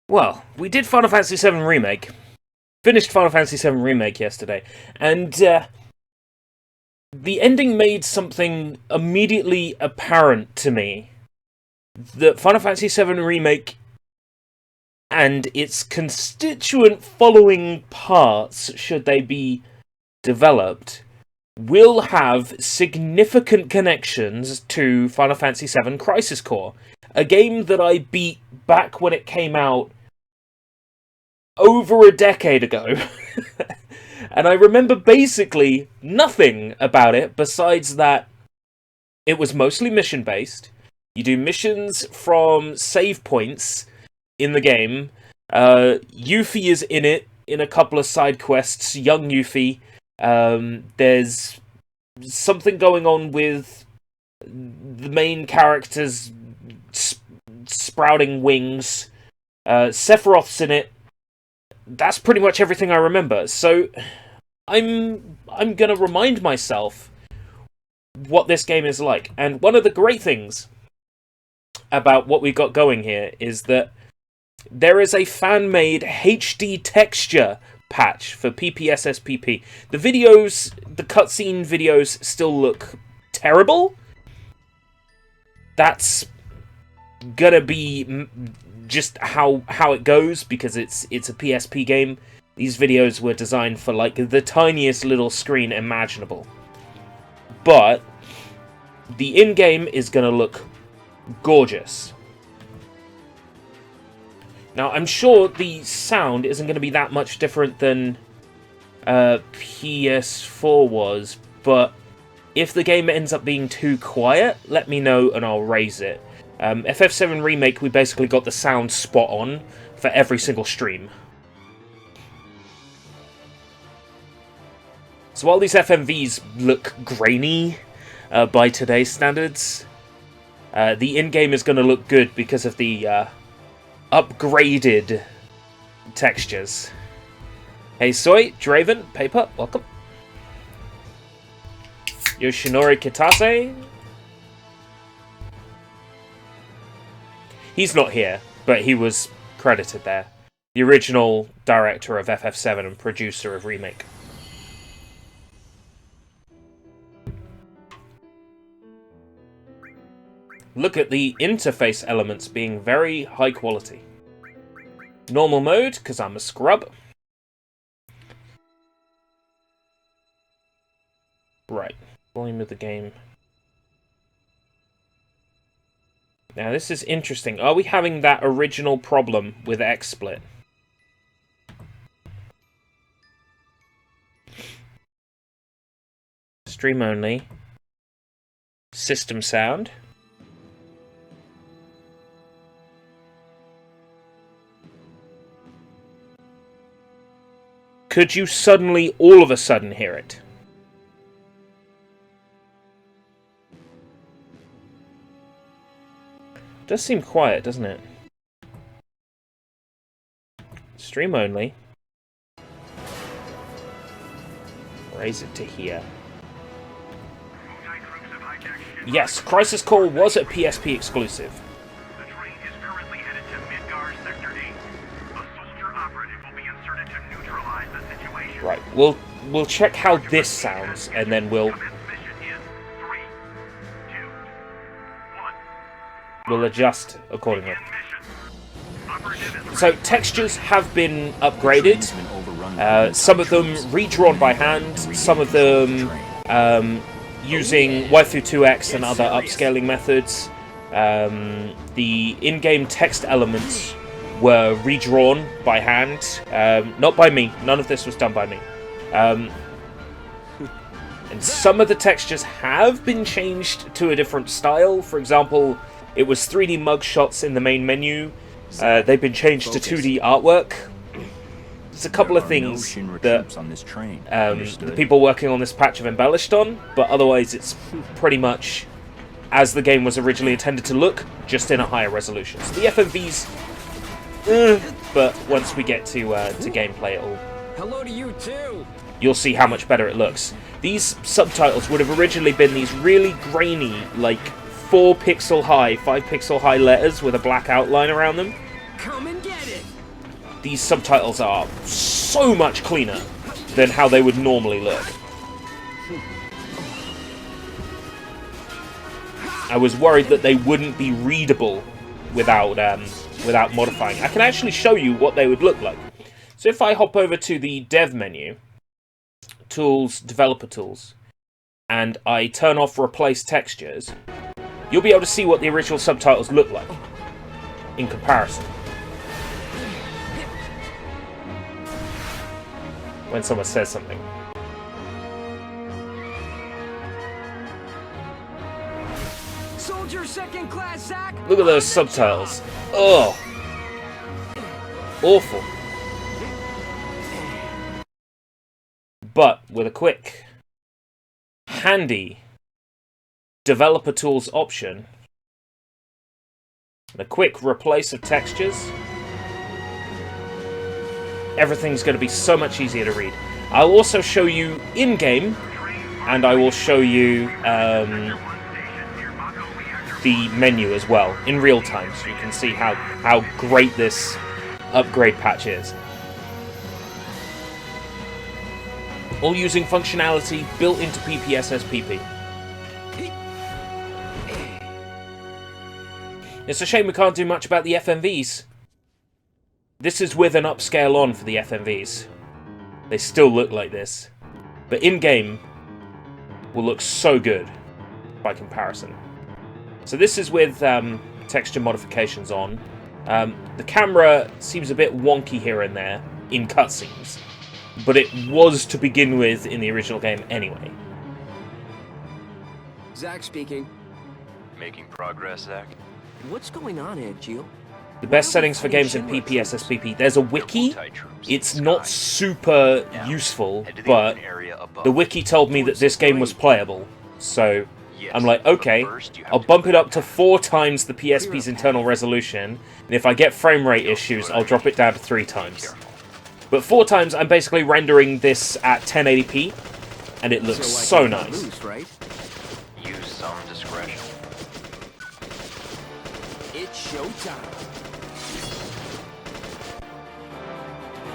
Well, we did Final Fantasy VII Remake. Finished Final Fantasy VII Remake yesterday. And, the ending made something immediately apparent to me. That Final Fantasy VII Remake and its constituent following parts, should they be developed, will have significant connections to Final Fantasy VII Crisis Core. A game that I beat back when it came out over a decade ago. And I remember basically nothing about it besides that it was mostly mission-based. You do missions from save points in the game. Yuffie is in it, in a couple of side quests. Young Yuffie. There's something going on with the main character's sprouting wings. Sephiroth's in it. That's pretty much everything I remember. So I'm gonna remind myself what this game is like. And one of the great things about what we've got going here is that there is a fan-made HD texture patch for PPSSPP. The videos, the cutscene videos, still look terrible. That's gonna be just how it goes, because it's a PSP game. These videos were designed for, like, the tiniest little screen imaginable. But the in-game is gonna look gorgeous. Now, I'm sure the sound isn't going to be that much different than PS4 was, but if the game ends up being too quiet, let me know and I'll raise it. FF7 Remake, we basically got the sound spot on for every single stream. So while these FMVs look grainy by today's standards, the in-game is going to look good because of the upgraded textures. Hey Soy, Draven, Paper, welcome. Yoshinori Kitase. He's not here, but he was credited there. The original director of FF7 and producer of Remake. Look at the interface elements being very high quality. Normal mode, because I'm a scrub. Right, volume of the game. Now this is interesting. Are we having that original problem with XSplit? Stream only. System sound. Could you suddenly, all of a sudden, hear it? Does seem quiet, doesn't it? Stream only. Raise it to here. Yes, Crisis Core was a PSP exclusive. The train is currently headed to Midgar Sector 8. A soldier operative will be inserted to neutralize the situation. Right, we'll check how this sounds, and then we'll adjust accordingly. So textures have been upgraded. Some of them redrawn by hand. Some of them using Y2X and other upscaling methods. The in-game text elements were redrawn by hand, not by me. None of this was done by me. And some of the textures have been changed to a different style. For example, it was 3D mugshots in the main menu. They've been changed to 2D artwork. There's a couple of things that the people working on this patch have embellished on, but otherwise it's pretty much as the game was originally intended to look, just in a higher resolution. So the FMVs, but once we get to gameplay, Hello to you too. You'll see how much better it looks. These subtitles would have originally been these really grainy, like 4 pixel high, 5 pixel high letters with a black outline around them. Come and get it. These subtitles are so much cleaner than how they would normally look. I was worried that they wouldn't be readable without modifying. I can actually show you what they would look like. So if I hop over to the Dev menu, Tools, Developer Tools, and I turn off Replace Textures, you'll be able to see what the original subtitles look like in comparison. When someone says something. Soldier second class, Zach. Look at those subtitles. Oh, awful. But with a quick, handy Developer Tools option and a quick replace of textures, everything's going to be so much easier to read. I'll also show you in-game, and I will show you the menu as well in real time, so you can see how great this upgrade patch is. All using functionality built into PPSSPP. It's a shame we can't do much about the FMVs. This is with an upscale on for the FMVs. They still look like this. But in-game will look so good by comparison. So this is with texture modifications on. The camera seems a bit wonky here and there in cutscenes, but it was to begin with in the original game anyway. Zach speaking. Making progress, Zach? What's going on, Aunt Jill? The best settings for games in PPSSPP. There's a wiki. It's not super useful, but the wiki told me that this game was playable. So I'm like, okay, I'll bump it up to 4 times the PSP's internal resolution, and if I get frame rate issues, I'll drop it down to 3 times. But 4 times, I'm basically rendering this at 1080p, and it looks so nice. Use some discretion. It's showtime.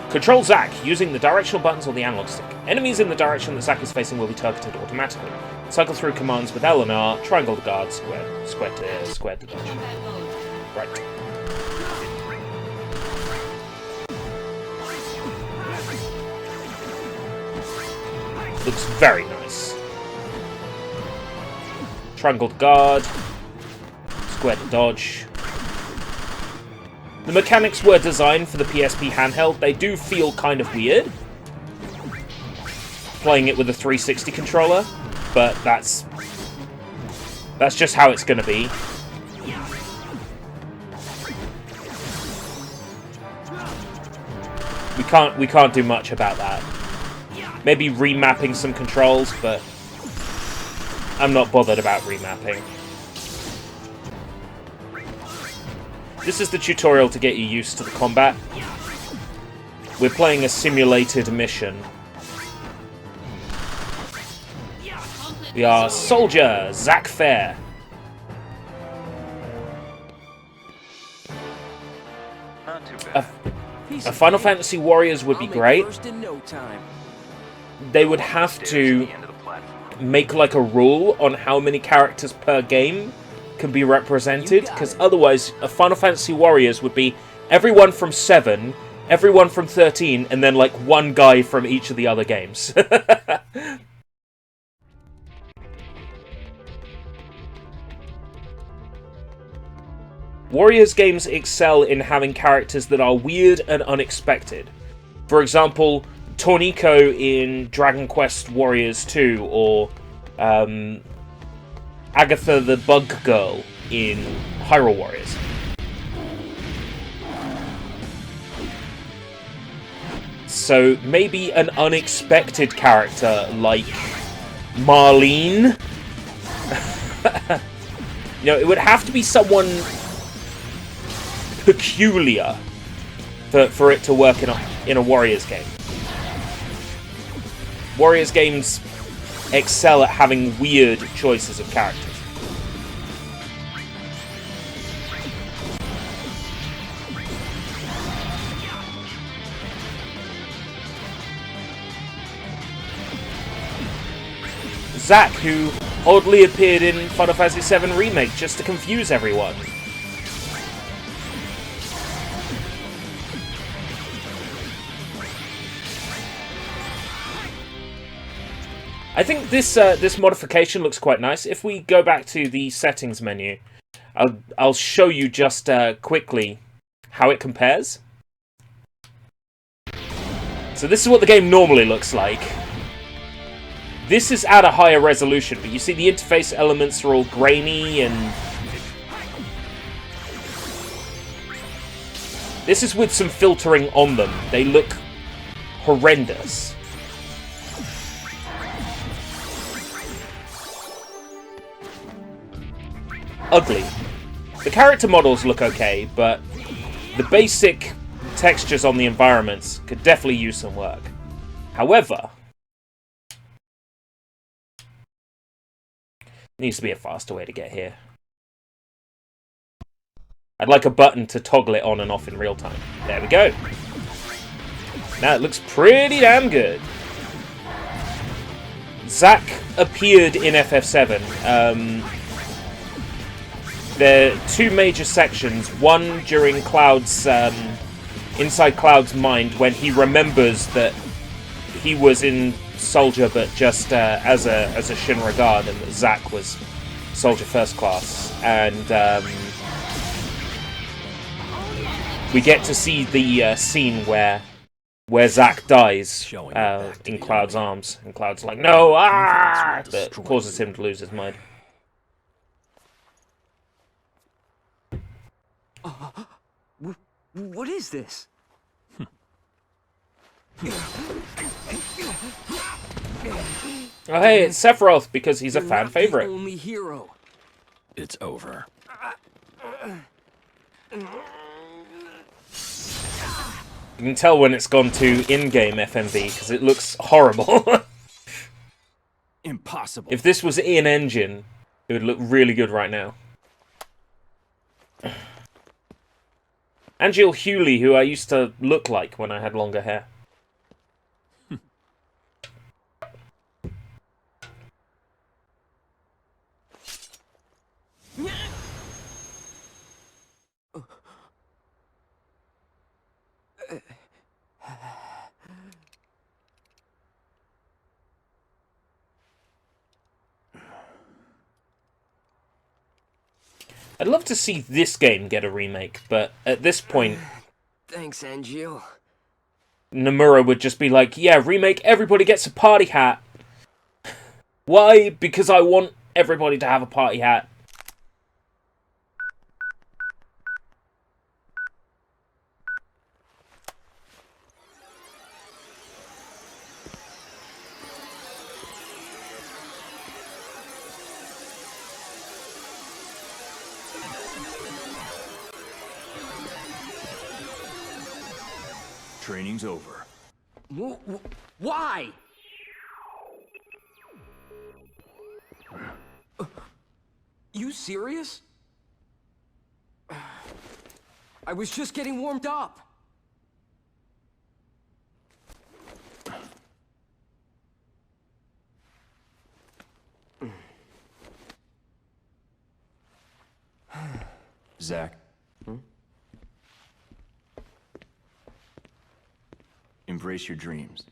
Control Zack using the directional buttons or the analog stick. Enemies in the direction that Zack is facing will be targeted automatically. Cycle through commands with L and R, triangle to guard, square to dodge. Right. Looks very nice. Triangle to guard, square to dodge. The mechanics were designed for the PSP handheld. They do feel kind of weird playing it with a 360 controller, but that's just how it's going to be. We can't do much about that. Maybe remapping some controls, but I'm not bothered about remapping. This is the tutorial to get you used to the combat. We're playing a simulated mission. We are Soldier Zack Fair. Not too bad. A Final Fantasy Warriors would be great. First in no time. they would have Stairs to at the end of the platform. make like a rule on how many characters per game can be represented, because otherwise a Final Fantasy Warriors would be everyone from 7, everyone from 13, and then like one guy from each of the other games. Warriors games excel in having characters that are weird and unexpected. For example, Tornico in Dragon Quest Warriors 2, or Agatha the Bug Girl in Hyrule Warriors. So maybe an unexpected character like Marlene. You know, it would have to be someone peculiar for it to work in a Warriors game. Warriors games excel at having weird choices of characters. Zack, who oddly appeared in Final Fantasy VII Remake just to confuse everyone. I think this modification looks quite nice. If we go back to the settings menu, I'll show you just quickly how it compares. So this is what the game normally looks like. This is at a higher resolution, but you see the interface elements are all grainy, and this is with some filtering on them. They look horrendous. Ugly. The character models look okay, but the basic textures on the environments could definitely use some work. However, needs to be a faster way to get here. I'd like a button to toggle it on and off in real time. There we go. Now it looks pretty damn good. Zack appeared in FF7. There are two major sections. One during Cloud's inside Cloud's mind, when he remembers that he was in Soldier, but just as a Shinra guard, and that Zack was Soldier First Class, and we get to see the scene where Zack dies in Cloud's arms, and Cloud's like, "No, ah!" That causes him to lose his mind. What is this? Oh hey, it's Sephiroth, because he's a fan favorite. Only hero. It's over. You can tell when it's gone to in-game FMV, because it looks horrible. Impossible. If this was in-engine, it would look really good right now. Angel Hewley, who I used to look like when I had longer hair. I'd love to see this game get a remake, but at this point, Thanks, Angel. Nomura would just be like, yeah, remake, everybody gets a party hat. Why? Because I want everybody to have a party hat. Training's over. Why? You serious? I was just getting warmed up. Zach? Embrace your dreams.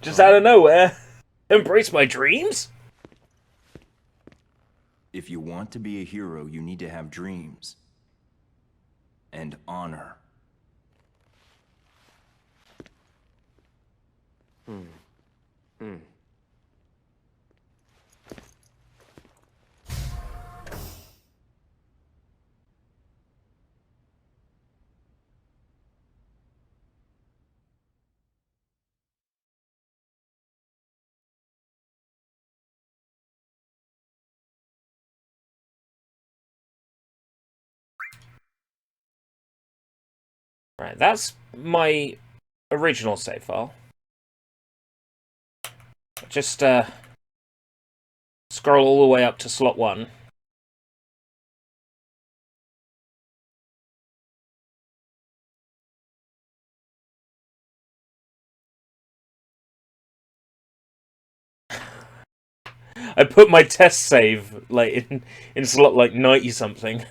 Just out of nowhere. Embrace my dreams? If you want to be a hero, you need to have dreams. And honor. Right, that's my original save file. Just scroll all the way up to slot 1. I put my test save like in slot like 90 something.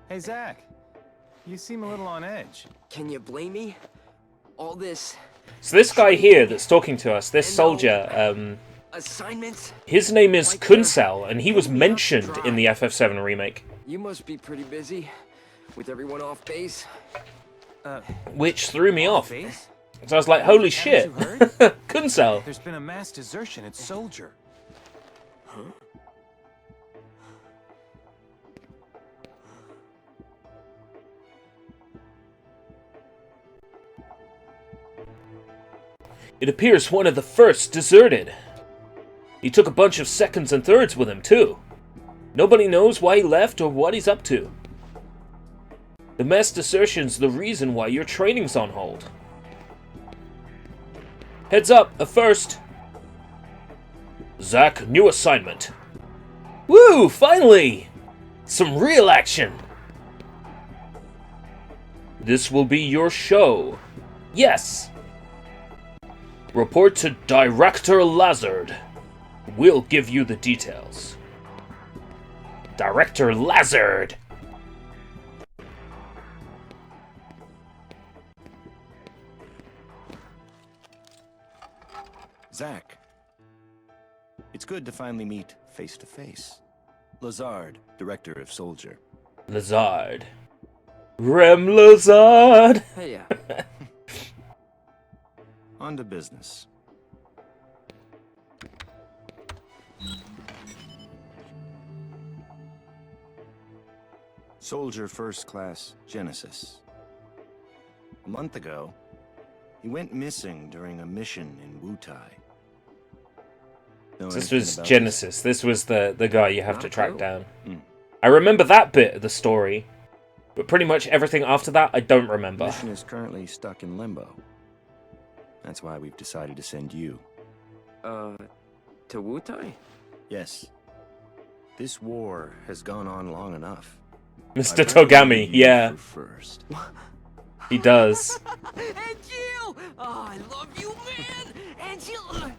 Hey, Zach. You seem a little on edge. Can you blame me? All this So this guy here that's talking to us, this soldier, assignments? his name is Kunsel, and he was mentioned in the FF7 remake, You must be pretty busy with everyone off base. which threw me off. Base? So I was like, holy shit, Haven't you heard? Kunsel. There's been a mass desertion at Soldier. It appears one of the first deserted. He took a bunch of seconds and thirds with him, too. Nobody knows why he left or what he's up to. The mass desertion's the reason why your training's on hold. Heads up, a first. Zach, new assignment. Woo, finally! Some real action! This will be your show. Yes! Report to Director Lazard. We'll give you the details. Director Lazard! Zach. It's good to finally meet face to face. Lazard, director of Soldier. Lazard. Rem Lazard! Hey, On to business. Soldier First Class Genesis. A month ago, he went missing during a mission in Wutai. Know This anything was about Genesis. This was the guy you have to Not track cool. down. Mm. I remember that bit of the story, but pretty much everything after that I don't The remember. mission is currently stuck in limbo. That's why we've decided to send you. to Wutai? Yes. This war has gone on long enough. Mr. I recommend Togami, you yeah, for First. he does. Angel! Oh, I love you, man! Angel!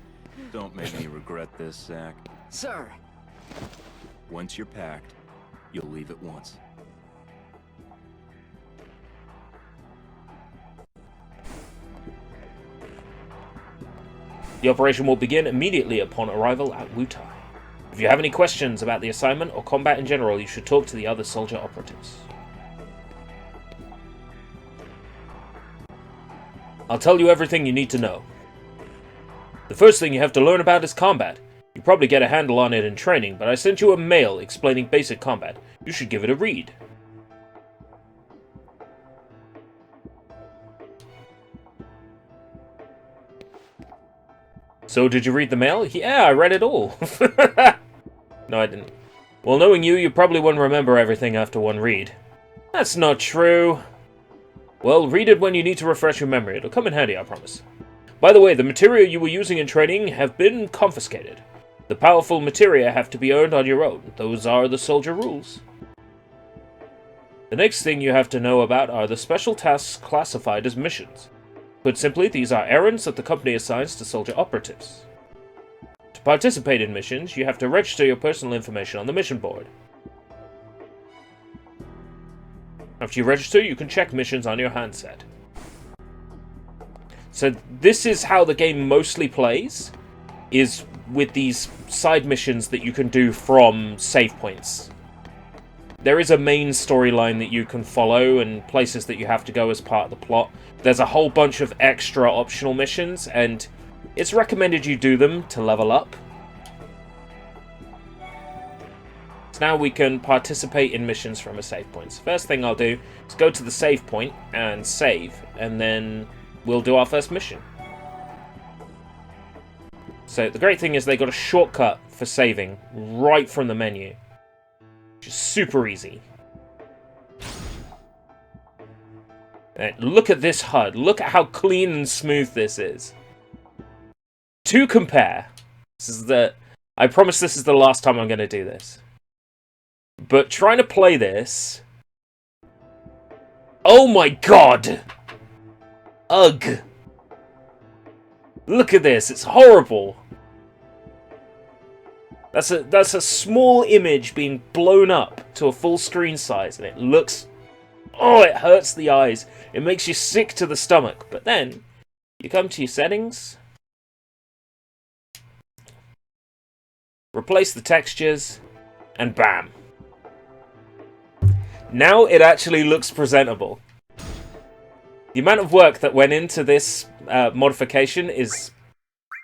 Don't make me regret this, Zach. Sir, Once you're packed, you'll leave at once. The operation will begin immediately upon arrival at Wutai. If you have any questions about the assignment or combat in general, you should talk to the other soldier operatives. I'll tell you everything you need to know. The first thing you have to learn about is combat. You probably get a handle on it in training, but I sent you a mail explaining basic combat. You should give it a read. So, did you read the mail? Yeah, I read it all. No, I didn't. Well, knowing you, you probably wouldn't remember everything after one read. That's not true. Well, read it when you need to refresh your memory. It'll come in handy, I promise. By the way, the materia you were using in training have been confiscated. The powerful materia have to be earned on your own. Those are the soldier rules. The next thing you have to know about are the special tasks classified as missions. Put simply, these are errands that the company assigns to soldier operatives. To participate in missions, you have to register your personal information on the mission board. After you register, you can check missions on your handset. So this is how the game mostly plays, is with these side missions that you can do from save points. There is a main storyline that you can follow and places that you have to go as part of the plot. There's a whole bunch of extra optional missions, and it's recommended you do them to level up. So now we can participate in missions from a save point. So first thing I'll do is go to the save point and save, and then we'll do our first mission. So the great thing is they got a shortcut for saving right from the menu. Which is super easy. And look at this HUD. Look at how clean and smooth this is. To compare, I promise this is the last time I'm going to do this. But trying to play this... Oh my god! Ugh. Look at this, it's horrible. That's a small image being blown up to a full screen size, and it looks... Oh, it hurts the eyes. It makes you sick to the stomach. But then, you come to your settings. Replace the textures, and bam. Now it actually looks presentable. The amount of work that went into this modification is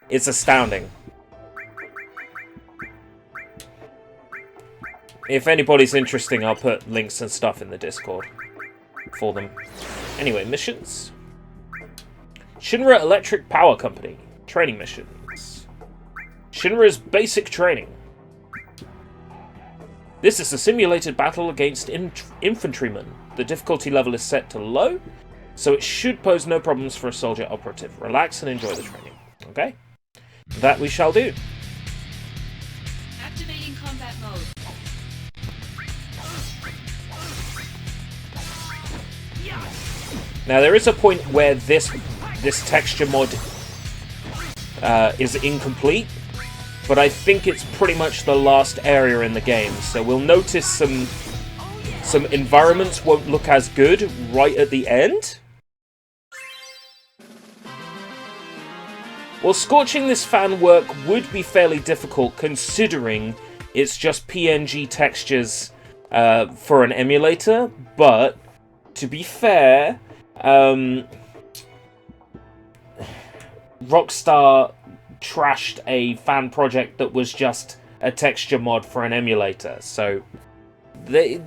astounding. If anybody's interested, I'll put links and stuff in the Discord for them. Anyway, missions. Shinra Electric Power Company. Training missions. Shinra's basic training. This is a simulated battle against infantrymen. The difficulty level is set to low, so it should pose no problems for a soldier operative. Relax and enjoy the training. Okay? That we shall do. Activating combat mode. Now there is a point where this texture mod is incomplete, but I think it's pretty much the last area in the game. So we'll notice some environments won't look as good right at the end. Well, scorching this fan work would be fairly difficult considering it's just PNG textures for an emulator, but to be fair, Rockstar trashed a fan project that was just a texture mod for an emulator, so there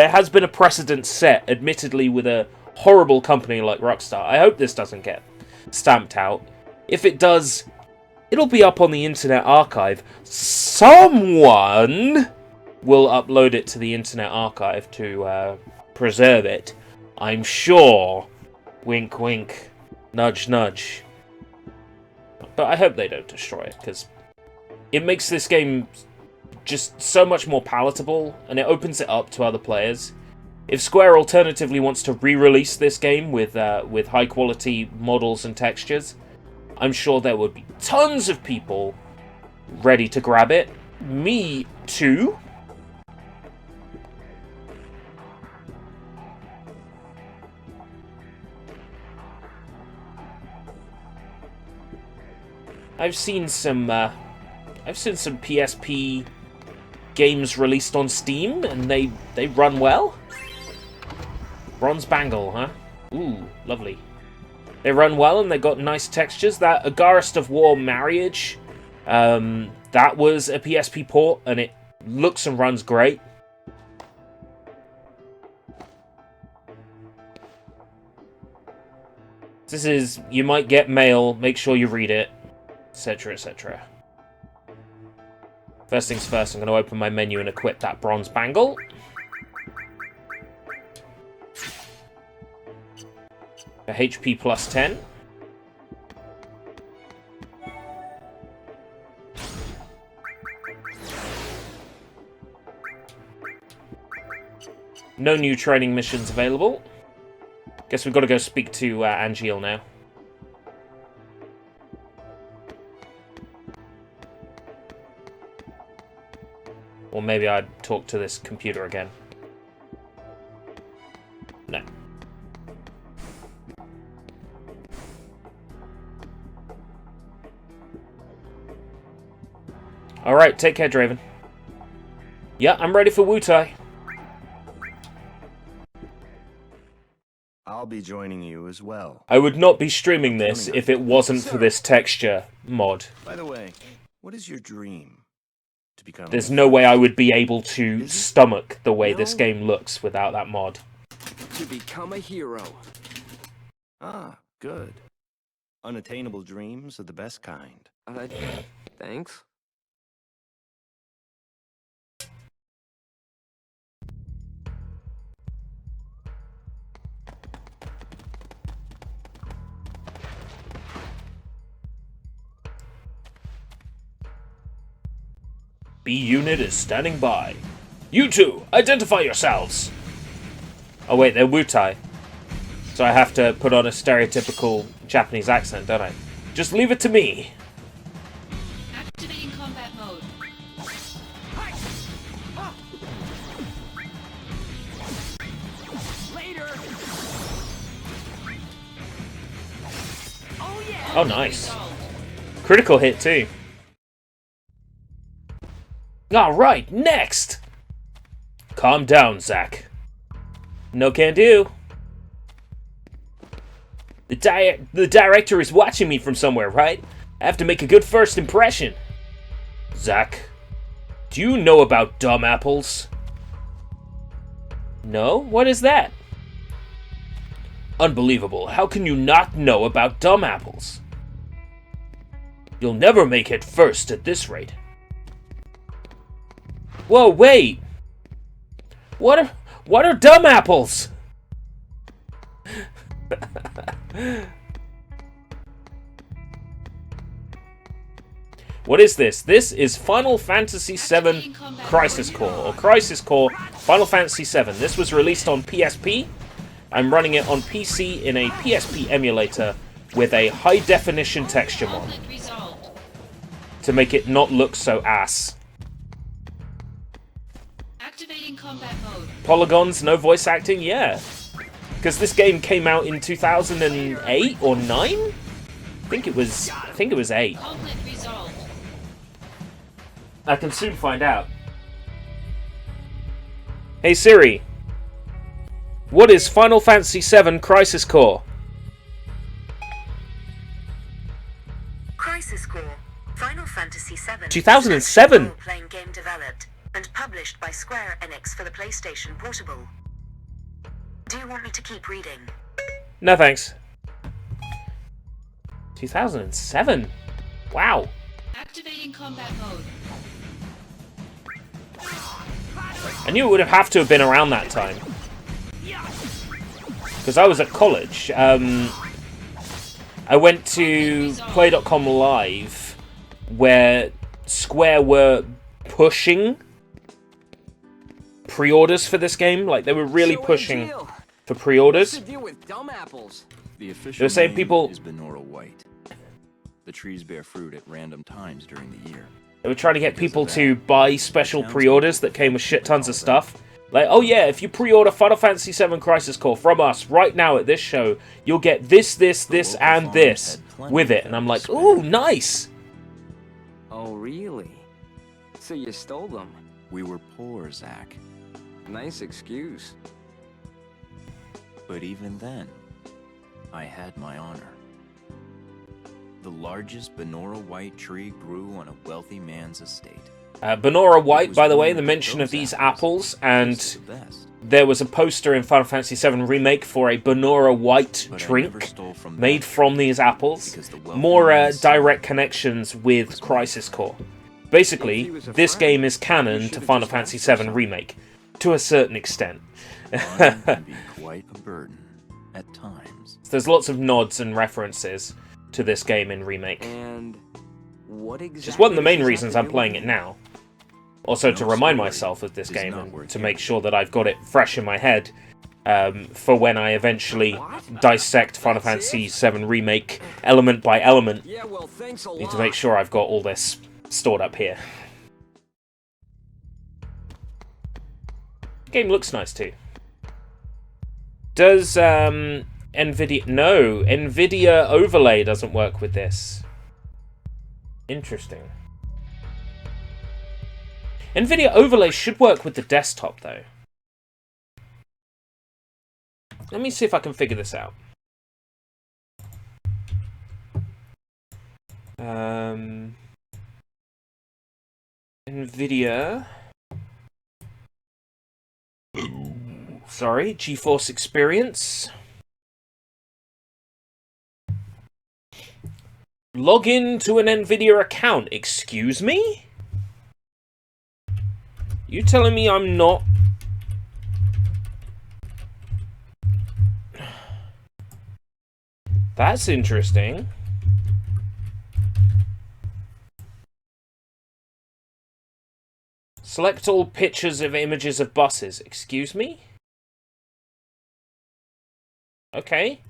has been a precedent set, admittedly with a horrible company like Rockstar. I hope this doesn't get stamped out. If it does, it'll be up on the Internet Archive. Someone will upload it to the Internet Archive to preserve it. I'm sure. Wink, wink. Nudge, nudge. But I hope they don't destroy it, because it makes this game just so much more palatable, and it opens it up to other players. If Square alternatively wants to re-release this game with high-quality models and textures, I'm sure there would be tons of people ready to grab it. Me too. I've seen some PSP games released on Steam, and they run well. Bronze Bangle, huh? Ooh, lovely. They run well, and they got nice textures. That Agarist of War Marriage, that was a PSP port, and it looks and runs great. This is, you might get mail, make sure you read it, etc, etc. First things first, I'm going to open my menu and equip that Bronze Bangle. A HP plus 10. No new training missions available. Guess we've got to go speak to Angeal now. Or maybe I'd talk to this computer again. No. Alright, take care, Draven. Yeah, I'm ready for Wutai. I'll be joining you as well. I would not be streaming this if it wasn't for this texture mod. By the way, what is your dream? To become... There's no way I would be able to stomach the way this game looks without that mod. To become a hero. Ah, good. Unattainable dreams are the best kind. Thanks. B unit is standing by. You two, identify yourselves! Oh wait, they're Wutai. So I have to put on a stereotypical Japanese accent, don't I? Just leave it to me. Activating combat mode. Later. Oh yeah. Oh, nice. Critical hit, too. Alright, next! Calm down, Zach. No can do. The director is watching me from somewhere, right? I have to make a good first impression. Zach, do you know about dumb apples? No? What is that? Unbelievable. How can you not know about dumb apples? You'll never make it first at this rate. Whoa, wait! What are dumb apples? What is this? This is Final Fantasy VII Crisis Core, or Crisis Core Final Fantasy VII. This was released on PSP. I'm running it on PC in a PSP emulator with a high-definition texture mod to make it not look so ass. Activating combat mode. Polygons, no voice acting? Yeah. Because this game came out in 2008 or 9? I think it was 8. Conflict resolved. I can soon find out. Hey Siri, what is Final Fantasy VII Crisis Core? Crisis Core, Final Fantasy VII. 2007. Role-playing game developed and published by Square Enix for the PlayStation Portable. Do you want me to keep reading? No thanks. 2007. Wow. Activating combat mode. I knew it would have to have been around that time. Because I was at college. I went to Play.com Live, where Square were pushing pre-orders for this game. Like, they were really pushing for pre-orders. What's the deal with dumb apples? The official They were saying name people- is Benora White. The trees bear fruit at random times during the year. They were trying to get people to buy special pre-orders that came with shit tons of stuff. Like, oh yeah, if you pre-order Final Fantasy VII Crisis Core from us right now at this show, you'll get this, and this with it. And I'm like, ooh, nice! Oh really? So you stole them? We were poor, Zach. Nice excuse. But even then, I had my honor. The largest Benora White tree grew on a wealthy man's estate. Benora White, by the way, the mention of these apples, and The best. there was a poster in Final Fantasy VII Remake for a Benora White But I drink never stole from made them, from these apples. because the wealthy More man's direct connections with Crisis Core. Basically, this game is canon to Final Fantasy VII Remake, to a certain extent. son can be quite a burden at times. There's lots of nods and references to this game in Remake. And what exactly? Which is one of the main does this reasons have I'm to do playing with it now. Also, to No, remind sorry, myself of this it does game not and work to here. make sure that I've got it fresh in my head for when I eventually dissect Final Fantasy VII Remake element by element. Yeah, well, thanks a lot. Need to make sure I've got all this stored up here. The game looks nice too. Does NVIDIA... No, NVIDIA Overlay doesn't work with this. Interesting. NVIDIA Overlay should work with the desktop, though. Let me see if I can figure this out. NVIDIA... Sorry, GeForce Experience. Log in to an NVIDIA account. Excuse me? You telling me I'm not... That's interesting. Select all pictures of images of buses. Excuse me? Okay.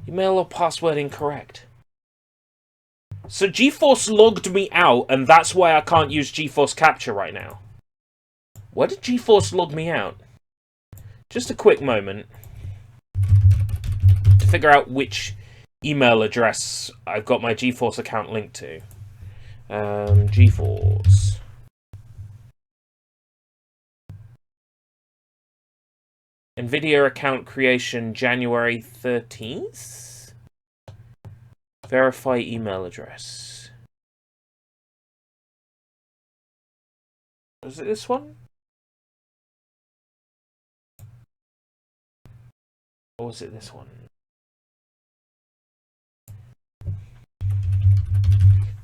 Email or password incorrect. So GeForce logged me out, and that's why I can't use GeForce Capture right now. Why did GeForce log me out? Just a quick moment to figure out which email address I've got my GeForce account linked to. GeForce. NVIDIA account creation January 13th? Verify email address. Was it this one? Or was it this one?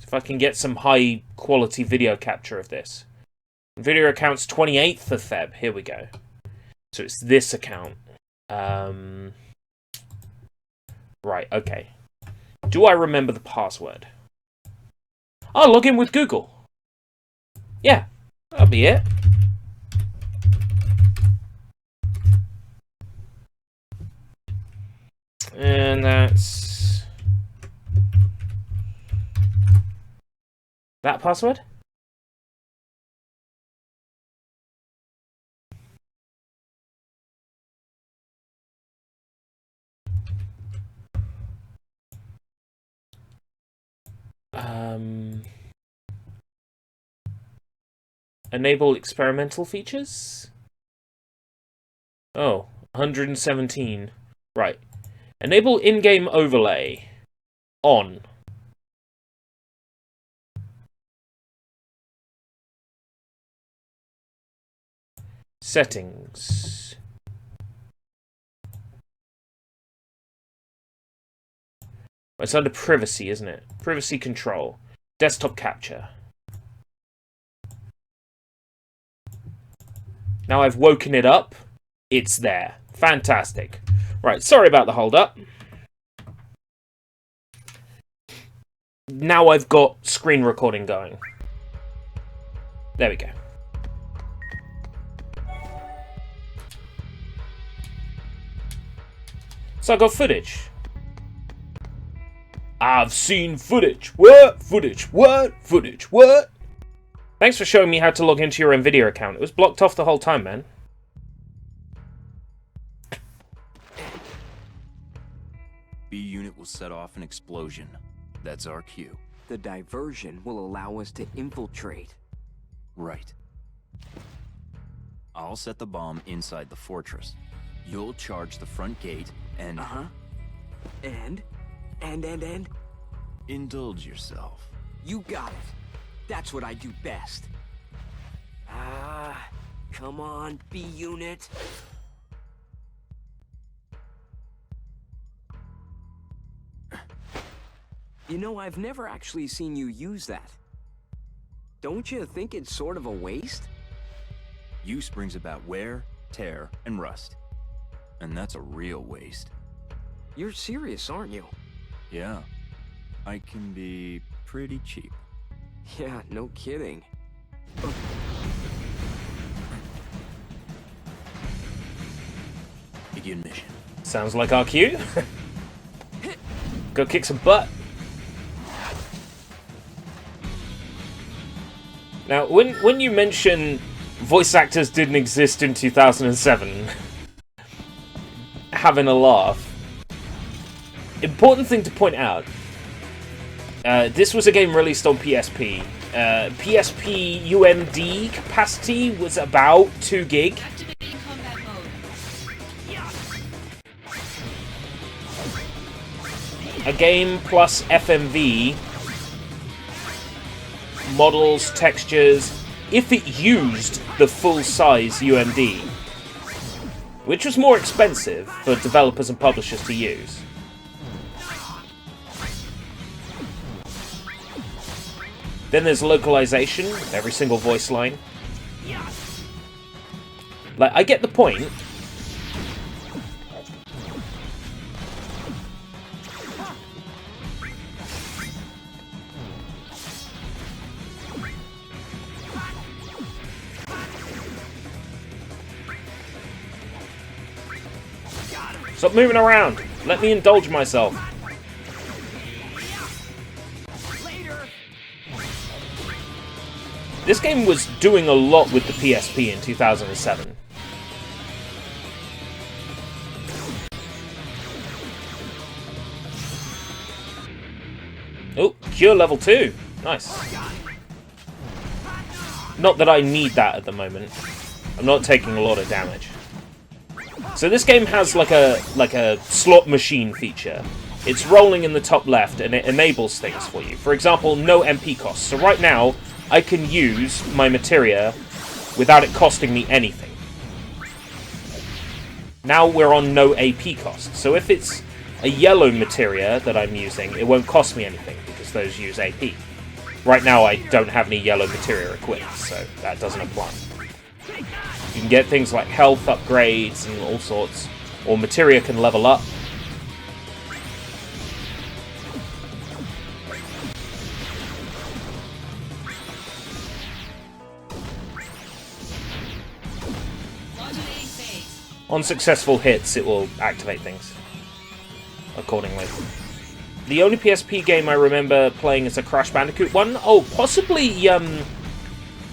If I can get some high quality video capture of this. Video account's 28th of Feb. Here we go. So it's this account. Right, okay. Do I remember the password? I'll log in with Google. Yeah, that'll be it. And that's... that password? Enable experimental features? Oh, 117. Right. Enable in-game overlay. On. Settings. It's under privacy, isn't it? Privacy control. Desktop capture. Now I've woken it up. It's there. Fantastic. Right, sorry about the hold up. Now I've got screen recording going. There we go. So I got footage. I've seen footage. What? Footage. What? Footage. What? Thanks for showing me how to log into your NVIDIA account. It was blocked off the whole time, man. B unit will set off an explosion. That's our cue. The diversion will allow us to infiltrate. Right. I'll set the bomb inside the fortress. You'll charge the front gate and... Uh-huh. And? Indulge yourself. You got it. That's what I do best. Ah, come on, B unit. You know, I've never actually seen you use that. Don't you think it's sort of a waste? Use brings about wear, tear, and rust. And that's a real waste. You're serious, aren't you? Yeah. I can be pretty cheap. Yeah, no kidding. Begin mission. Sounds like our cue. Go kick some butt. Now, when you mention voice actors didn't exist in 2007, having a laugh. Important thing to point out. This was a game released on PSP. PSP UMD capacity was about 2 gig. Activating combat mode. A game plus FMV, models, textures, if it used the full-size UMD, which was more expensive for developers and publishers to use. Then there's localization, every single voice line. Like, I get the point. Stop moving around. Let me indulge myself. This game was doing a lot with the PSP in 2007. Oh, cure level 2. Nice. Not that I need that at the moment. I'm not taking a lot of damage. So this game has like a slot machine feature. It's rolling in the top left and it enables things for you. For example, no MP costs. So right now, I can use my materia without it costing me anything. Now we're on no AP cost. So if it's a yellow materia that I'm using, it won't cost me anything because those use AP. Right now I don't have any yellow materia equipped, so that doesn't apply. You can get things like health upgrades and all sorts, or materia can level up. Modulating phase. On successful hits, it will activate things accordingly. The only PSP game I remember playing is a Crash Bandicoot one. Oh, possibly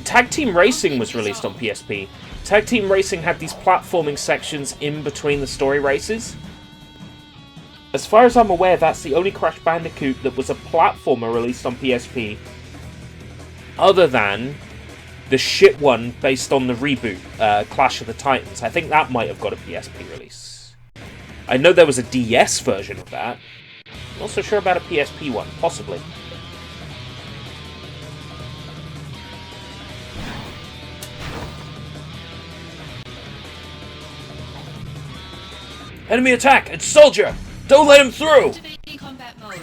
Tag Team Racing was released on PSP. Tag Team Racing had these platforming sections in between the story races. As far as I'm aware, that's the only Crash Bandicoot that was a platformer released on PSP, other than the shit one based on the reboot, Clash of the Titans. I think that might have got a PSP release. I know there was a DS version of that. I'm not so sure about a PSP one, possibly. Enemy attack! It's Soldier! Don't let him through! Activating combat mode.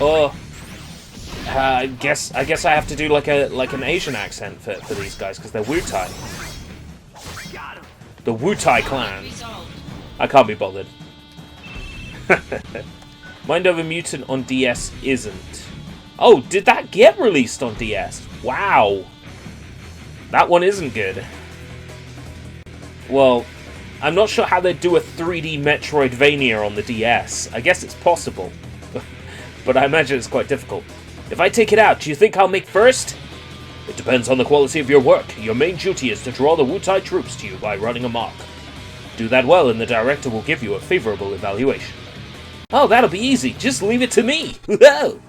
Oh, I guess I have to do like an Asian accent for these guys because they're Wu-Tai. The Wu-Tai clan. Resolved. I can't be bothered. Mind Over Mutant on DS isn't. Oh, did that get released on DS? Wow. That one isn't good. Well, I'm not sure how they'd do a 3D Metroidvania on the DS. I guess it's possible. But I imagine it's quite difficult. If I take it out, do you think I'll make first? It depends on the quality of your work. Your main duty is to draw the Wu-Tai troops to you by running amok. Do that well and the director will give you a favorable evaluation. Oh, that'll be easy. Just leave it to me. Whoa!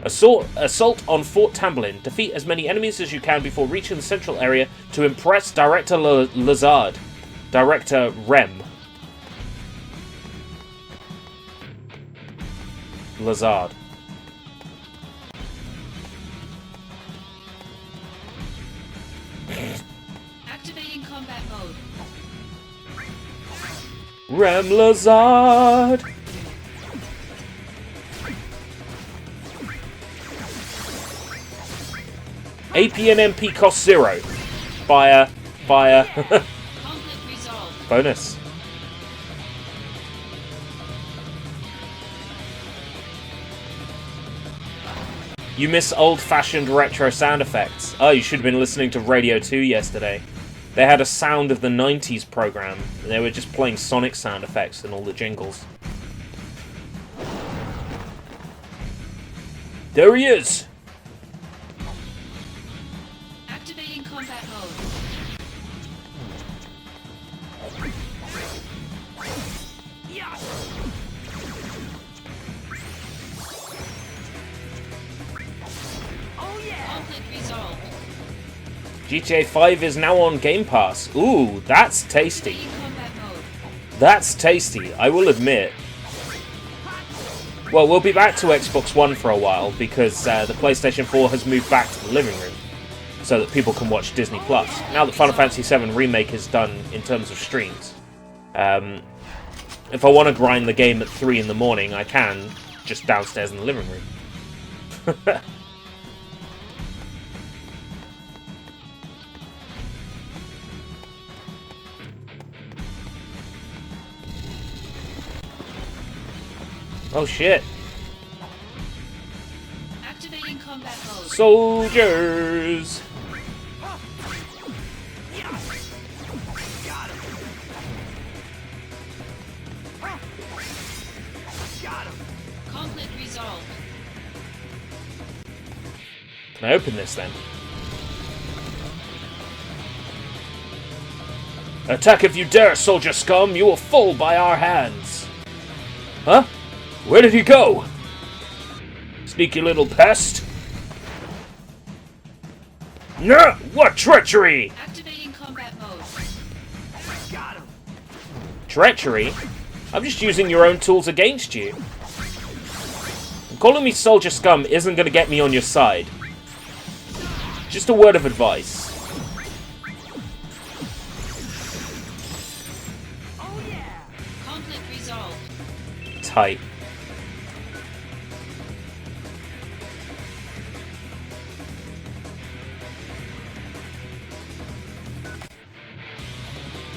Assault on Fort Tamblin. Defeat as many enemies as you can before reaching the central area to impress Director Lazard. Director Rem. Lazard. Activating combat mode. Rem Lazard. AP and MP cost 0. Fire. Conflict resolved. Bonus. You miss old-fashioned retro sound effects. Oh, you should have been listening to Radio 2 yesterday. They had a Sound of the 90s program. And they were just playing Sonic sound effects and all the jingles. There he is! Activating combat mode. Conflict resolved. GTA 5 is now on Game Pass. Ooh, that's tasty. Activating combat mode. That's tasty, I will admit. Well, we'll be back to Xbox One for a while, because the PlayStation 4 has moved back to the living room, so that people can watch Disney+. Now that Final Fantasy VII Remake is done in terms of streams. If I want to grind the game at 3 in the morning, I can, just downstairs in the living room. Oh shit. Activating combat mode. Soldiers! Conflict resolved. Can I open this then? Attack if you dare, soldier scum! You will fall by our hands! Huh? Where did he go? Sneaky little pest! Nah! What treachery! Activating combat mode. Treachery? I'm just using your own tools against you. Calling me soldier scum isn't going to get me on your side. Just a word of advice. Conflict resolved. Tight.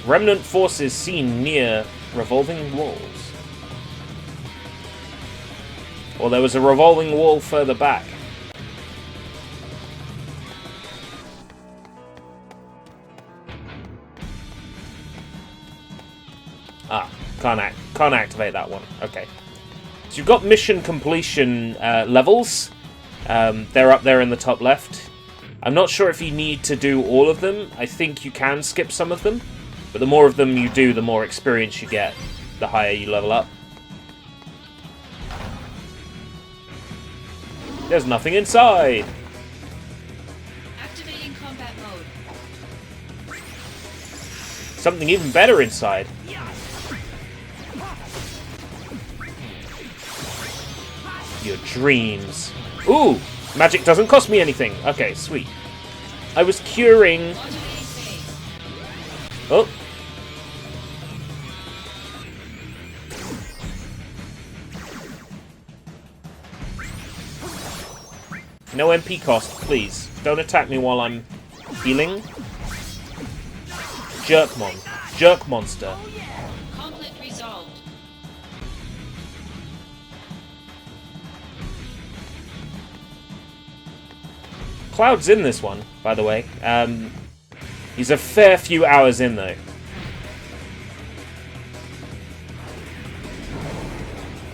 Remnant forces seen near revolving walls. Or there was a revolving wall further back. Ah, can't activate that one. Okay. So you've got mission completion levels. They're up there in the top left. I'm not sure if you need to do all of them. I think you can skip some of them. But the more of them you do, the more experience you get, the higher you level up. There's nothing inside! Activating combat mode. Something even better inside. Your dreams. Ooh! Magic doesn't cost me anything. Okay, sweet. I was curing... Modulating phase. Oh! No MP cost, please. Don't attack me while I'm healing. Jerk monster. Conflict resolved. Cloud's in this one, by the way. He's a fair few hours in, though.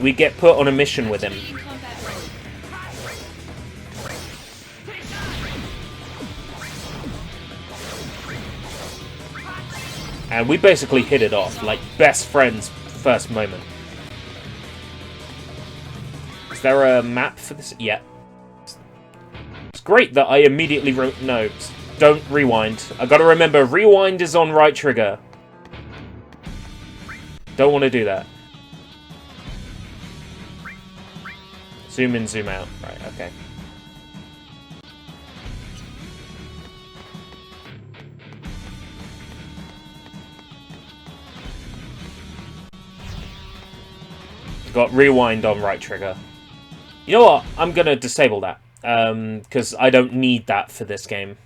We get put on a mission with him. Activating combat mode. And we basically hit it off, like best friends first moment. Is there a map for this? Yeah. It's great that I immediately no, don't rewind. I gotta remember, rewind is on right trigger. Don't want to do that. Zoom in, zoom out. Right, okay. Got rewind on right trigger. You know what? I'm gonna disable that. Because I don't need that for this game.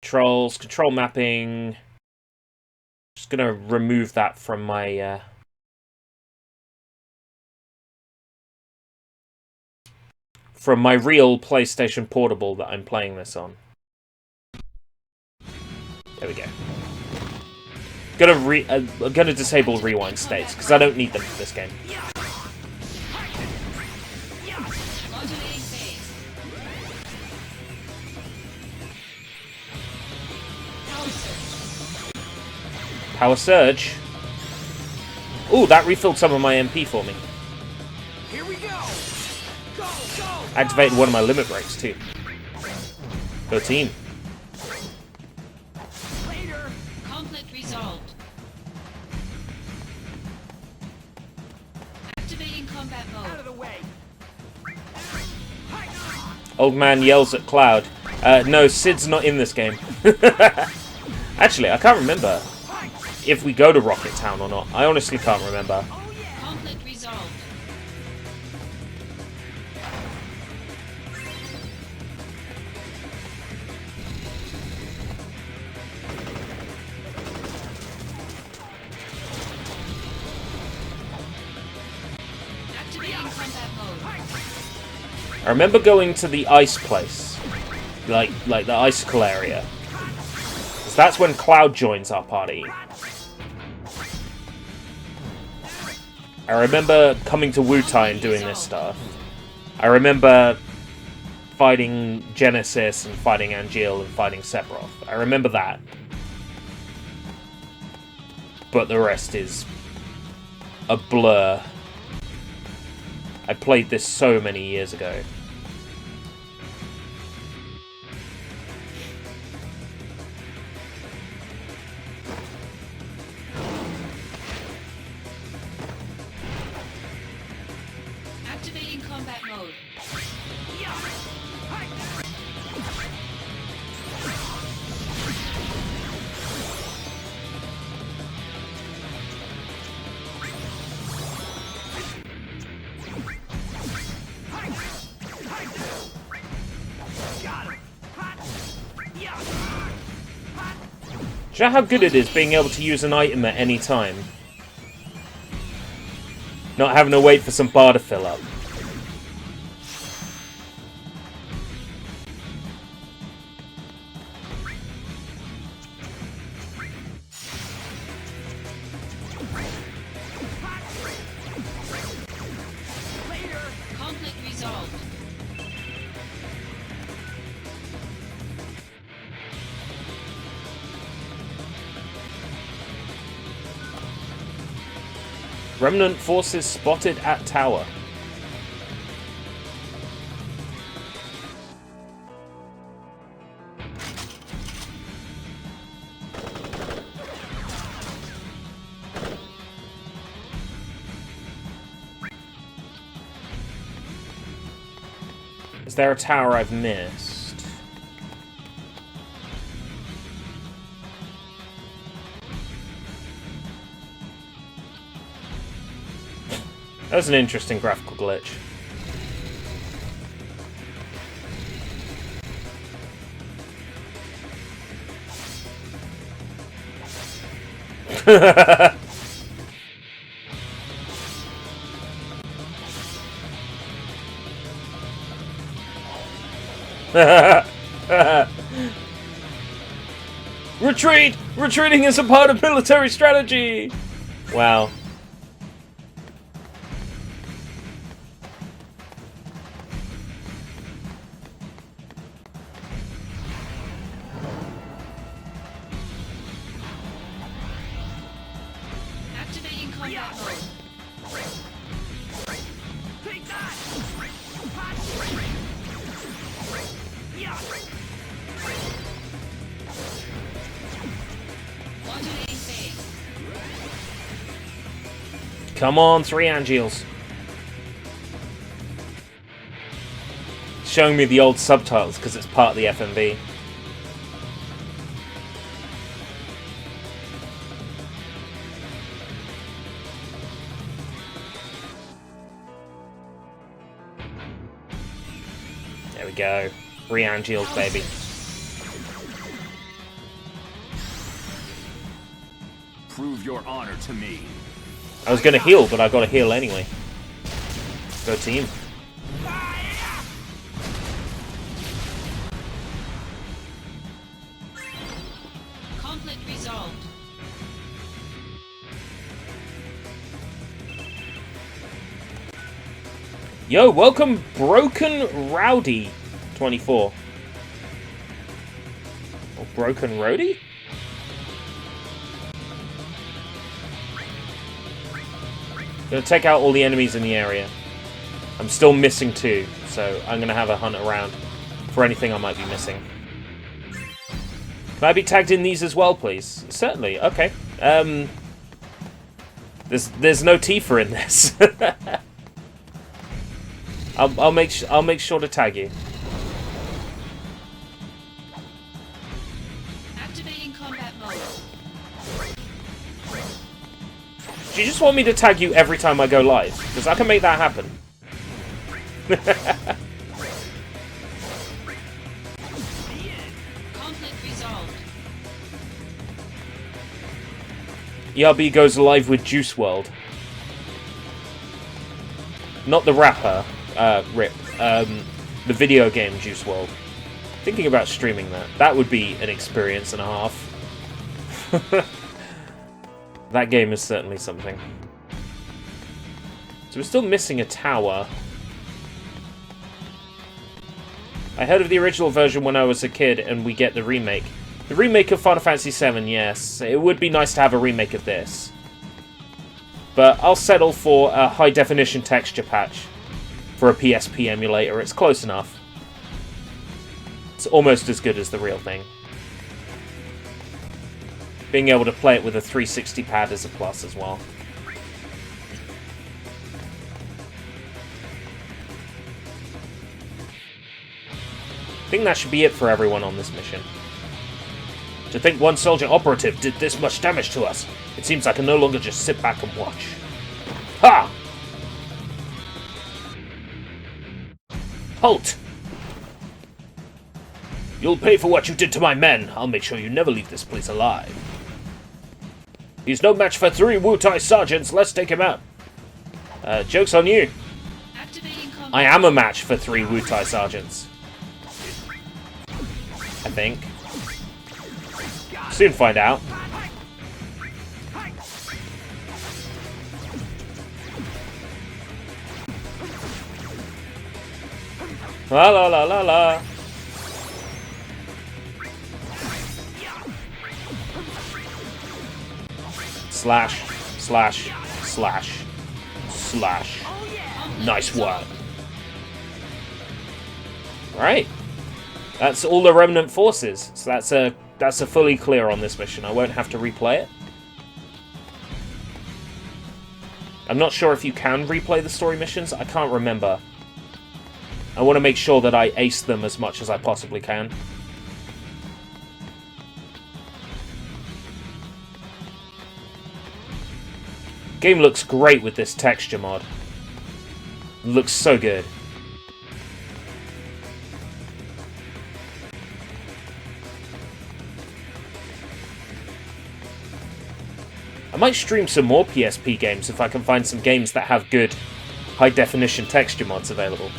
Controls, control mapping. Just gonna remove that from my... from my real PlayStation Portable that I'm playing this on. There we go. I'm gonna disable rewind states because I don't need them for this game. Modulating phase. Power surge. Power surge. Ooh, that refilled some of my MP for me. Here we go. Go, go. Activated one of my limit breaks too. Go team. Later. Conflict resolved. Activating combat Out of mode. the way. Old man yells at Cloud. No, Sid's not in this game. Actually, I can't remember if we go to Rocket Town or not. I honestly can't remember. Conflict resolved. Activating combat mode. I remember going to the ice place. Like the icicle area. 'Cause that's when Cloud joins our party. I remember coming to Wutai and doing this stuff. I remember fighting Genesis and fighting Angeal and fighting Sephiroth. I remember that. But the rest is a blur. I played this so many years ago. Activating combat mode. Do you know how good it is being able to use an item at any time? Not having to wait for some bar to fill up. Conflict resolved. Remnant forces spotted at tower. Is there a tower I've missed? That was an interesting graphical glitch. Retreat! Retreating is a part of military strategy! Wow. Activating combat mode. Modulating phase. Come on, 3 Angeals. Showing me the old subtitles because it's part of the FMV. There we go. 3 Angeals, baby. Prove your honor to me. I was gonna heal, but I gotta heal anyway. Go team. Yo, welcome Broken Rowdy 24. Or Broken Roadie? Gonna take out all the enemies in the area. I'm still missing 2, so I'm gonna have a hunt around for anything I might be missing. Can I be tagged in these as well, please? Certainly. Okay. There's no Tifa in this. I'll make sure to tag you. Activating combat mode. Do you just want me to tag you every time I go live? Because I can make that happen. Conflict resolved. ERB goes live with Juice WRLD. Not the rapper, RIP. The video game Juice WRLD. Thinking about streaming that. That would be an experience and a half. That game is certainly something. So we're still missing a tower. I heard of the original version when I was a kid, and we get the remake. The remake of Final Fantasy VII, yes. It would be nice to have a remake of this. But I'll settle for a high-definition texture patch for a PSP emulator. It's close enough. It's almost as good as the real thing. Being able to play it with a 360 pad is a plus as well. I think that should be it for everyone on this mission. To think one soldier operative did this much damage to us, it seems I can no longer just sit back and watch. Ha! Halt! You'll pay for what you did to my men. I'll make sure you never leave this place alive. He's no match for 3 Wutai sergeants. Let's take him out. Joke's on you. Activating combat. I am a match for 3 Wutai sergeants. I think. Soon find out. La la la la la. Slash, slash, slash, slash. Nice work. Right. That's all the remnant forces. So that's a fully clear on this mission. I won't have to replay it. I'm not sure if you can replay the story missions. I can't remember. I want to make sure that I ace them as much as I possibly can. Game looks great with this texture mod. Looks so good. I might stream some more PSP games if I can find some games that have good high-definition texture mods available.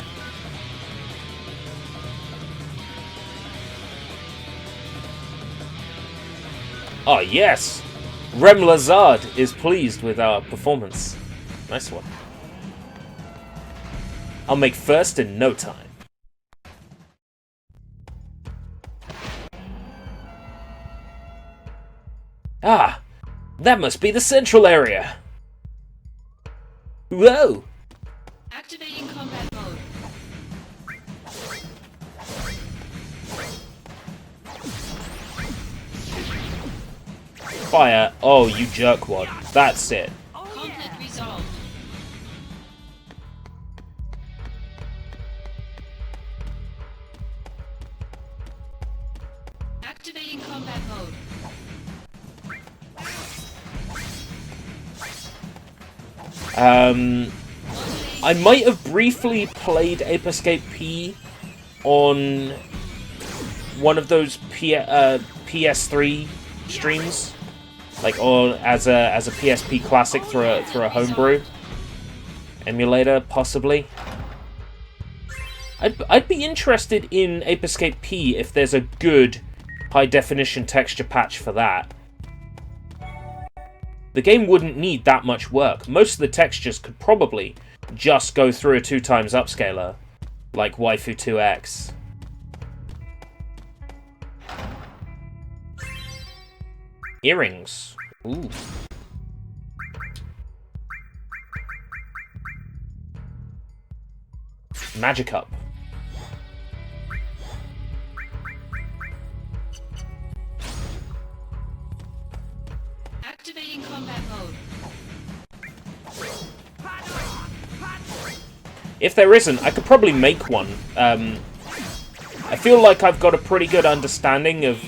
Oh yes! Rem Lazard is pleased with our performance. Nice one. I'll make first in no time. Ah! That must be the central area! Whoa! Activating combat mode. Fire. Oh, you jerkwad. That's it. Conflict resolved. Activating combat mode. I might have briefly played Ape Escape P on one of those PS3 streams, like or as a PSP classic through a homebrew emulator, possibly. I'd be interested in Ape Escape P if there's a good high definition texture patch for that. The game wouldn't need that much work. Most of the textures could probably just go through a 2x upscaler, like Waifu 2X. Earrings. Ooh. Magic up. Activating combat mode. If there isn't, I could probably make one. I feel like I've got a pretty good understanding of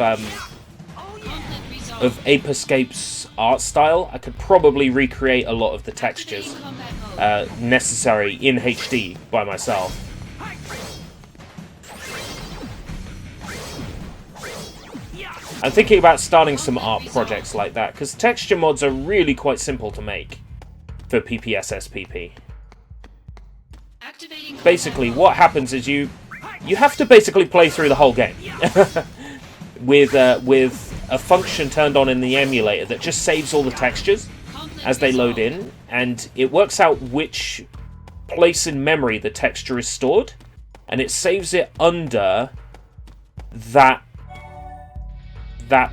Ape Escape's art style. I could probably recreate a lot of the textures necessary in HD by myself. I'm thinking about starting some art projects like that, because texture mods are really quite simple to make for PPSSPP. Basically, what happens is you have to basically play through the whole game with a function turned on in the emulator that just saves all the textures as they load in, and it works out which place in memory the texture is stored, and it saves it under that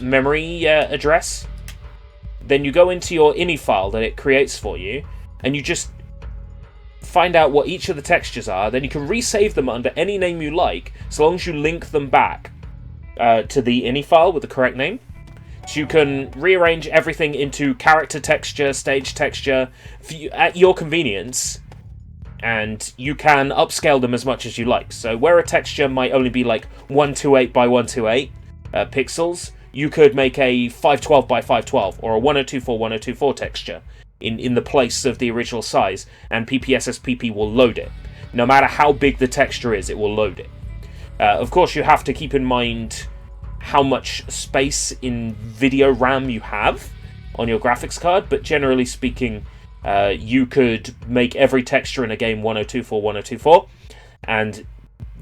memory address. Then you go into your ini file that it creates for you, and you just find out what each of the textures are. Then you can resave them under any name you like, so long as you link them back to the ini file with the correct name. So you can rearrange everything into character texture, stage texture, at your convenience, and you can upscale them as much as you like. So where a texture might only be like 128 by 128 pixels, you could make a 512 by 512 or a 1024 1024 texture in the place of the original size, and PPSSPP will load it. No matter how big the texture is, it will load it. Of course, you have to keep in mind how much space in video RAM you have on your graphics card, but generally speaking, you could make every texture in a game 1024 1024, and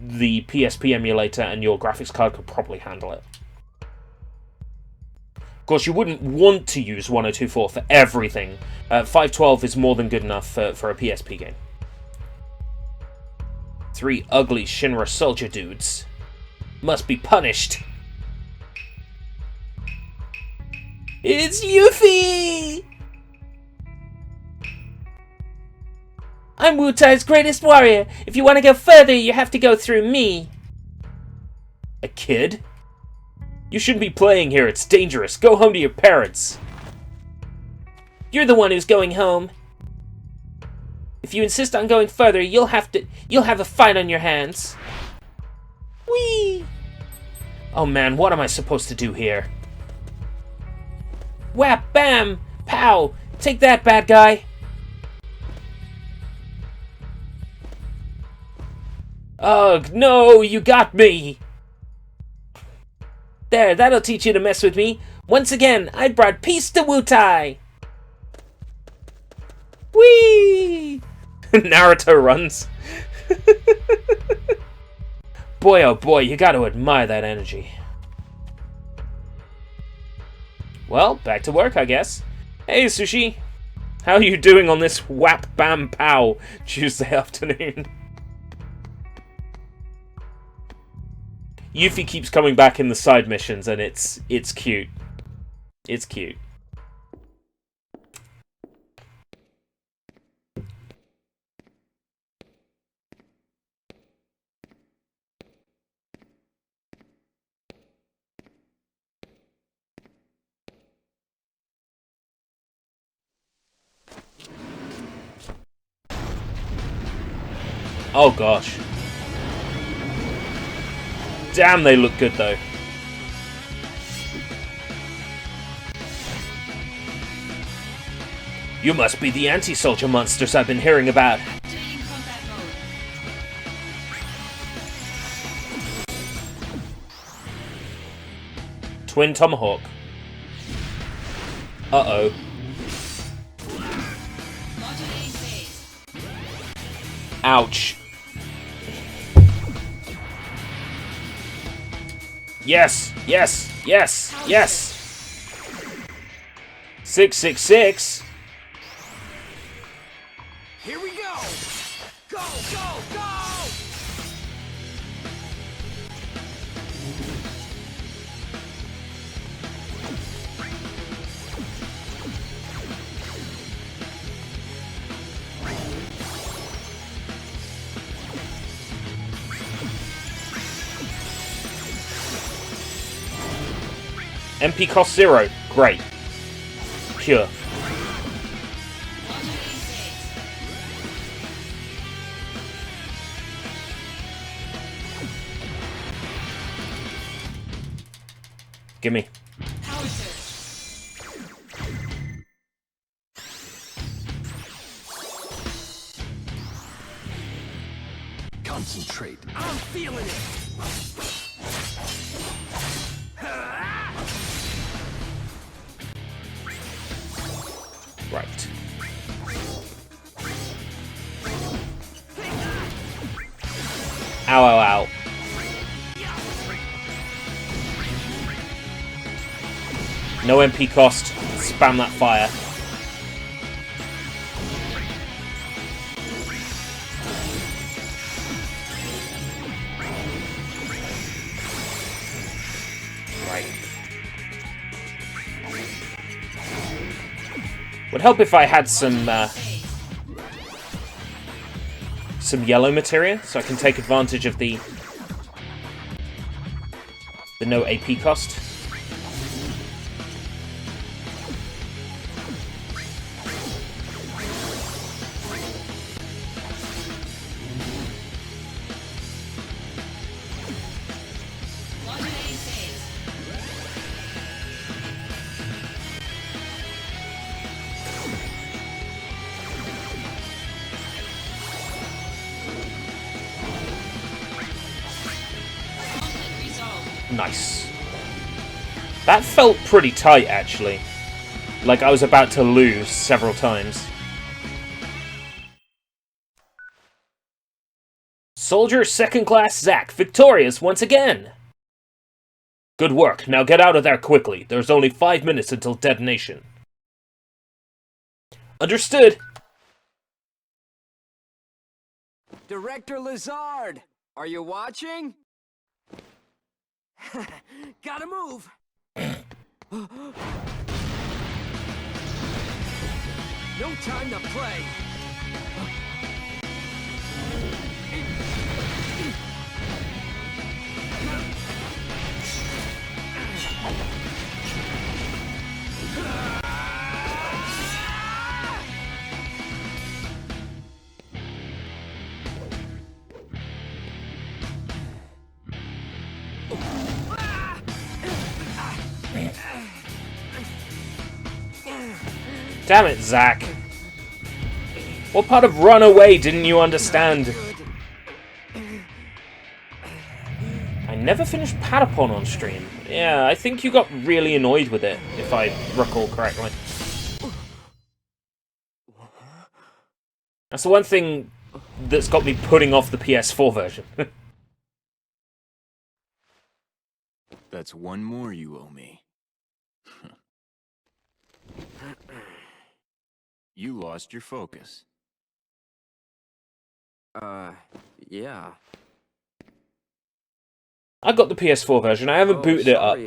the PSP emulator and your graphics card could probably handle it. Of course, you wouldn't want to use 1024 for everything. 512 is more than good enough for a PSP game. 3 ugly Shinra soldier dudes must be punished. It's Yuffie! I'm Wutai's greatest warrior. If you want to go further, you have to go through me. A kid? You shouldn't be playing here, it's dangerous. Go home to your parents. You're the one who's going home. If you insist on going further, you'll have a fight on your hands. Whee! Oh man, what am I supposed to do here? Whap, bam, pow! Take that, bad guy! Ugh, no, you got me! There, that'll teach you to mess with me. Once again, I brought peace to Wutai! Whee! Naruto runs. Boy, oh boy, you gotta admire that energy. Well, back to work, I guess. Hey, Sushi. How are you doing on this whap bam pow Tuesday afternoon? Yuffie keeps coming back in the side missions, and it's cute. It's cute. Oh gosh. Damn, they look good though. You must be the anti-soldier monsters I've been hearing about. Activating combat mode. Twin Tomahawk. Uh-oh. Modulating phase. Ouch. Yes! Yes! Yes! Yes! 666! Here we go! MP cost 0. Great. Pure. Gimme. Concentrate. I'm feeling it. Right. Ow, ow, ow. No MP cost. Spam that fire. Right. Would help if I had some yellow materia, so I can take advantage of the no AP cost. Nice. That felt pretty tight, actually. Like I was about to lose several times. Soldier Second Class Zack, victorious once again! Good work, now get out of there quickly. There's only 5 minutes until detonation. Understood! Director Lazard, are you watching? Gotta move. No time to play. Damn it, Zack. What part of run away didn't you understand? I never finished Patapon on stream. Yeah, I think you got really annoyed with it, if I recall correctly. That's the one thing that's got me putting off the PS4 version. That's one more you owe me. You lost your focus. Yeah. I got the PS4 version. I haven't booted it up.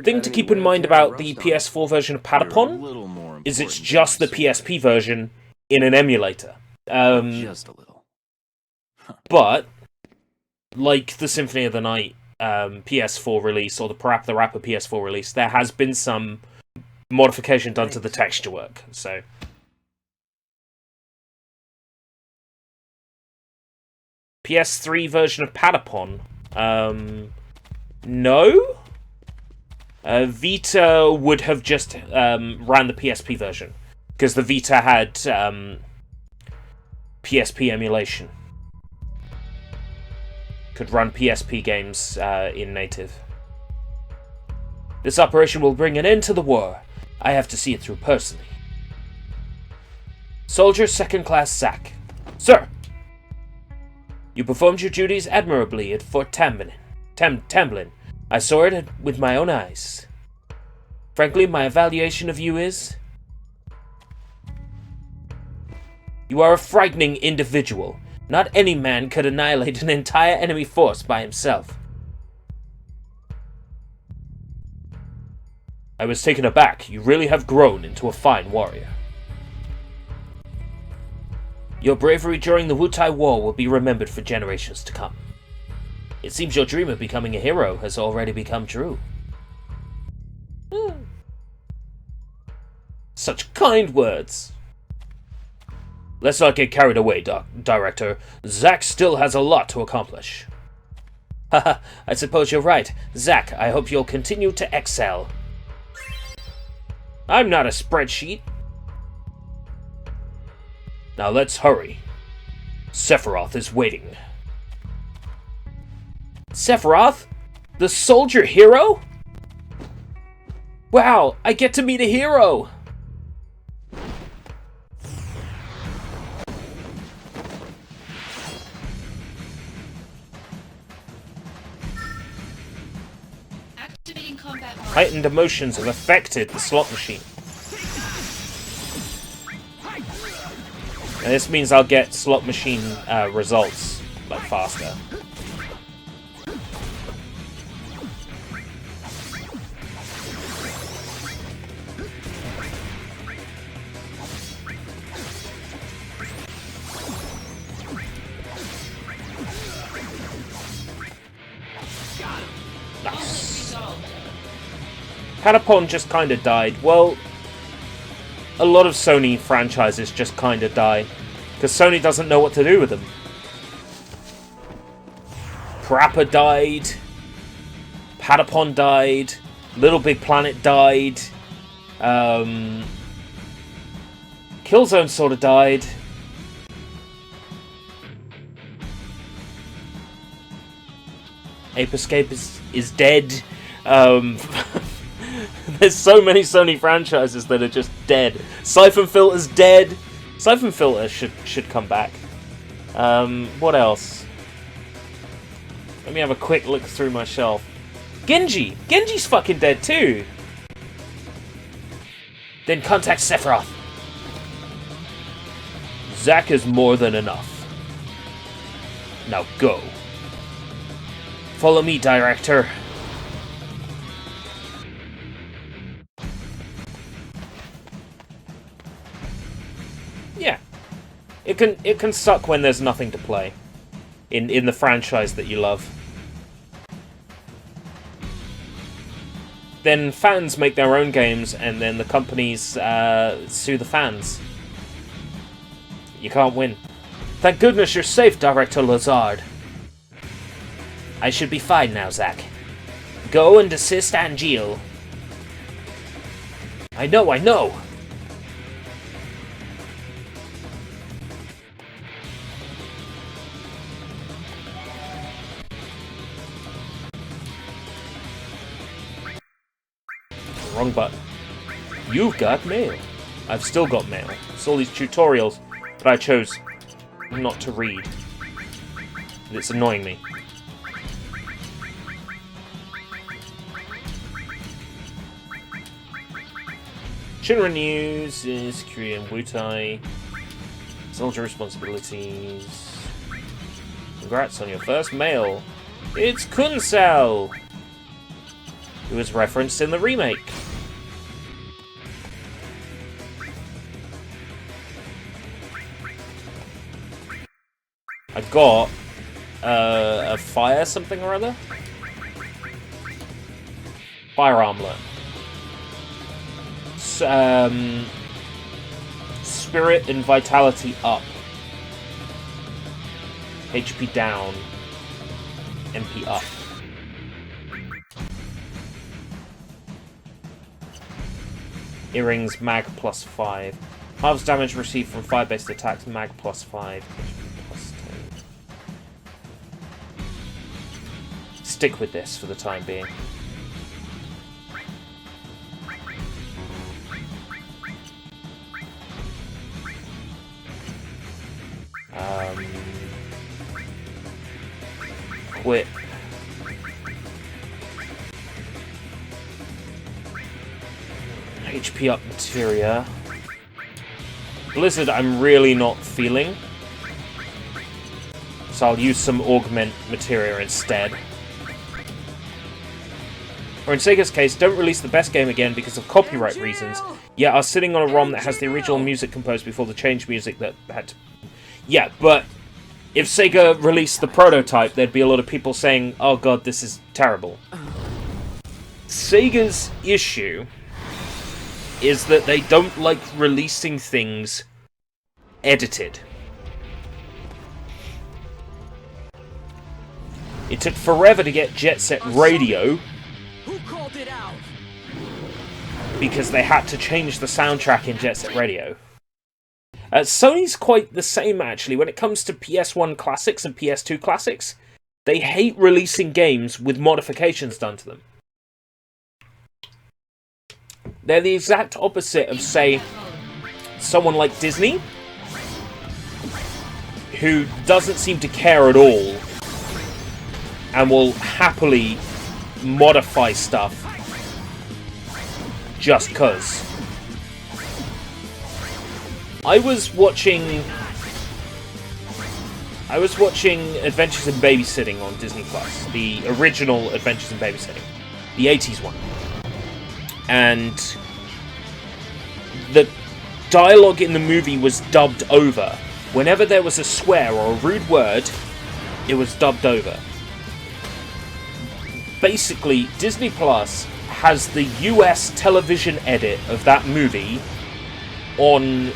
Thing to keep in mind about the PS4 version of Patapon is it's just the PSP version in an emulator. Just a little. But, like the Symphony of the Night PS4 release, or the Parappa the Rapper PS4 release, there has been some modification done to the texture work, so... PS3 version of Patapon? No? Vita would have just ran the PSP version, because the Vita had PSP emulation. Could run PSP games in native. This operation will bring an end to the war. I have to see it through personally. Soldier Second Class Zack. Sir! You performed your duties admirably at Fort Tamblin. I saw it with my own eyes. Frankly, my evaluation of you is... You are a frightening individual. Not any man could annihilate an entire enemy force by himself. I was taken aback. You really have grown into a fine warrior. Your bravery during the Wutai War will be remembered for generations to come. It seems your dream of becoming a hero has already become true. Such kind words. Let's not get carried away, Director. Zack still has a lot to accomplish. Haha, I suppose you're right. Zack, I hope you'll continue to excel. I'm not a spreadsheet. Now let's hurry. Sephiroth is waiting. Sephiroth? The soldier hero? Wow, I get to meet a hero! Activating combat mode. Heightened emotions have affected the slot machine. And this means I'll get slot machine results like faster. Nice. Patapon just kinda died. Well, a lot of Sony franchises just kinda die. Because Sony doesn't know what to do with them. Parappa died. Patapon died. Little Big Planet died. Killzone sort of died. Ape Escape is dead. There's so many Sony franchises that are just dead. Siphon Filter's dead. Siphon Filter should come back. What else? Let me have a quick look through my shelf. Genji! Genji's fucking dead too! Then contact Sephiroth. Zack is more than enough. Now go. Follow me, Director. Yeah. It can suck when there's nothing to play. In the franchise that you love. Then fans make their own games, and then the companies sue the fans. You can't win. Thank goodness you're safe, Director Lazard. I should be fine now, Zack. Go and assist Angeal. I know! Wrong button. You've got mail. I've still got mail. It's all these tutorials that I chose not to read. And it's annoying me. Shinra news is security and Wutai. Soldier responsibilities. Congrats on your first mail. It's Kunsel, who was referenced in the remake. I got a fire something or other. Fire armlet. Spirit and vitality up. HP down. MP up. Earrings, mag plus 5. Halves damage received from fire-based attacks, mag plus 5. HP plus 10. Stick with this for the time being. Quit. HP up materia. Blizzard I'm really not feeling. So I'll use some augment materia instead. Or in Sega's case, don't release the best game again because of copyright reasons. Yeah, I was sitting on a ROM that has the original music composed before the change music that had to... Yeah, but if Sega released the prototype, there'd be a lot of people saying, oh god, this is terrible. Sega's issue is that they don't like releasing things edited. It took forever to get Jet Set Radio. Who called it out? Because they had to change the soundtrack in Jet Set Radio. Sony's quite the same, actually. When it comes to PS1 classics and PS2 classics, they hate releasing games with modifications done to them. They're the exact opposite of, say, someone like Disney, who doesn't seem to care at all and will happily modify stuff just cause. I was watching Adventures in Babysitting on Disney Plus, the original Adventures in Babysitting, the 80s one. And the dialogue in the movie was dubbed over. Whenever there was a swear or a rude word, it was dubbed over. Basically, Disney Plus has the US television edit of that movie on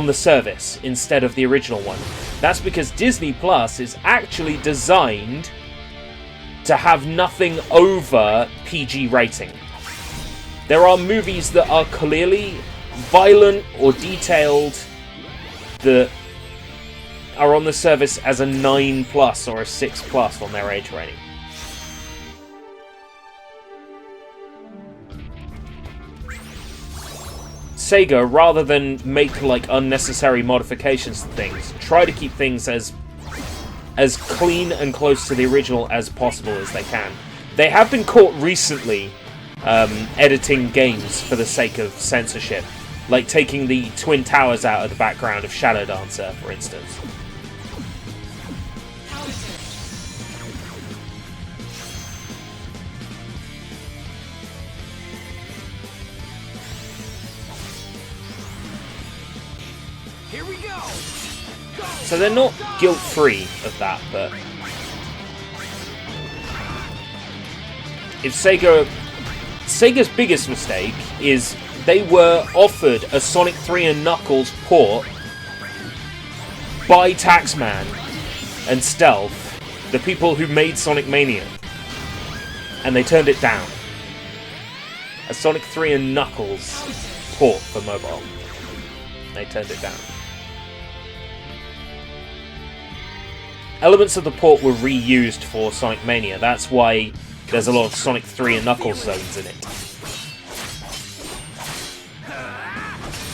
the service instead of the original one. That's because Disney Plus is actually designed to have nothing over PG rating. There are movies that are clearly violent or detailed that are on the service as a 9+ or a 6+ on their age rating. Sega, rather than make like unnecessary modifications to things, try to keep things as clean and close to the original as possible as they can. They have been caught recently editing games for the sake of censorship, like taking the Twin Towers out of the background of Shadow Dancer, for instance. Here we go. So they're not guilt-free of that, but if Sega's biggest mistake is they were offered a Sonic 3 and Knuckles port by Taxman and Stealth, the people who made Sonic Mania, and they turned it down. A Sonic 3 and Knuckles port for mobile. They turned it down. Elements of the port were reused for Sonic Mania. That's why there's a lot of Sonic 3 and Knuckles zones in it.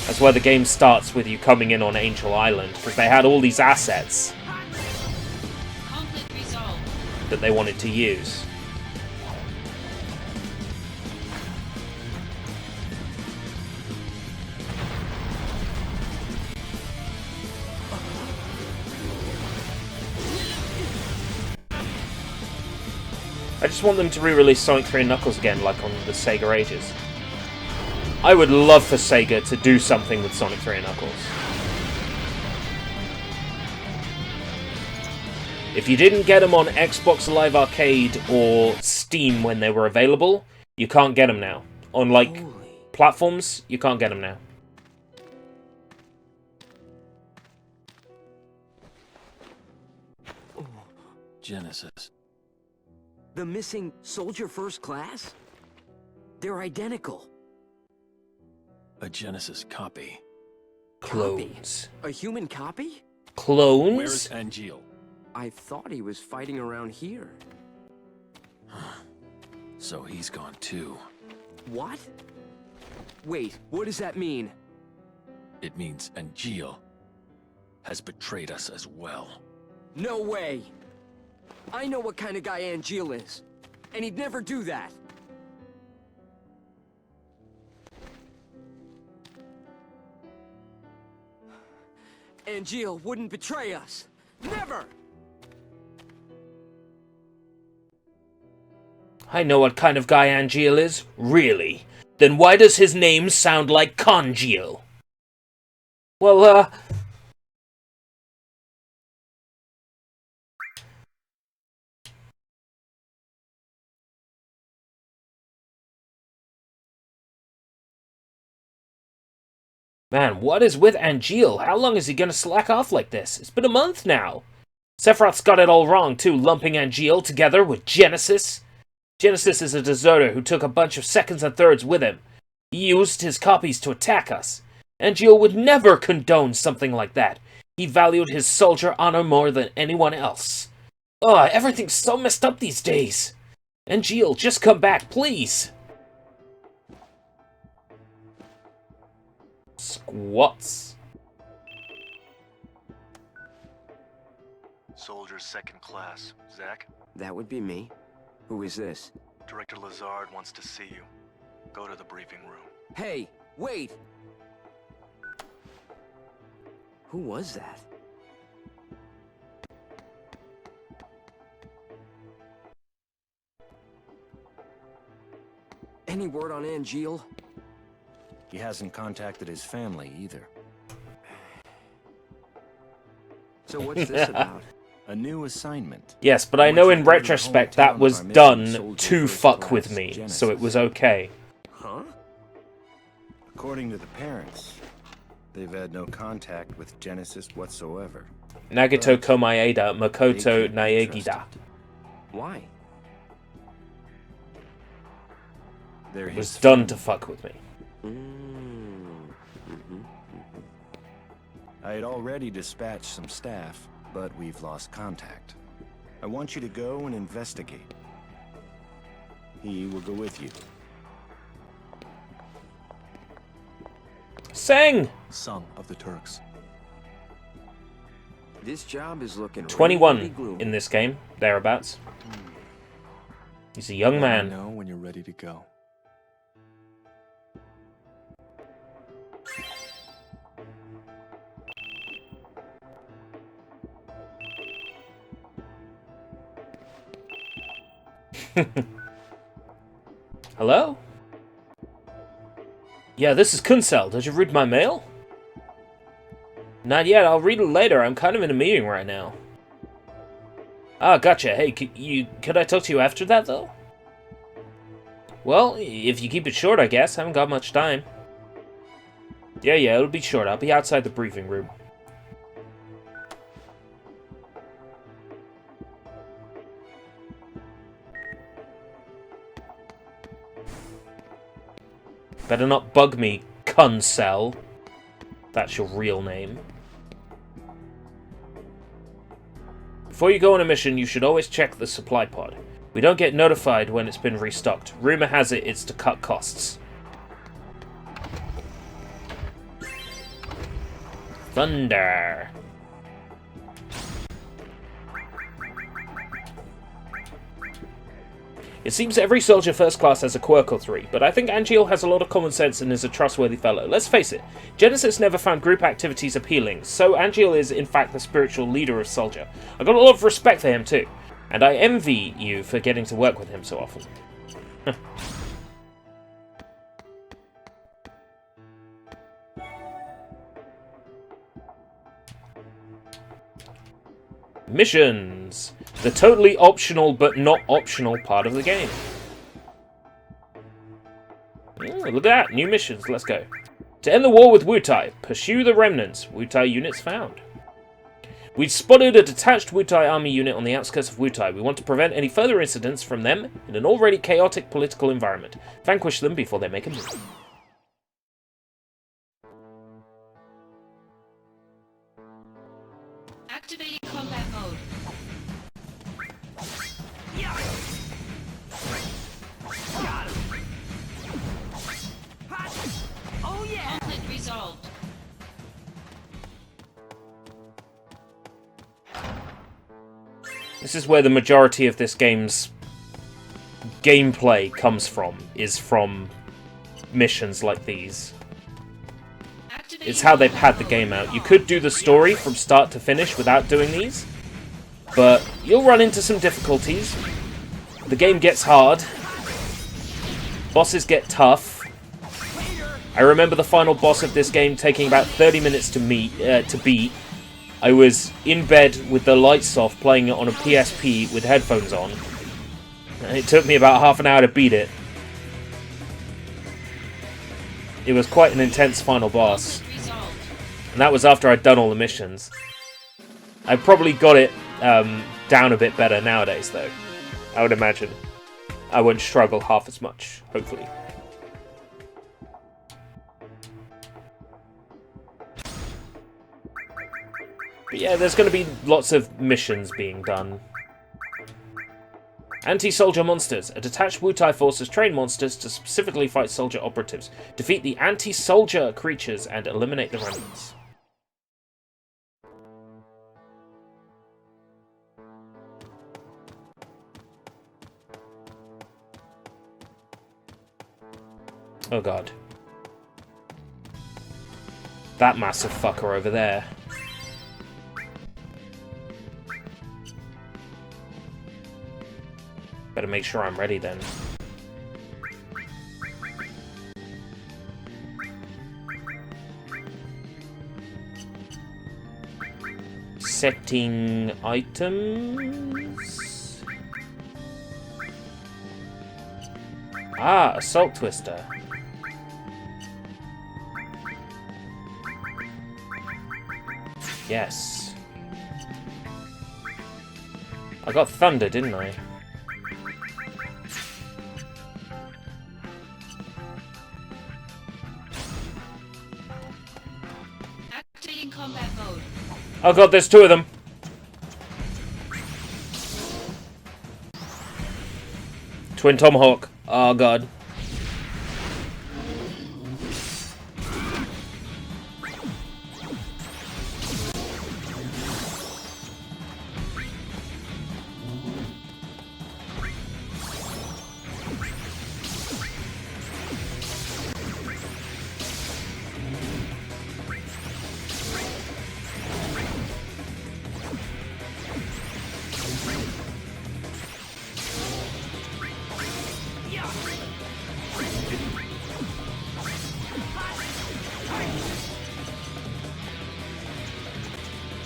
That's why the game starts with you coming in on Angel Island, because they had all these assets that they wanted to use. I just want them to re-release Sonic 3 and Knuckles again, like on the Sega Ages. I would love for Sega to do something with Sonic 3 and Knuckles. If you didn't get them on Xbox Live Arcade or Steam when they were available, you can't get them now. On, like, platforms, you can't get them now. Genesis. The missing Soldier First Class? They're identical. A Genesis copy. Clones. A human copy? Clones? Where's Angeal? I thought he was fighting around here. So he's gone too. What? Wait, what does that mean? It means Angeal has betrayed us as well. No way! I know what kind of guy Angeal is, and he'd never do that. Angeal wouldn't betray us. Never! I know what kind of guy Angeal is. Really? Then why does his name sound like Congeal? Well, Man, what is with Angeal? How long is he gonna slack off like this? It's been a month now. Sephiroth's got it all wrong, too, lumping Angeal together with Genesis. Genesis is a deserter who took a bunch of seconds and thirds with him. He used his copies to attack us. Angeal would never condone something like that. He valued his soldier honor more than anyone else. Ugh, everything's so messed up these days. Angeal, just come back, please. Squats. Soldier second class. Zach, That would be me. Who is this? Director Lazard wants to see you. Go to the briefing room. Hey, wait! Who was that? Any word on Angeal? He hasn't contacted his family either. So what's this about? A new assignment. Yes, but I know in retrospect that was done to fuck with me, so it was okay. Huh? According to the parents, they've had no contact with Genesis whatsoever. Nagato Komaeda Makoto Naegida. Why? They're It was his done to fuck with me. I had already dispatched some staff, but we've lost contact. I want you to go and investigate. He will go with you. Sang! Son of the Turks. This job is looking really 21 gloomy. in this game, thereabouts. He's a young Let me man. know when you're ready to go. Hello? Yeah, this is Kunsel. Did you read my mail? Not yet. I'll read it later. I'm kind of in a meeting right now. Ah, gotcha. Hey, could I talk to you after that, though? Well, if you keep it short, I guess. I haven't got much time. Yeah, it'll be short. I'll be outside the briefing room. Better not bug me, Kunsel. That's your real name. Before you go on a mission, you should always check the supply pod. We don't get notified when it's been restocked. Rumor has it it's to cut costs. Thunder. It seems every soldier first class has a quirk or three, but I think Angeal has a lot of common sense and is a trustworthy fellow. Let's face it, Genesis never found group activities appealing, so Angeal is in fact the spiritual leader of Soldier. I've got a lot of respect for him too, and I envy you for getting to work with him so often. Missions! The totally optional but not optional part of the game. Look at that, new missions, let's go. To end the war with Wutai, pursue the remnants. Wutai units found. We'd spotted a detached Wutai army unit on the outskirts of Wutai. We want to prevent any further incidents from them in an already chaotic political environment. Vanquish them before they make a move. Activating combat mode. Oh yeah! Conflict resolved. This is where the majority of this game's gameplay comes from, is from missions like these. It's how they pad the game out. You could do the story from start to finish without doing these, but you'll run into some difficulties. The game gets hard. Bosses get tough. I remember the final boss of this game taking about 30 minutes to beat. I was in bed with the lights off, playing it on a PSP with headphones on. And it took me about half an hour to beat it. It was quite an intense final boss. And that was after I'd done all the missions. I probably got it down a bit better nowadays, though. I would imagine I won't struggle half as much, hopefully. But yeah, there's going to be lots of missions being done. Anti-soldier monsters. A detached Wutai forces train monsters to specifically fight soldier operatives. Defeat the anti-soldier creatures and eliminate the remnants. Oh god. That massive fucker over there. Better make sure I'm ready then. Setting items. Ah, Assault Twister. Yes. I got Thunder, didn't I? Activating combat mode. Oh god, there's two of them. Twin Tomahawk. Oh god.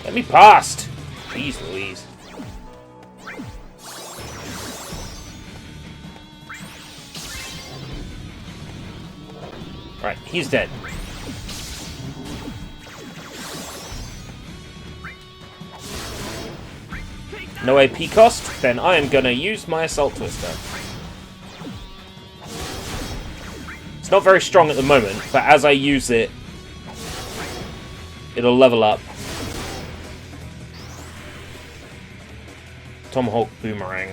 Let me past! Jeez Louise. Right, he's dead. No AP cost? Then I am gonna use my Assault Twister. It's not very strong at the moment, but as I use it, it'll level up. Tomahawk Boomerang.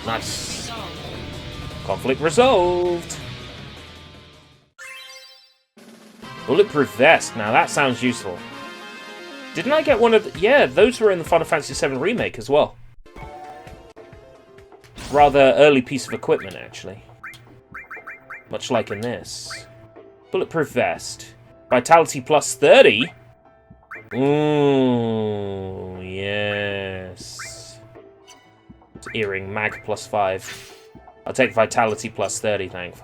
Nice. Conflict resolved. Bulletproof vest. Now that sounds useful. Didn't I get one of the... Yeah, those were in the Final Fantasy VII Remake as well. Rather early piece of equipment, actually. Much like in this. Bulletproof vest. Vitality plus 30? Ooh, yes. It's earring, mag plus 5. I'll take vitality plus 30, thank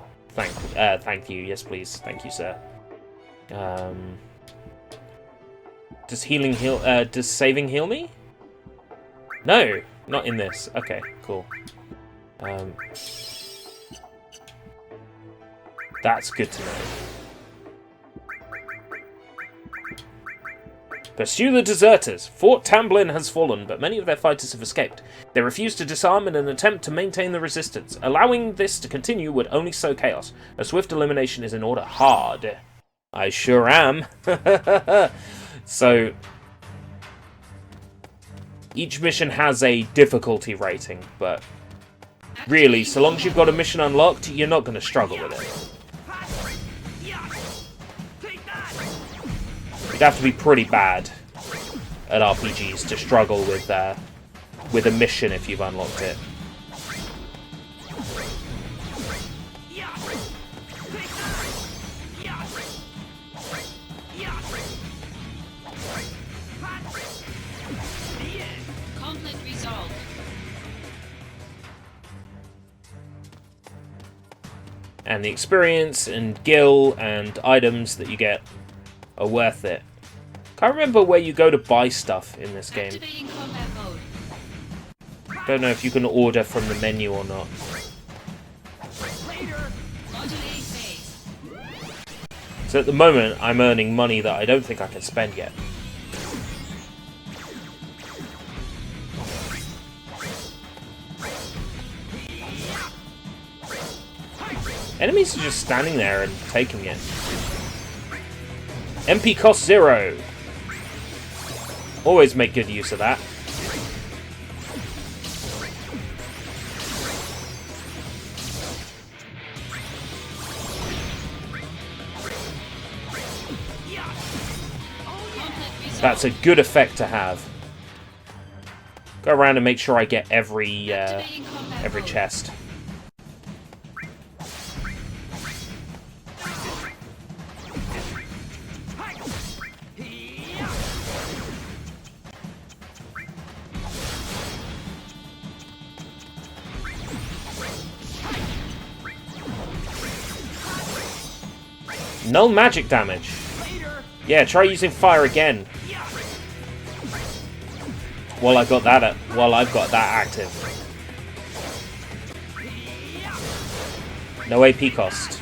you. Yes, please. Thank you, sir. Does saving heal me? No, not in this. Okay, cool. That's good to know. Pursue the deserters. Fort Tamblin has fallen, but many of their fighters have escaped. They refuse to disarm in an attempt to maintain the resistance. Allowing this to continue would only sow chaos. A swift elimination is in order. Hard. I sure am. So, each mission has a difficulty rating, but really, so long as you've got a mission unlocked, you're not going to struggle with it. You'd have to be pretty bad at RPGs to struggle with a mission if you've unlocked it. Conflict resolved. And the experience and gil and items that you get are worth it. Can't remember where you go to buy stuff in this game. Activating combat mode. Don't know if you can order from the menu or not. Modulating phase. So at the moment, I'm earning money that I don't think I can spend yet. Enemies are just standing there and taking it. MP cost 0. Always make good use of that. That's a good effect to have. Go around and make sure I get every chest. Null magic damage. Yeah, try using fire again. While I've got that active. No AP cost.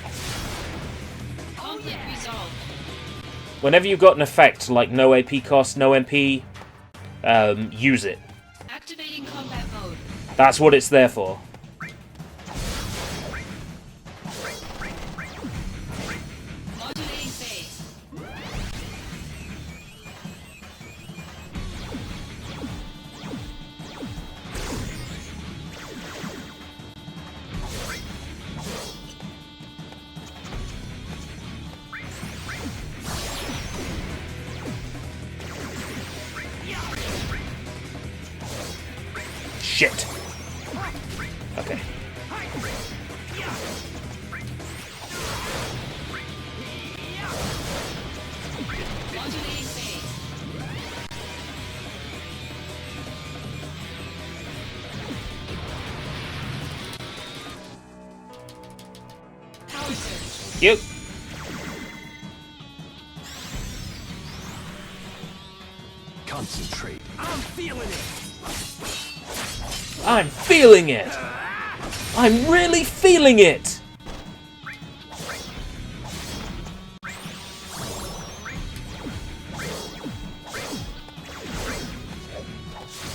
Conflict resolved. Whenever you've got an effect like no AP cost, no MP, use it. Activating combat mode. That's what it's there for. Modulating phase. Shit. Okay. Modulating phase. Power surge. Yep. Concentrate. I'm feeling it. I'm feeling it! I'm really feeling it!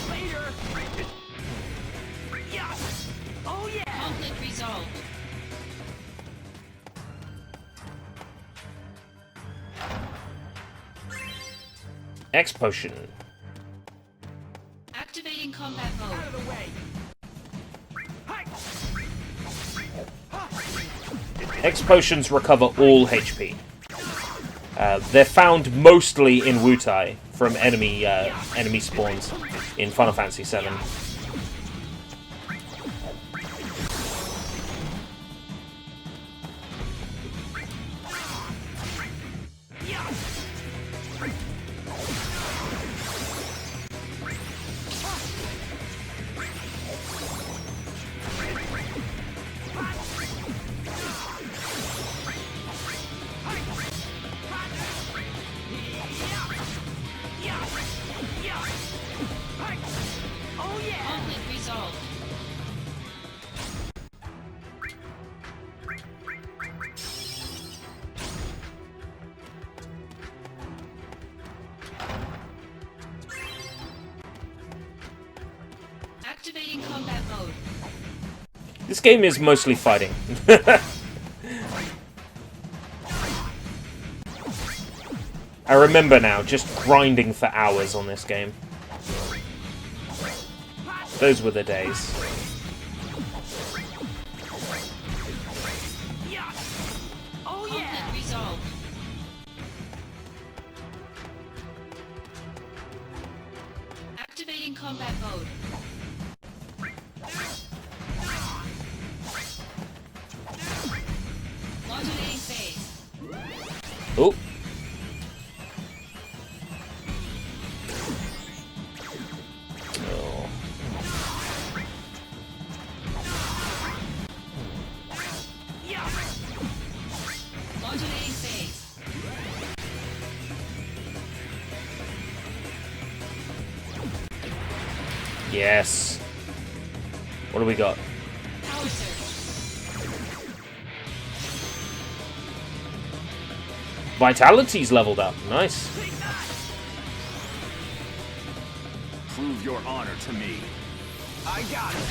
Later. Yeah. Oh yeah. Conflict resolved. X potion. Activating combat mode. Out of the way. X potions recover all HP. They're found mostly in Wutai from enemy spawns in Final Fantasy VII. Conflict resolved. Activating combat mode. This game is mostly fighting. I remember now, just grinding for hours on this game. Those were the days. Oh Conflict yeah. resolved. Activating combat mode. Modulating phase. Oh. Oh. Modulating phase. Yes. What do we got? Power surge. Vitality's leveled up. Nice. Prove your honor to me. I got it.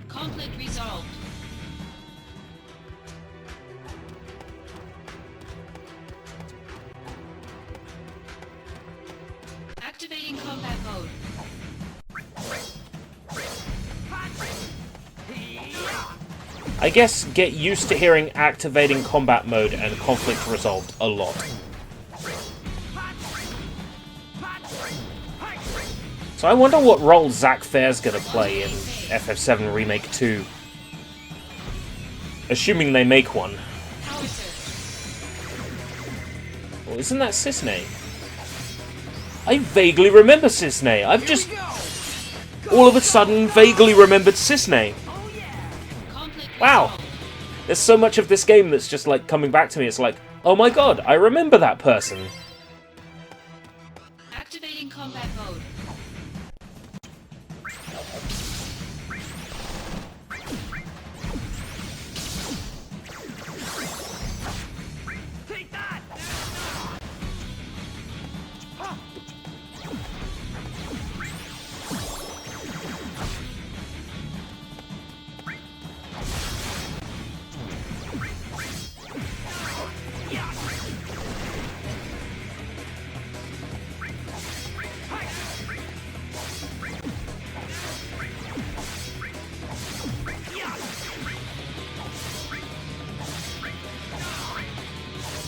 Conflict resolved. Activating combat mode. I guess get used to hearing activating combat mode and conflict resolved a lot. So I wonder what role Zack Fair's gonna play in FF7 Remake 2. Assuming they make one. Power surge. Well, isn't that Cisne? I vaguely remember Cisne. I've just all of a sudden vaguely remembered Cisne. Conflict Wow. resolved. There's so much of this game that's just like coming back to me. It's like, oh my god, I remember that person. Activating combat mode.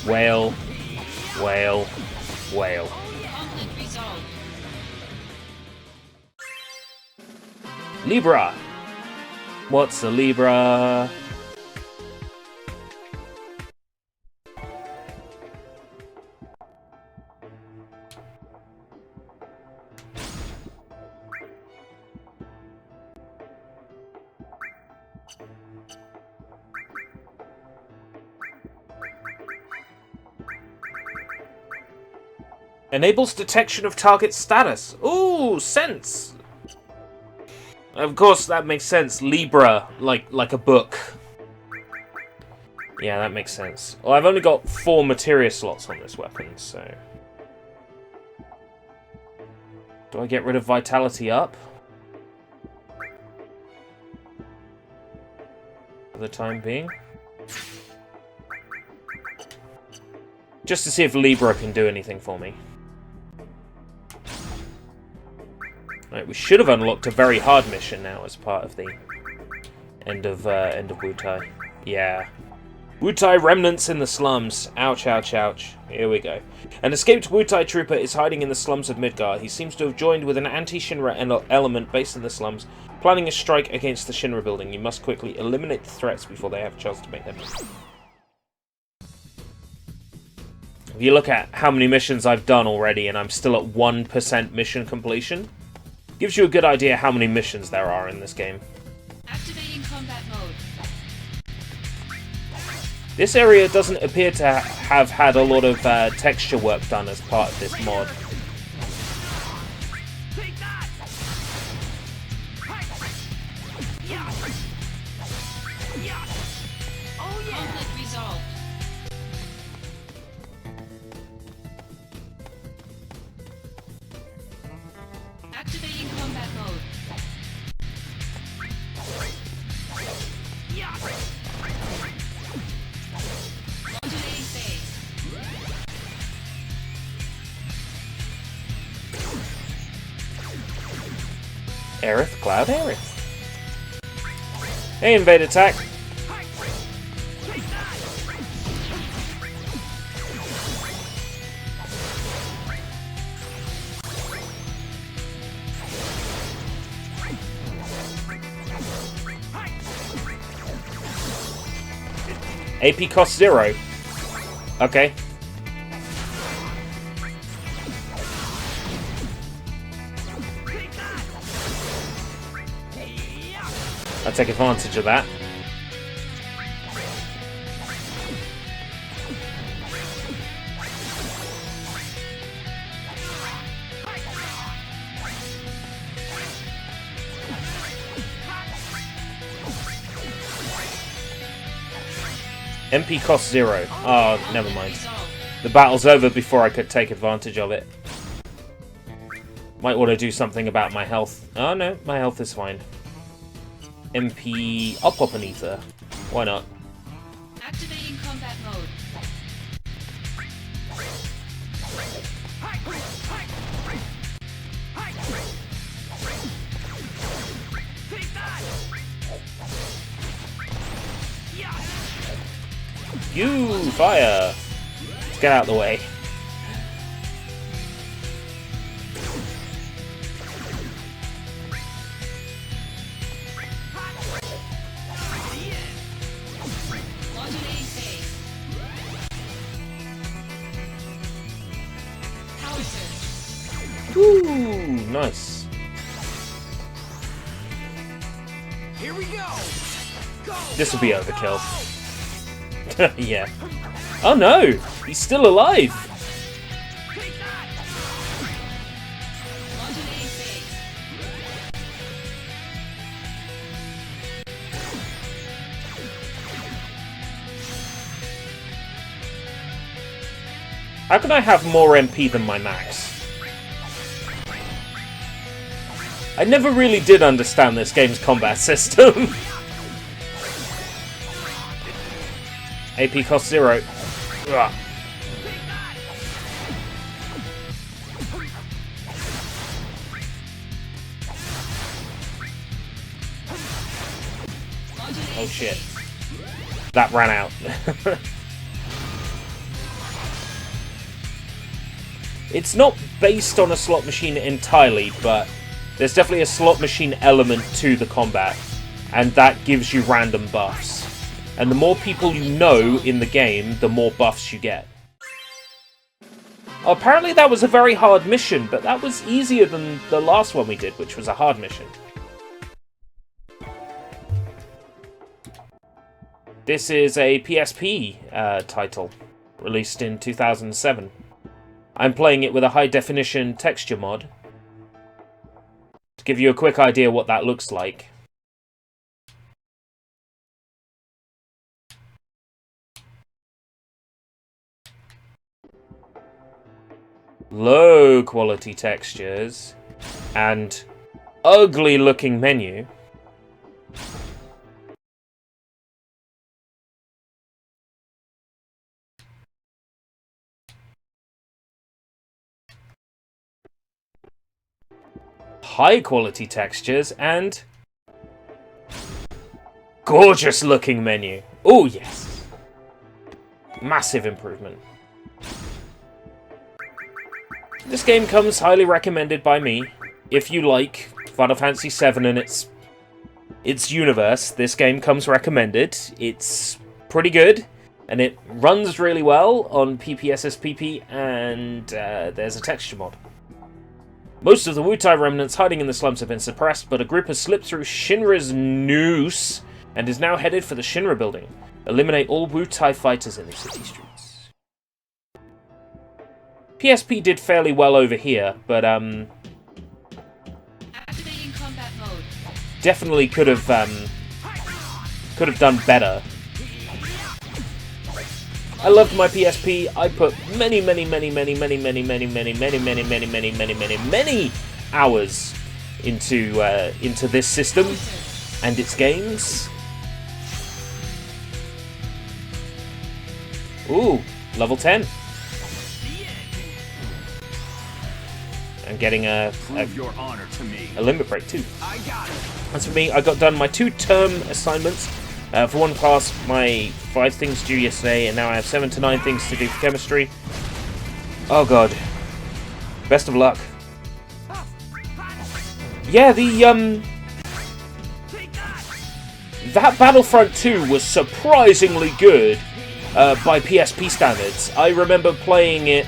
Whale, whale, whale. Conflict resolved. Libra. What's a Libra? Enables detection of target status. Ooh, sense. Of course, that makes sense. Libra, like a book. Yeah, that makes sense. Well, I've only got 4 materia slots on this weapon, so... Do I get rid of vitality up? For the time being? Just to see if Libra can do anything for me. Right, we should have unlocked a very hard mission now as part of the end of Wutai. Yeah. Wutai remnants in the slums. Ouch, ouch, ouch. Here we go. An escaped Wutai trooper is hiding in the slums of Midgar. He seems to have joined with an anti-Shinra element based in the slums, planning a strike against the Shinra building. You must quickly eliminate the threats before they have a chance to make their move. If you look at how many missions I've done already and I'm still at 1% mission completion, gives you a good idea how many missions there are in this game. Activating combat mode. This area doesn't appear to have had a lot of texture work done as part of this mod. Conflict resolved. Activating combat mode. Modulating phase. Aerith, Cloud, Aerith. Hey, invade attack. AP cost 0. Okay. I take advantage of that. MP cost 0. Oh, never mind. The battle's over before I could take advantage of it. Might want to do something about my health. Oh no, my health is fine. MP... I'll pop an ether. Why not? Activating combat mode. You fire! Let's get out of the way. Modulating phase. Power surge. Woo! Nice. Here we go. This will be overkill. Yeah. Oh no! He's still alive! Modulating phase. How can I have more MP than my max? I never really did understand this game's combat system. AP cost 0. Ugh. Oh shit. That ran out. It's not based on a slot machine entirely, but there's definitely a slot machine element to the combat, and that gives you random buffs. And the more people you know in the game, the more buffs you get. Oh, apparently that was a very hard mission, but that was easier than the last one we did, which was a hard mission. This is a PSP title, released in 2007. I'm playing it with a high-definition texture mod. To give you a quick idea what that looks like. Low quality textures and ugly looking menu. High quality textures and gorgeous looking menu. Oh yes. Massive improvement. This game comes highly recommended by me. If you like Final Fantasy VII and its universe, this game comes recommended. It's pretty good, and it runs really well on PPSSPP, and there's a texture mod. Most of the Wutai remnants hiding in the slums have been suppressed, but a group has slipped through Shinra's noose and is now headed for the Shinra building. Eliminate all Wutai fighters in the city streets. PSP did fairly well over here, but Activating combat mode. definitely could have done better. I loved my PSP. I put many hours into this system and its games. Ooh, level 10. I'm getting a limit break too. As for me, I got done my 2 term assignments. For one class, my 5 things due yesterday, and now I have 7 to 9 things to do for chemistry. Oh god. Best of luck. Yeah, that Battlefront 2 was surprisingly good by PSP standards. I remember playing it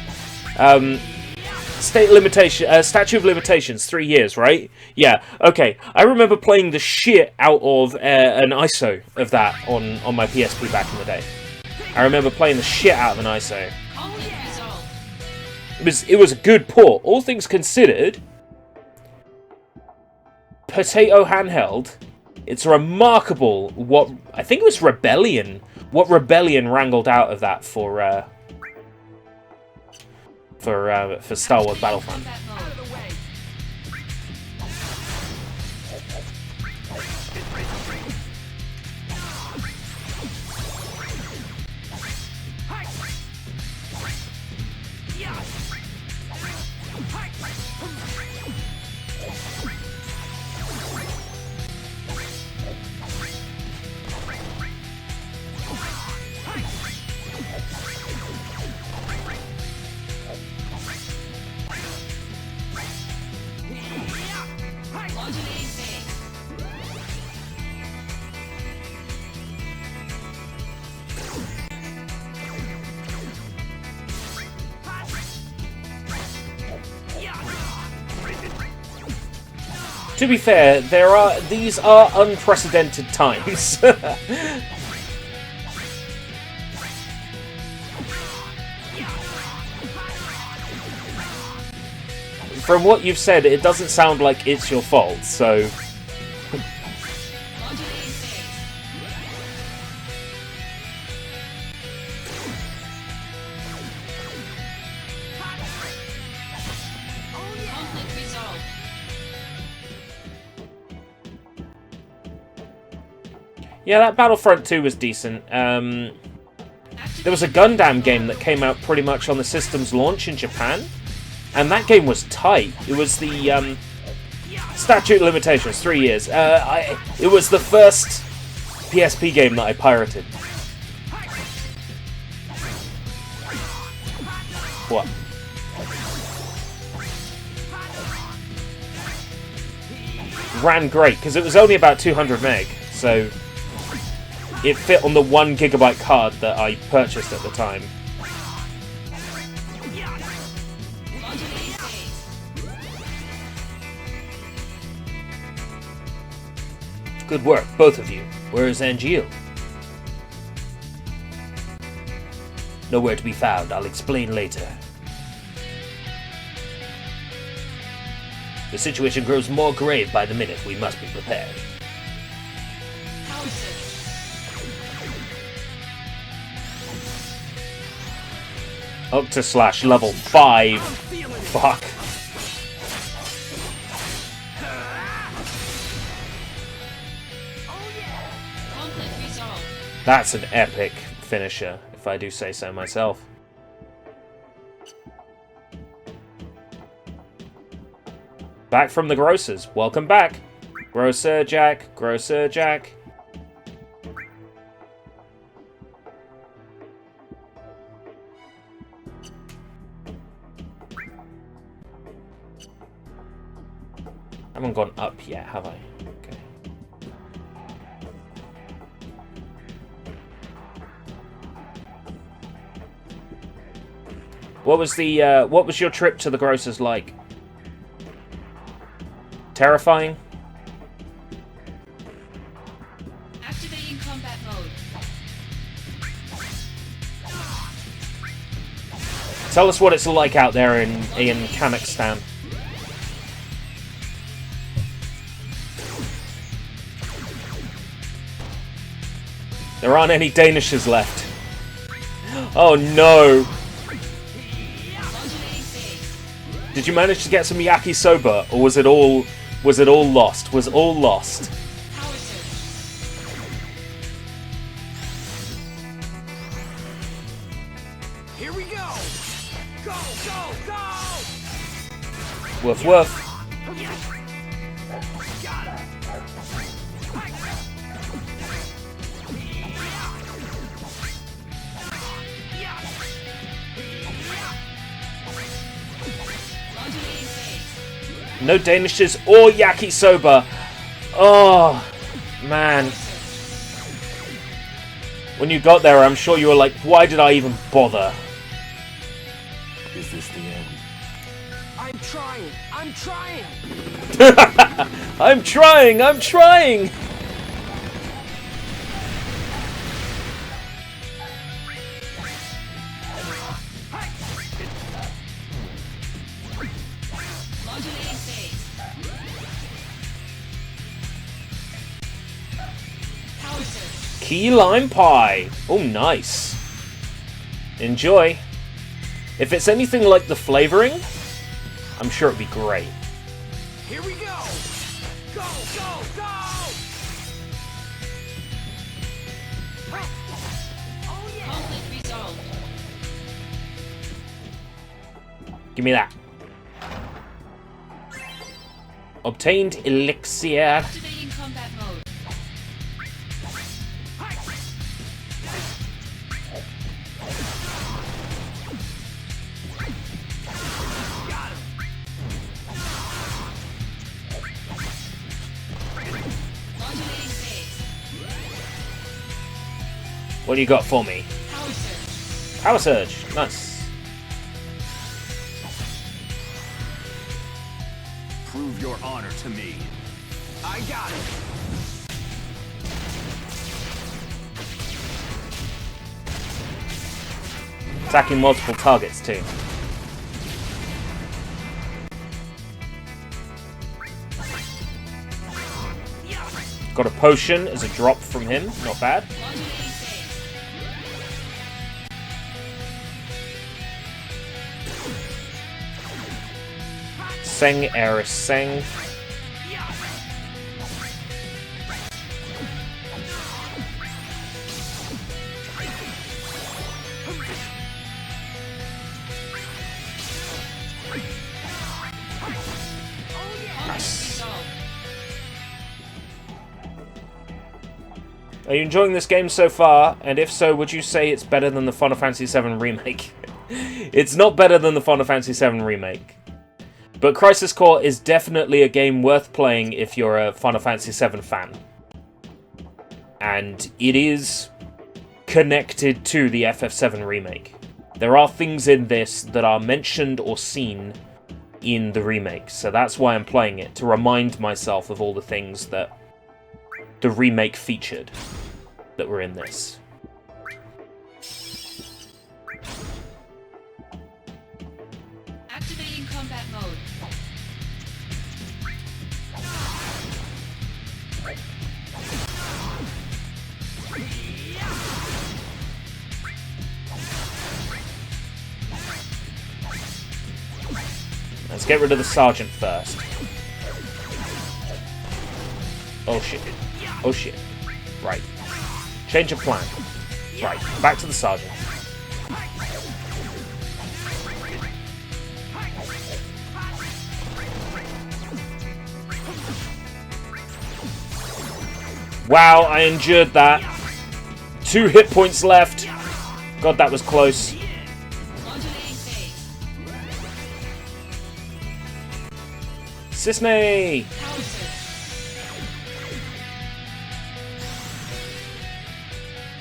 Statute of limitations, 3 years, right? Yeah, okay. I remember playing the shit out of an ISO of that on my PSP back in the day. I remember playing the shit out of an ISO. Conflict resolved. It was a good port. All things considered, potato handheld. It's remarkable what I think it was Rebellion. What Rebellion wrangled out of that for Star Wars Battlefront. Combat mode. Launching phase. To be fair, these are unprecedented times. From what you've said, it doesn't sound like it's your fault, so... Launching phase. Conflict resolved. Yeah, that Battlefront 2 was decent. There was a Gundam game that came out pretty much on the system's launch in Japan, and that game was tight. It was the statute of limitations, 3 years. It was the first PSP game that I pirated. What? Ran great, because it was only about 200 meg, so it fit on the 1 gigabyte card that I purchased at the time. Launching phase. Good work, both of you. Where is Angeal? Nowhere to be found. I'll explain later. The situation grows more grave by the minute. We must be prepared. Power surge. Up to slash level 5. Fuck. Conflict resolved. That's an epic finisher, if I do say so myself. Back from the grocers. Welcome back. Grocer Jack. Grocer Jack. I haven't gone up yet, have I? Okay. What was your trip to the grocers like? Terrifying? Activating combat mode. Tell us what it's like out there in Kazakhstan. There aren't any Danishes left. Oh no! Launching phase. Did you manage to get some yakisoba, or was it all lost? Was all lost? Power surge. Here we go! Go, go, go! Woof woof. Got it! Launching phase. No Danishes or yakisoba. Oh, man. When you got there, I'm sure you were like, why did I even bother? Is this the end? I'm trying. I'm trying. I'm trying. I'm trying. Modulating phase. Power surge. Key lime pie. Oh, nice. Enjoy. If it's anything like the flavoring, I'm sure it'd be great. Here we go. Go, go, go. Oh yeah. Conflict resolved. Give me that. Obtained elixir. Activating combat mode. Modulating phase. What do you got for me? Power surge. Power surge. Nice. Prove your honor to me. I got it. Attacking multiple targets too. Got a potion as a drop from him. Not bad. Modulating phase. Seng Eris Seng. Conflict resolved. Are you enjoying this game so far? And if so, would you say it's better than the Final Fantasy VII Remake? It's not better than the Final Fantasy VII Remake. But Crisis Core is definitely a game worth playing if you're a Final Fantasy VII fan. And it is connected to the FF7 Remake. There are things in this that are mentioned or seen in the remake, so that's why I'm playing it, to remind myself of all the things that the remake featured that were in this. Activating combat mode. Let's get rid of the sergeant first. Oh shit. Oh shit. Right. Change of plan. Right. Back to the sergeant. Wow, I endured that. 2 hit points left. God, that was close. Modulating phase. Cisne! Power surge.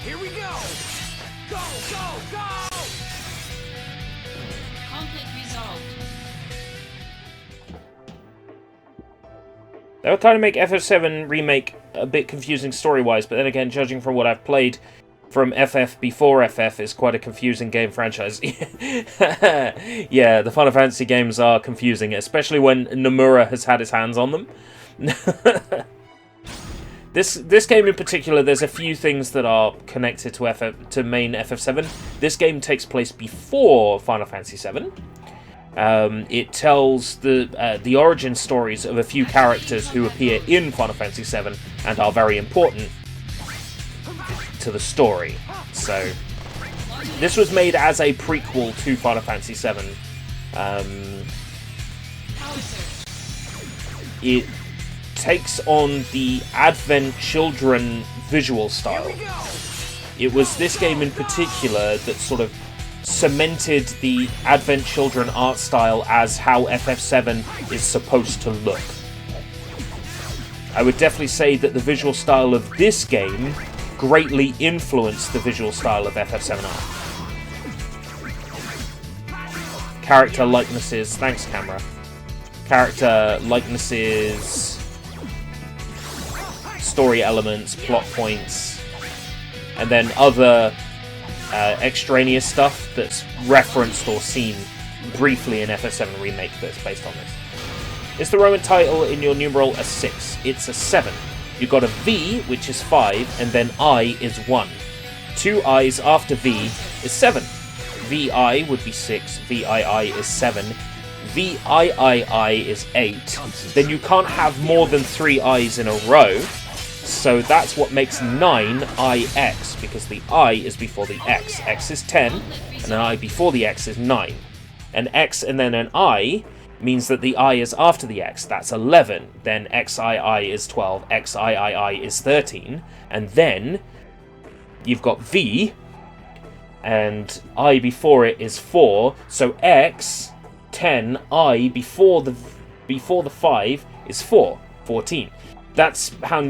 Here we go. Go, go, go. Conflict resolved. That would kind of make FF7 Remake a bit confusing story-wise, but then again, judging from what I've played from FF before FF, is quite a confusing game franchise. Yeah, the Final Fantasy games are confusing, especially when Nomura has had his hands on them. This game in particular, there's a few things that are connected to main FF7. This game takes place before Final Fantasy VII. It tells the origin stories of a few characters who appear in Final Fantasy VII and are very important to the story. So, this was made as a prequel to Final Fantasy VII. Power surge. It takes on the Advent Children visual style. It was this game in particular that sort of cemented the Advent Children art style as how FF7 is supposed to look. I would definitely say that the visual style of this game greatly influenced the visual style of FF7 art. Character likenesses, thanks camera. character likenesses, story elements, plot points, and then other extraneous stuff that's referenced or seen briefly in FF7 Remake that's based on this. Is the Roman title in your numeral a 6? It's a 7. You've got a V, which is 5, and then I is 1. 2 I's after V is 7. VI would be 6, VII is 7, VIII is 8. Then you can't have more than 3 I's in a row, so that's what makes 9 IX, because the I is before the X. X is 10, and an I before the X is 9. An X and then an I means that the I is after the X. That's 11. Then XII is 12, XIII is 13, and then you've got V, and I before it is 4, so X, 10, I before the 5 is 4, 14. That's how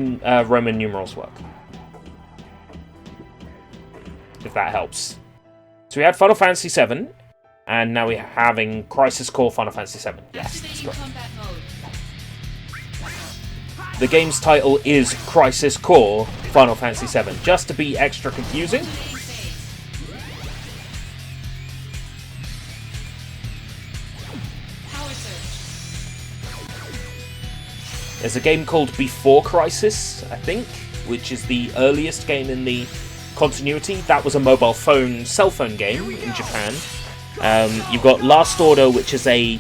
Roman numerals work. If that helps. So we had Final Fantasy VII, and now we're having Crisis Core Final Fantasy VII. Yes, that's correct. Combat mode. The game's title is Crisis Core Final Fantasy VII, just to be extra confusing. Power surge. There's a game called Before Crisis, I think, which is the earliest game in the continuity. That was a mobile phone, cell phone game in Japan. You've got Last Order, which is a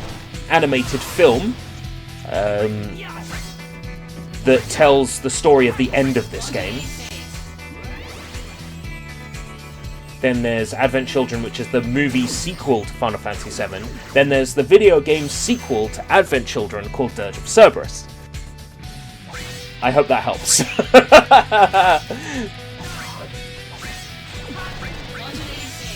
animated film that tells the story of the end of this game. Then there's Advent Children, which is the movie sequel to Final Fantasy VII. Then there's the video game sequel to Advent Children called Dirge of Cerberus. I hope that helps. Modulating phase.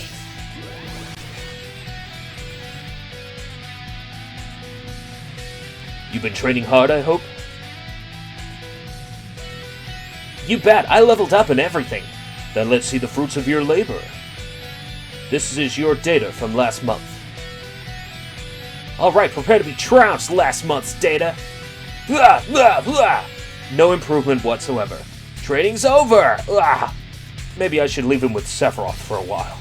You've been training hard, I hope? You bet, I leveled up and everything. Then let's see the fruits of your labor. This is your data from last month. Alright, prepare to be trounced, last month's data. Blah, blah, blah. No improvement whatsoever. Training's over! Blah. Maybe I should leave him with Sephiroth for a while.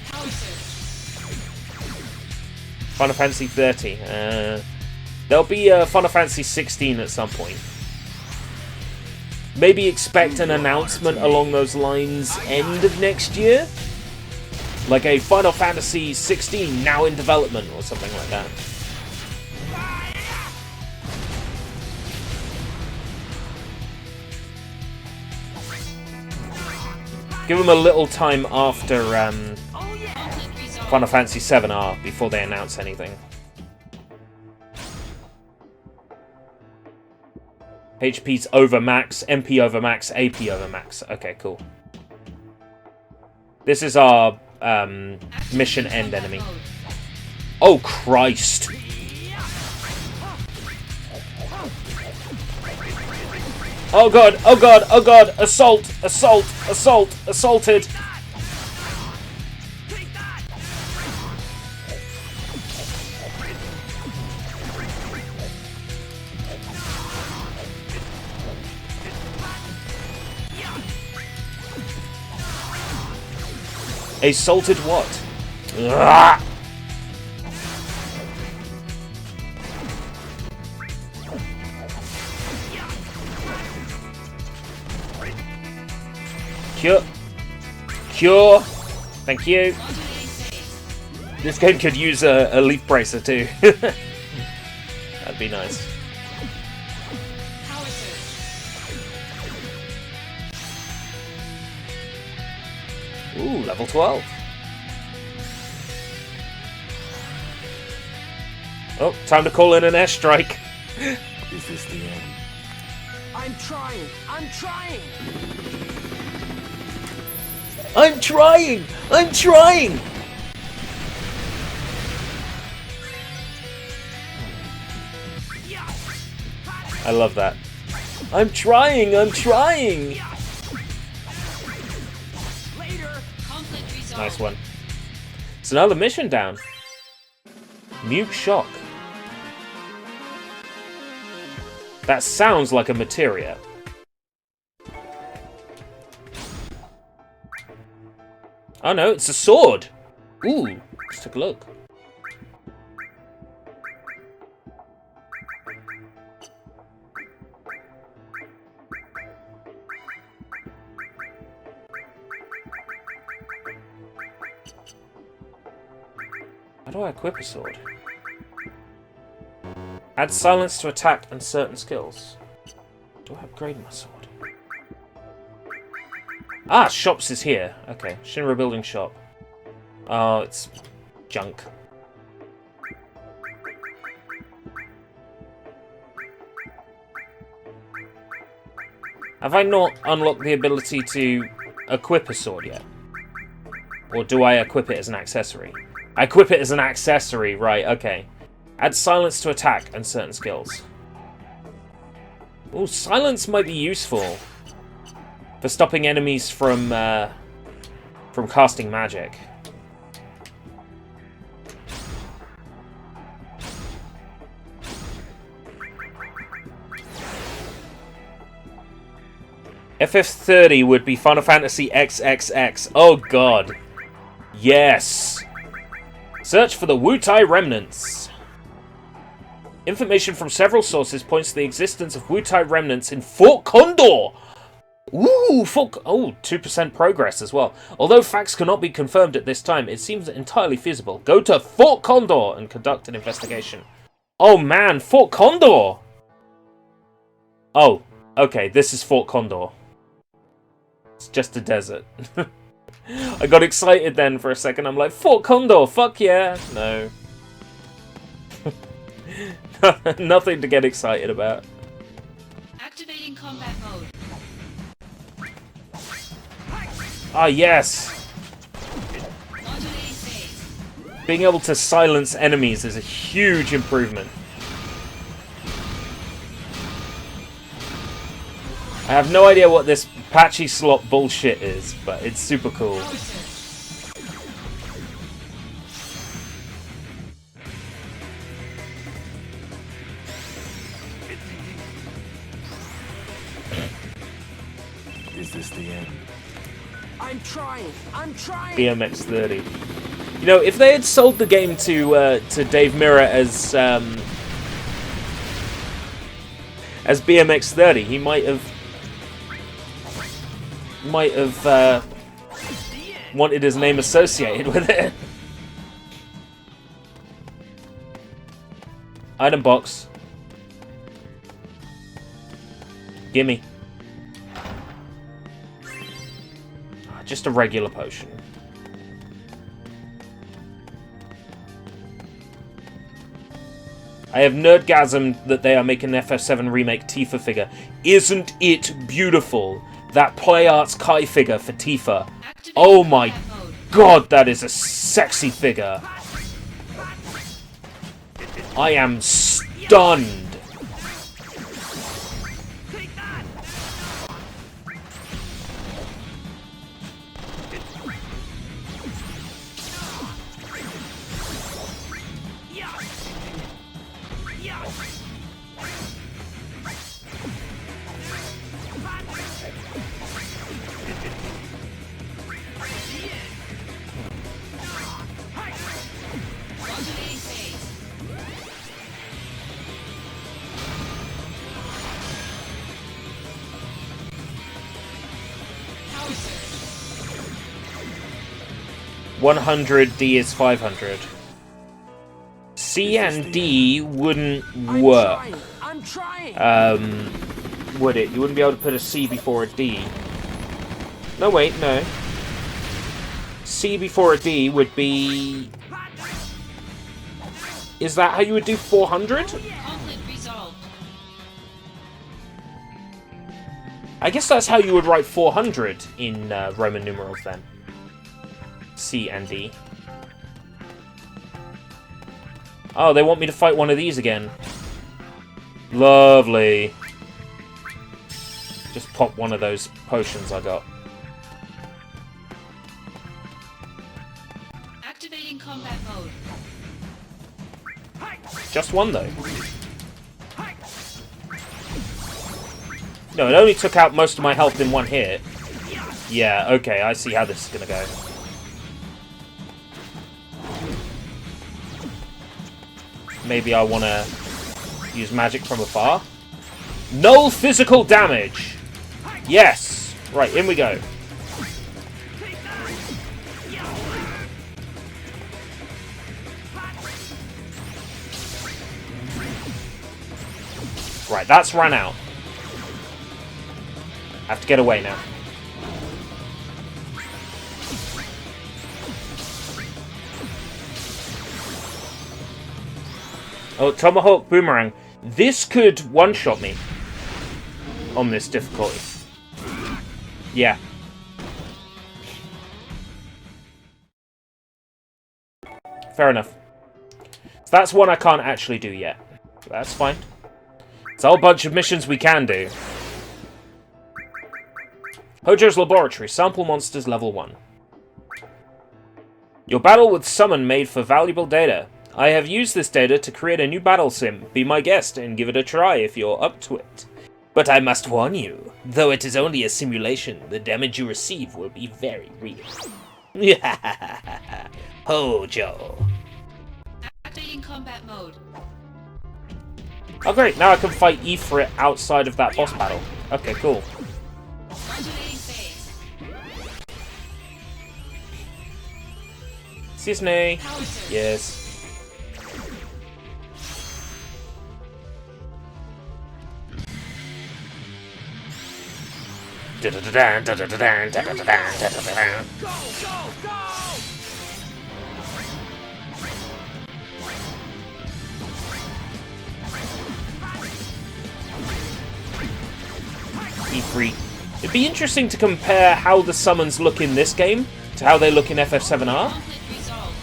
Power surge. Final Fantasy 30. There'll be a Final Fantasy 16 at some point. Maybe expect an announcement along those lines end of next year? Like a Final Fantasy 16 now in development or something like that. Give them a little time after Conflict resolved. Final Fantasy 7R before they announce anything. HP's over max, MP over max, AP over max. Okay, cool. This is our mission end enemy. Mode. Oh, Christ! Oh god, oh god, oh god! Assault, assault, assault, assaulted! Assaulted what? Ah! Cure. Cure. Thank you. Modulating phase. This game could use a leaf bracer too. That'd be nice. Power surge. Ooh, level 12. Oh, time to call in an airstrike. Is this the end? I'm trying! I'm trying! I'm trying! I'm trying! I love that. I'm trying! I'm trying! Conflict resolved. Nice one. It's another mission down. Mute Shock. That sounds like a materia. Oh no, it's a sword! Ooh, let's take a look. How do I equip a sword? Add silence to attack and certain skills. Do I upgrade my sword? Ah, shops is here. Okay, Shinra building shop. Oh, it's junk. Have I not unlocked the ability to equip a sword yet? Or do I equip it as an accessory? I equip it as an accessory, right, okay. Add silence to attack and certain skills. Oh, silence might be useful for stopping enemies from casting magic. FF30 would be Final Fantasy XXX. Oh god. Yes. Search for the Wutai remnants. Information from several sources points to the existence of Wutai remnants in Fort Condor. Ooh, oh, 2% progress as well. Although facts cannot be confirmed at this time, it seems entirely feasible. Go to Fort Condor and conduct an investigation. Oh man, Fort Condor! Oh, okay, this is Fort Condor. It's just a desert. I got excited then for a second. I'm like, Fort Condor, fuck yeah! No. Nothing to get excited about. Activating combat mode. Ah, yes! Modulating phase. Being able to silence enemies is a huge improvement. I have no idea what this patchy slot bullshit is, but it's super cool. Power surge. Is this the end? I'm trying. BMX30. You know, if they had sold the game to Dave Mirra as BMX30, he might have wanted his name associated with it. Item box. Gimme. Just a regular potion. I have nerdgasmed that they are making an FF7 remake Tifa figure. Isn't it beautiful? That Play Arts Kai figure for Tifa. Activating Oh my combat mode. god, that is a sexy figure. I am stunned. Modulating phase. Power surge. 100, D is 500. C and D wouldn't work. I'm trying. Would it? You wouldn't be able to put a C before a D. No, wait, no. C before a D would be... Is that how you would do 400? Conflict resolved. I guess that's how you would write 400 in Roman numerals then. C and D. Oh, they want me to fight one of these again. Lovely. Just pop one of those potions I got. Activating combat mode. Just one though. No, it only took out most of my health in one hit. Yeah, okay, I see how this is gonna go. Maybe I want to use magic from afar. No physical damage! Yes! Right, in we go. Right, that's run out. I have to get away now. Oh, Tomahawk Boomerang. This could one-shot me on this difficulty. Yeah. Fair enough. So that's one I can't actually do yet. That's fine. It's a whole bunch of missions we can do. Hojo's Laboratory. Sample monsters level 1. Your battle with summon made for valuable data. I have used this data to create a new battle sim. Be my guest and give it a try if you're up to it. But I must warn you, though it is only a simulation, the damage you receive will be very real. Hojo. Activating combat mode. Oh great, now I can fight Ifrit outside of that boss battle. Okay, cool. Modulating phase. Cisne. Power surge. Yes. Ifrit. It'd be interesting to compare how the summons look in this game to how they look in FF7R. Conflict resolved.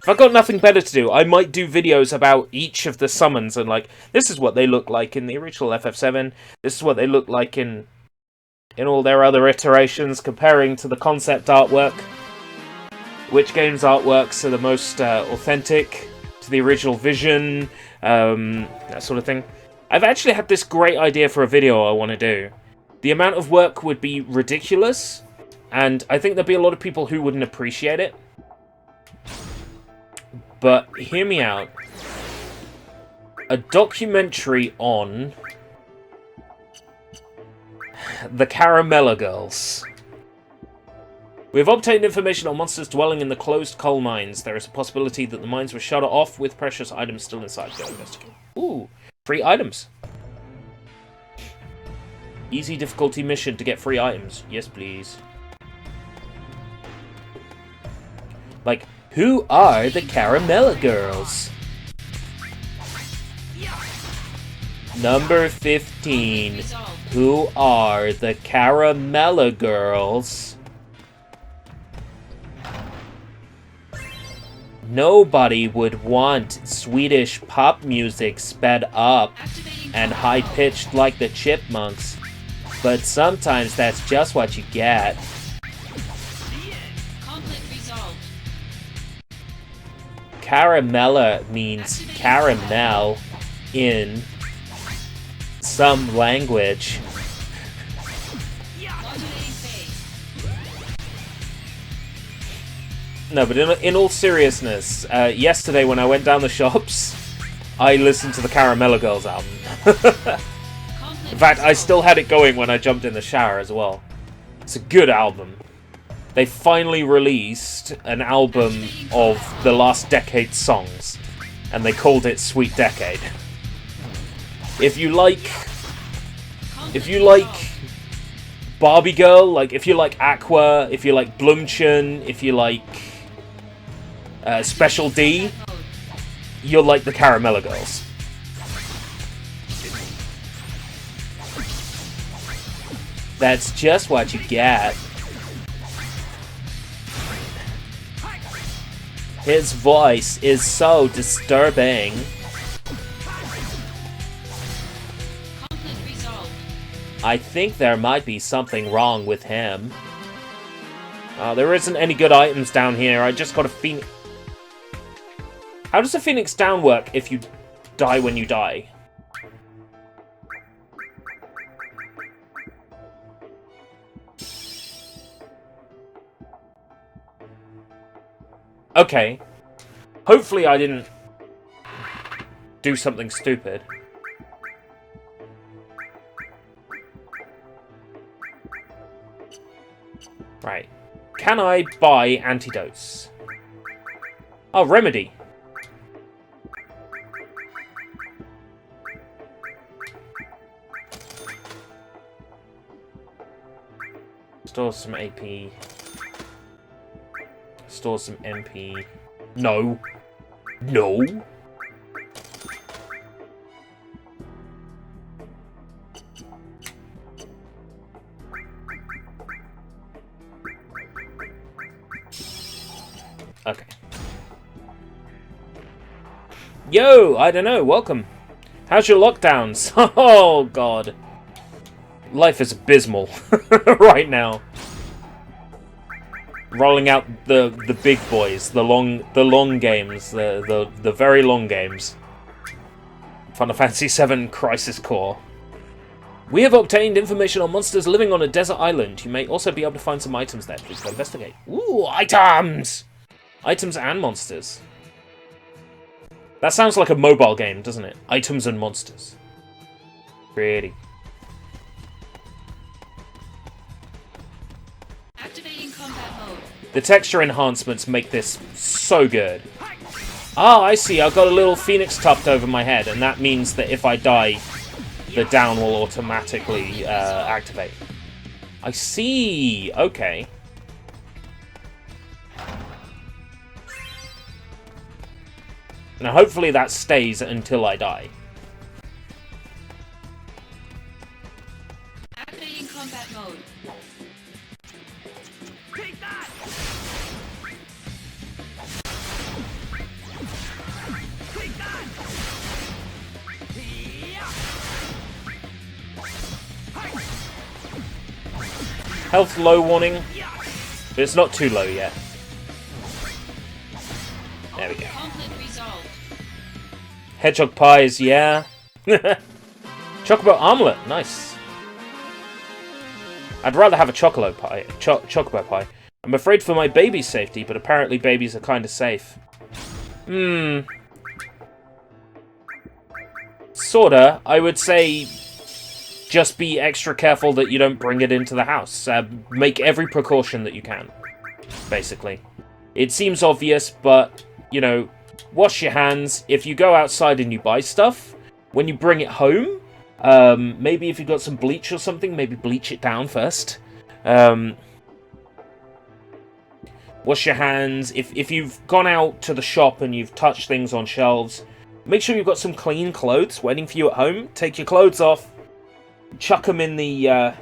If I've got nothing better to do, I might do videos about each of the summons and like, this is what they look like in the original FF7, this is what they look like in all their other iterations, comparing to the concept artwork. Which game's artworks are the most authentic to the original vision, that sort of thing. I've actually had this great idea for a video I want to do. The amount of work would be ridiculous, and I think there'd be a lot of people who wouldn't appreciate it. But hear me out. A documentary on the Caramella Girls. We've obtained information on monsters dwelling in the closed coal mines. There is a possibility that the mines were shut off with precious items still inside. Go investigate. Ooh, free items. Easy difficulty mission to get free items. Yes, please. Like, who are the Caramella Girls? Number 15. Resolved. Who are the Caramella Girls? Nobody would want Swedish pop music sped up Activating and combat high-pitched like the Chipmunks, but sometimes that's just what you get. mode. Conflict resolved. Caramella means caramel in some language. Modulating phase. No, but in all seriousness, yesterday when I went down the shops, I listened to the Caramella Girls album. Conflict In fact, I resolved. still had it going when I jumped in the shower as well. It's a good album. They finally released an album of the last decade's songs, and they called it Sweet Decade. If you like Barbie Girl, like if you like Aqua, if you like Blumchen, if you like Special D, you'll like the Caramella Girls. That's just what you get. His voice is so disturbing. Conflict resolved. I think there might be something wrong with him. There isn't any good items down here. I just got a Phoenix. How does a Phoenix down work if you die when you die? Okay. Hopefully I didn't do something stupid. Right. Can I buy antidotes? Oh, remedy. Store some AP. Store some MP. No. No. Okay. Yo, I don't know, welcome. How's your lockdowns? Oh, God. Life is abysmal right now. Rolling out the big boys, the long games, the very long games. Final Fantasy VII Crisis Core. We have obtained information on monsters living on a desert island. You may also be able to find some items there. Please go investigate. Ooh, items! Items and monsters. That sounds like a mobile game, doesn't it? Items and monsters. Pretty. Activating combat mode. The texture enhancements make this so good. Ah, I see. I've got a little phoenix tuft over my head, and that means that if I die, the down will automatically activate. I see. Okay. Now, hopefully that stays until I die. Activating combat mode. Take that! Take that! Health low warning, but it's not too low yet. There we go. Conflict resolved. Hedgehog pies, yeah. Chocobo armlet, nice. I'd rather have a chocolate pie. Chocobo pie. I'm afraid for my baby's safety, but apparently babies are kind of safe. Sorta. I would say just be extra careful that you don't bring it into the house. Make every precaution that you can, basically. It seems obvious, but, you know, wash your hands. If you go outside and you buy stuff, when you bring it home, maybe if you've got some bleach or something, maybe bleach it down first. Wash your hands. If you've gone out to the shop and you've touched things on shelves, make sure you've got some clean clothes waiting for you at home. Take your clothes off, chuck them in the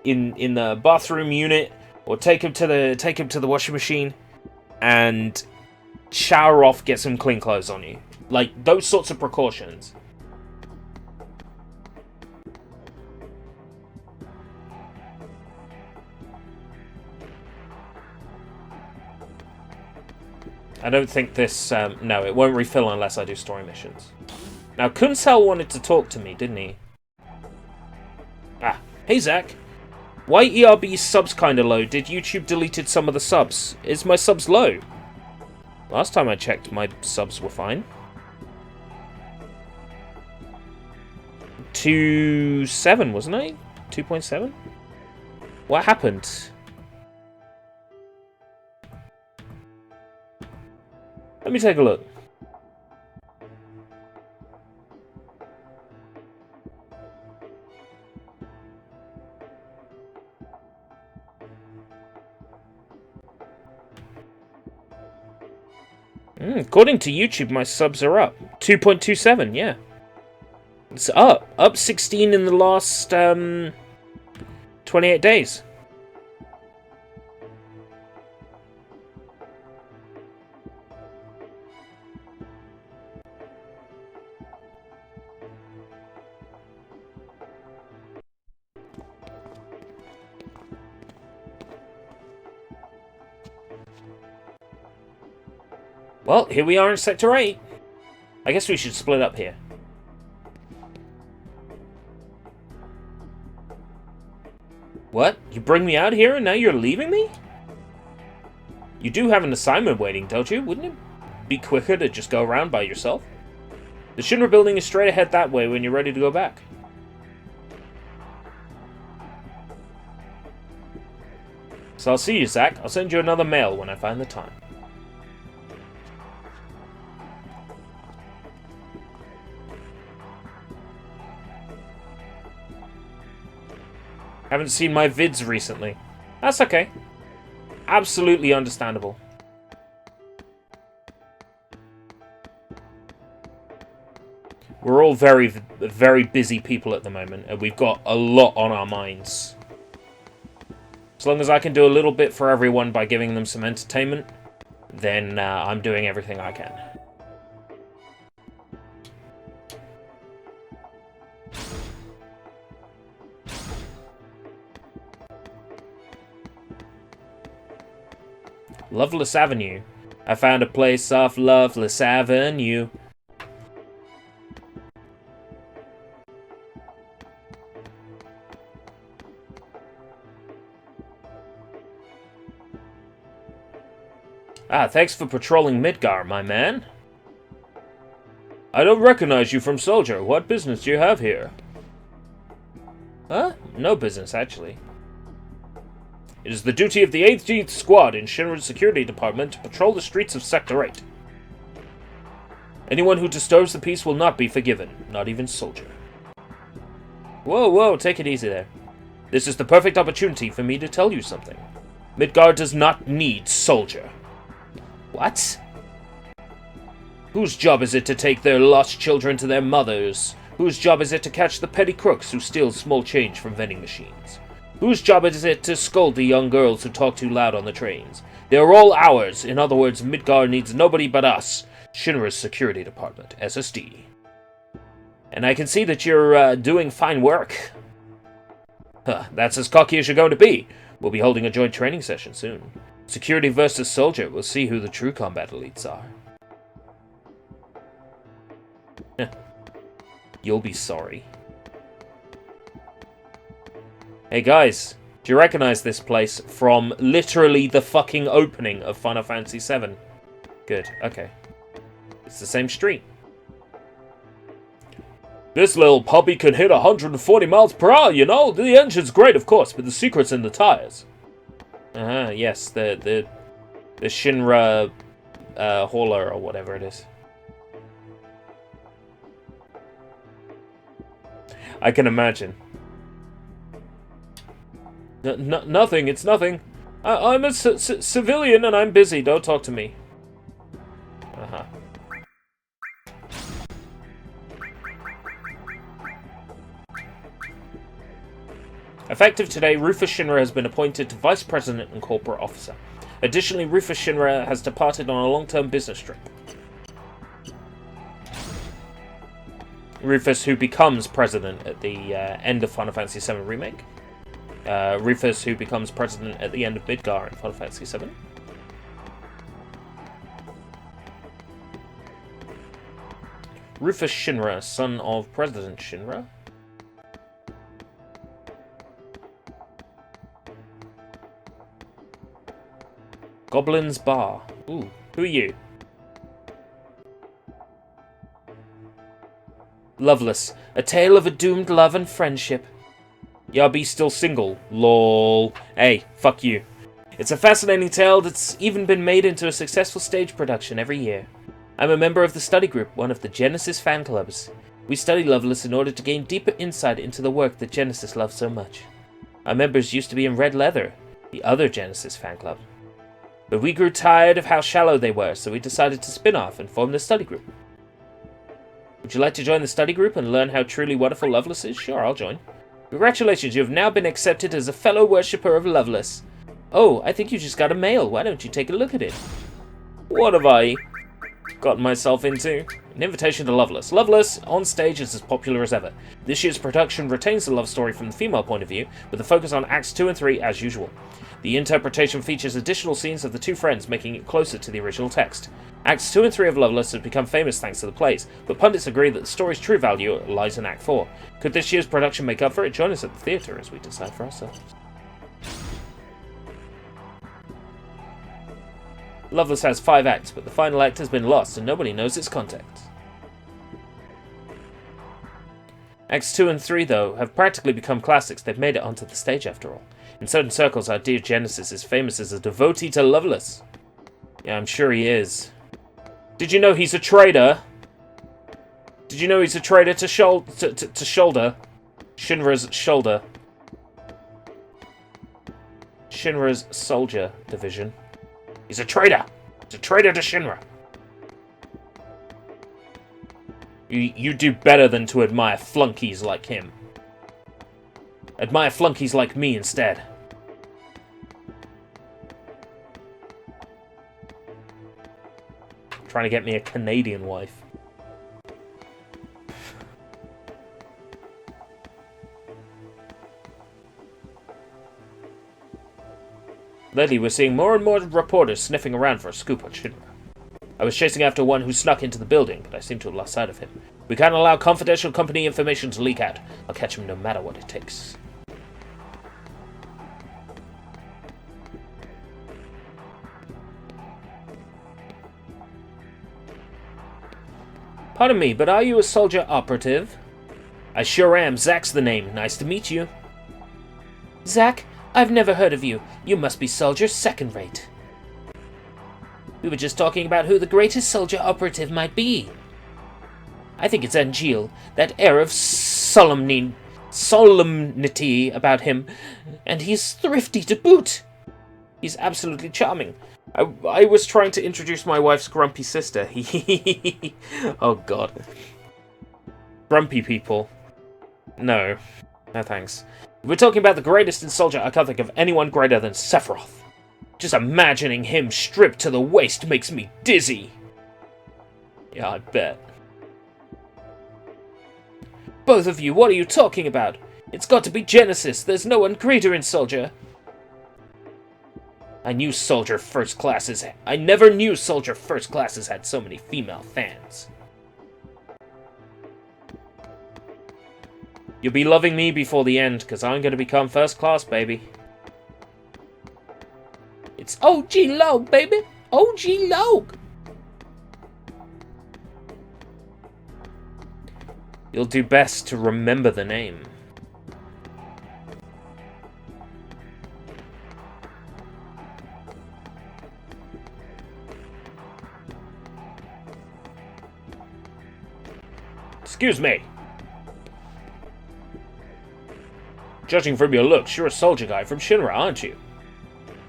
in the bathroom unit, or take them to the washing machine, and shower off. Get some clean clothes on you. Like those sorts of precautions. I don't think this... no, it won't refill unless I do story missions. Now, Kunsel wanted to talk to me, didn't he? Ah, hey Zach. Why ERB's subs kinda low? Did YouTube deleted some of the subs? Is my subs low? Last time I checked, my subs were fine. 2.7, wasn't I? 2.7? What happened? Let me take a look. According to YouTube, my subs are up. 2.27, yeah. It's up. Up 16 in the last 28 days. Well, here we are in Sector 8. I guess we should split up here. What? You bring me out here and now you're leaving me? You do have an assignment waiting, don't you? Wouldn't it be quicker to just go around by yourself? The Shinra building is straight ahead that way when you're ready to go back. So I'll see you, Zack. I'll send you another mail when I find the time. Haven't seen my vids recently. That's okay. Absolutely understandable. We're all very, very busy people at the moment, and we've got a lot on our minds. As long as I can do a little bit for everyone by giving them some entertainment, then I'm doing everything I can. Loveless Avenue. I found a place off Loveless Avenue. Ah, thanks for patrolling Midgar, my man. I don't recognize you from Soldier. What business do you have here? Huh? No business, actually. It is the duty of the 18th Squad in Shinra's security department to patrol the streets of Sector 8. Anyone who disturbs the peace will not be forgiven, not even Soldier. Whoa, whoa, take it easy there. This is the perfect opportunity for me to tell you something. Midgar does not need Soldier. What? Whose job is it to take their lost children to their mothers? Whose job is it to catch the petty crooks who steal small change from vending machines? Whose job is it to scold the young girls who talk too loud on the trains? They are all ours. In other words, Midgar needs nobody but us. Shinra's security department, SSD. And I can see that you're doing fine work. Huh, that's as cocky as you're going to be. We'll be holding a joint training session soon. Security versus Soldier. We'll see who the true combat elites are. You'll be sorry. Hey guys, do you recognize this place from literally the fucking opening of Final Fantasy VII? Good, okay. It's the same street. This little puppy can hit 140 miles per hour, you know? The engine's great, of course, but the secret's in the tires. Yes, the Shinra hauler or whatever it is. I can imagine. Nothing, it's nothing. I'm a civilian and I'm busy, don't talk to me. Effective today, Rufus Shinra has been appointed to Vice President and Corporate Officer. Additionally, Rufus Shinra has departed on a long-term business trip. Rufus, who becomes President at the end of Final Fantasy VII Remake. Rufus, who becomes President at the end of Midgar in Final Fantasy VII. Rufus Shinra, son of President Shinra. Goblin's Bar. Ooh, who are you? Loveless. A tale of a doomed love and friendship. Yabi still single. Lol. Hey, fuck you. It's a fascinating tale that's even been made into a successful stage production every year. I'm a member of the study group, one of the Genesis fan clubs. We study Loveless in order to gain deeper insight into the work that Genesis loves so much. Our members used to be in Red Leather, the other Genesis fan club. But we grew tired of how shallow they were, so we decided to spin off and form the study group. Would you like to join the study group and learn how truly wonderful Loveless is? Sure, I'll join. Congratulations, you have now been accepted as a fellow worshipper of Loveless. Oh, I think you just got a mail. Why don't you take a look at it? What have I gotten myself into? An invitation to Loveless. Loveless, on stage, is as popular as ever. This year's production retains the love story from the female point of view, with a focus on Acts 2 and 3 as usual. The interpretation features additional scenes of the two friends, making it closer to the original text. Acts 2 and 3 of Loveless have become famous thanks to the plays, but pundits agree that the story's true value lies in Act 4. Could this year's production make up for it? Join us at the theatre as we decide for ourselves. Loveless has 5 acts, but the final act has been lost and nobody knows its context. Acts 2 and 3, though, have practically become classics. They've made it onto the stage after all. In certain circles, our dear Genesis is famous as a devotee to Loveless. Yeah, I'm sure he is. Did you know he's a traitor? Did you know he's a traitor to Shoulder? Shinra's shoulder. Shinra's soldier division. He's a traitor! He's a traitor to Shinra! You do better than to admire flunkies like him. Admire flunkies like me instead. Trying to get me a Canadian wife. Lately, we're seeing more and more reporters sniffing around for a scoop on Shinra. I was chasing after one who snuck into the building, but I seem to have lost sight of him. We can't allow confidential company information to leak out. I'll catch him no matter what it takes. Pardon me, but are you a soldier operative? I sure am. Zack's the name. Nice to meet you. Zack? I've never heard of you. You must be soldier second rate. We were just talking about who the greatest soldier operative might be. I think it's Angeal, that air of solemnity about him, and he's thrifty to boot. He's absolutely charming. I was trying to introduce my wife's grumpy sister. Oh god. Grumpy people. No. No thanks. We're talking about the greatest in soldier. I can't think of anyone greater than Sephiroth. Just imagining him stripped to the waist makes me dizzy. Yeah, I bet. Both of you, what are you talking about? It's got to be Genesis. There's no one greater in soldier. I never knew Soldier First Classes had so many female fans. You'll be loving me before the end, because I'm going to become first class, baby. It's OG Log, baby! OG Log! You'll do best to remember the name. Excuse me. Judging from your looks, you're a soldier guy from Shinra, aren't you?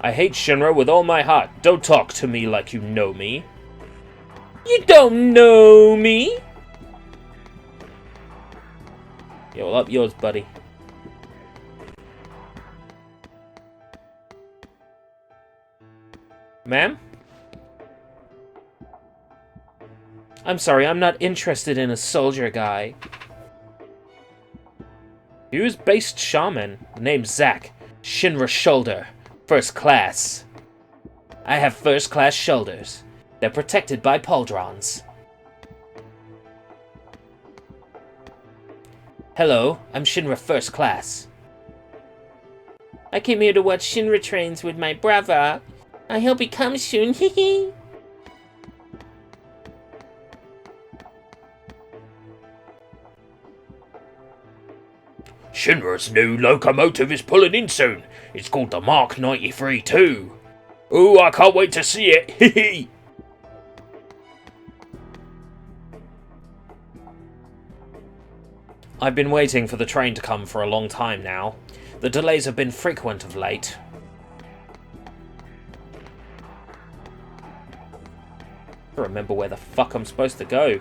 I hate Shinra with all my heart. Don't talk to me like you know me. You don't know me? Yeah, well, up yours, buddy. Ma'am? I'm sorry, I'm not interested in a soldier guy. Fuse-based shaman, named Zack, Shinra shoulder, first class. I have first class shoulders. They're protected by pauldrons. Hello, I'm Shinra first class. I came here to watch Shinra trains with my brother. I hope he comes soon, hehe. Shinra's new locomotive is pulling in soon. It's called the Mark 93 too. Ooh, I can't wait to see it. Hehe. I've been waiting for the train to come for a long time now. The delays have been frequent of late. I remember where the fuck I'm supposed to go.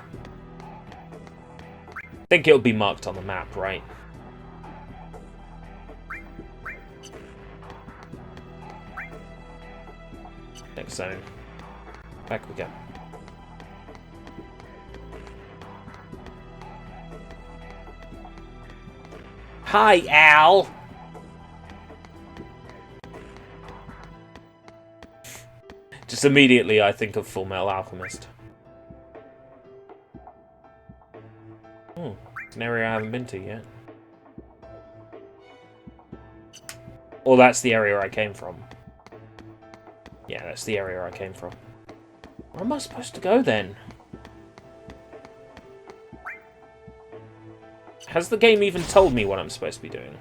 Think it'll be marked on the map, right? Next zone. Back we go. Hi, Al! Just immediately I think of Full Metal Alchemist. It's an area I haven't been to yet. Or that's the area I came from. Yeah, that's the area I came from. Where am I supposed to go then? Has the game even told me what I'm supposed to be doing?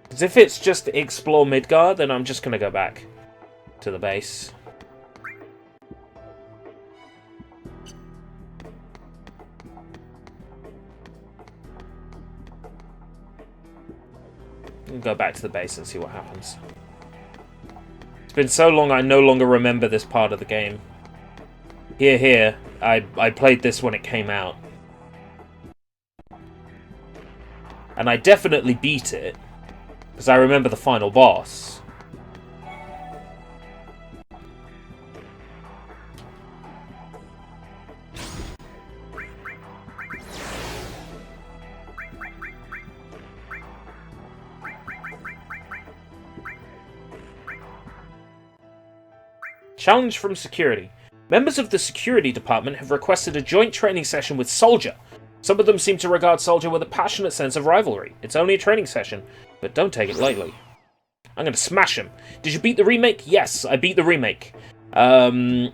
Because if it's just explore Midgard, then I'm just going to go back to the base. We'll go back to the base and see what happens. It's been so long I no longer remember this part of the game. Here, I played this when it came out. And I definitely beat it. Because I remember the final boss. Challenge from security. Members of the security department have requested a joint training session with Soldier. Some of them seem to regard Soldier with a passionate sense of rivalry. It's only a training session, but don't take it lightly. I'm gonna smash him. Did you beat the remake? Yes, I beat the remake. I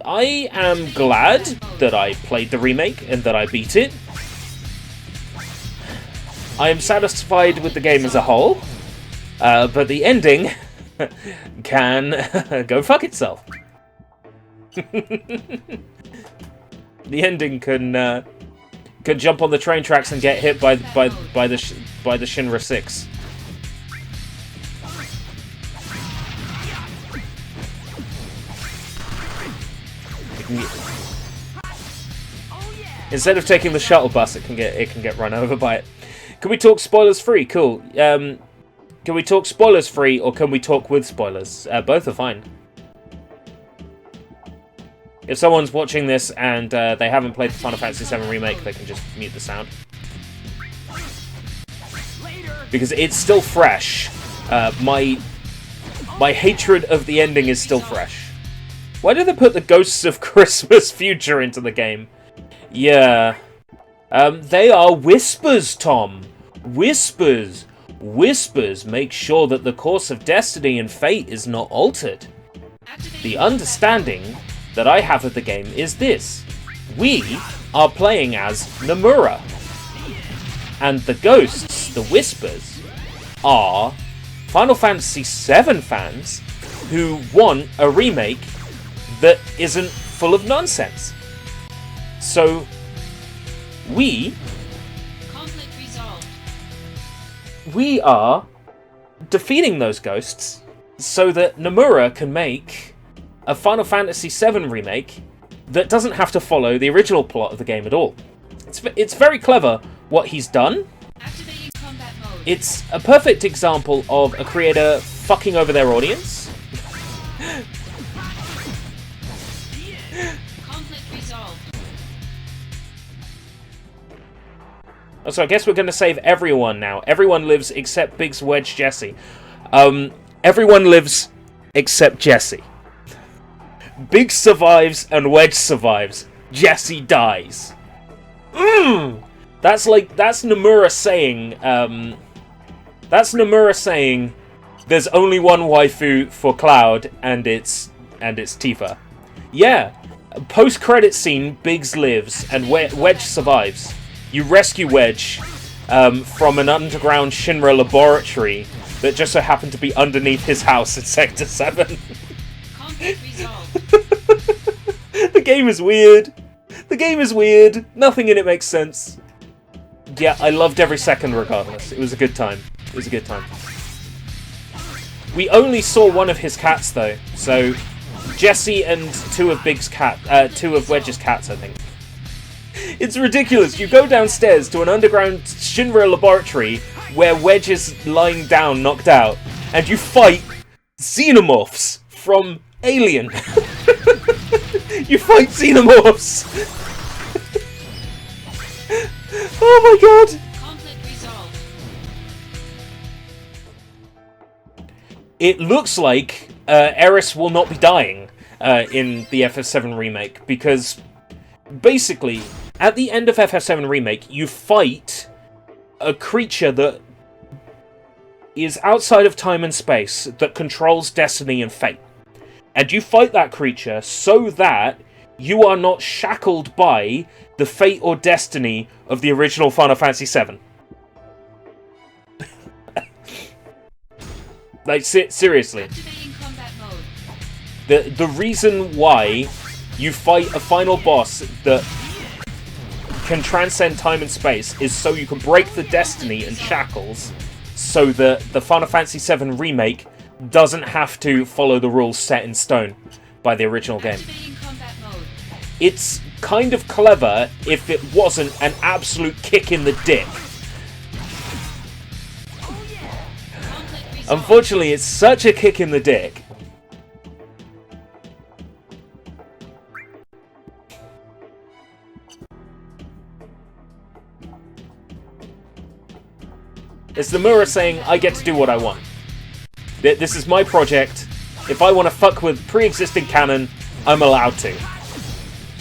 am glad that I played the remake and that I beat it. I am satisfied with the game as a whole, but the ending can go fuck itself. The ending can jump on the train tracks and get hit by the Shinra 6. Instead of taking the shuttle bus, it can get run over by it. Can we talk spoilers free? Cool. Can we talk spoilers free or can we talk with spoilers? Both are fine. If someone's watching this and they haven't played the Final Fantasy VII Remake, they can just mute the sound. Because it's still fresh. My hatred of the ending is still fresh. Why did they put the Ghosts of Christmas Future into the game? Yeah. They are whispers, Tom. Whispers. Whispers make sure that the course of destiny and fate is not altered. The understanding that I have of the game is this. We are playing as Nomura. And the ghosts, the whispers, are Final Fantasy VII fans who want a remake that isn't full of nonsense. So, Conflict resolved. we are defeating those ghosts so that Nomura can make a Final Fantasy VII remake that doesn't have to follow the original plot of the game at all. It's very clever what he's done. Activating combat mode. It's a perfect example of a creator fucking over their audience. Conflict resolved. So I guess we're going to save everyone now. Everyone lives except Biggs, Wedge, Jesse. Everyone lives except Jesse. Biggs survives and Wedge survives. Jesse dies. That's Nomura saying. That's Nomura saying. There's only one waifu for Cloud, and it's Tifa. Yeah. Post-credit scene. Biggs lives and Wedge survives. You rescue Wedge from an underground Shinra laboratory that just so happened to be underneath his house in Sector 7. Conflict resolved. The game is weird. The game is weird. Nothing in it makes sense. Yeah, I loved every second regardless. It was a good time. It was a good time. We only saw one of his cats though, so Jesse and two of Wedge's cats, I think. It's ridiculous. You go downstairs to an underground Shinra laboratory where Wedge is lying down, knocked out, and you fight xenomorphs from Alien. You fight xenomorphs. Oh my god. Conflict resolved. it looks like Eris will not be dying in the FF7 remake, because basically, at the end of FF7 remake, you fight a creature that is outside of time and space, that controls destiny and fate. And you fight that creature so that you are not shackled by the fate or destiny of the original Final Fantasy VII. Like, seriously. Activating combat mode. The reason why you fight a final boss that can transcend time and space is so you can break the destiny and shackles, so that the Final Fantasy VII Remake doesn't have to follow the rules set in stone by the original game. Activating combat mode. It's kind of clever if it wasn't an absolute kick in the dick. Conflict resolved. Unfortunately, it's such a kick in the dick. It's Nomura saying, I get to do what I want. This is my project. If I want to fuck with pre-existing canon, I'm allowed to.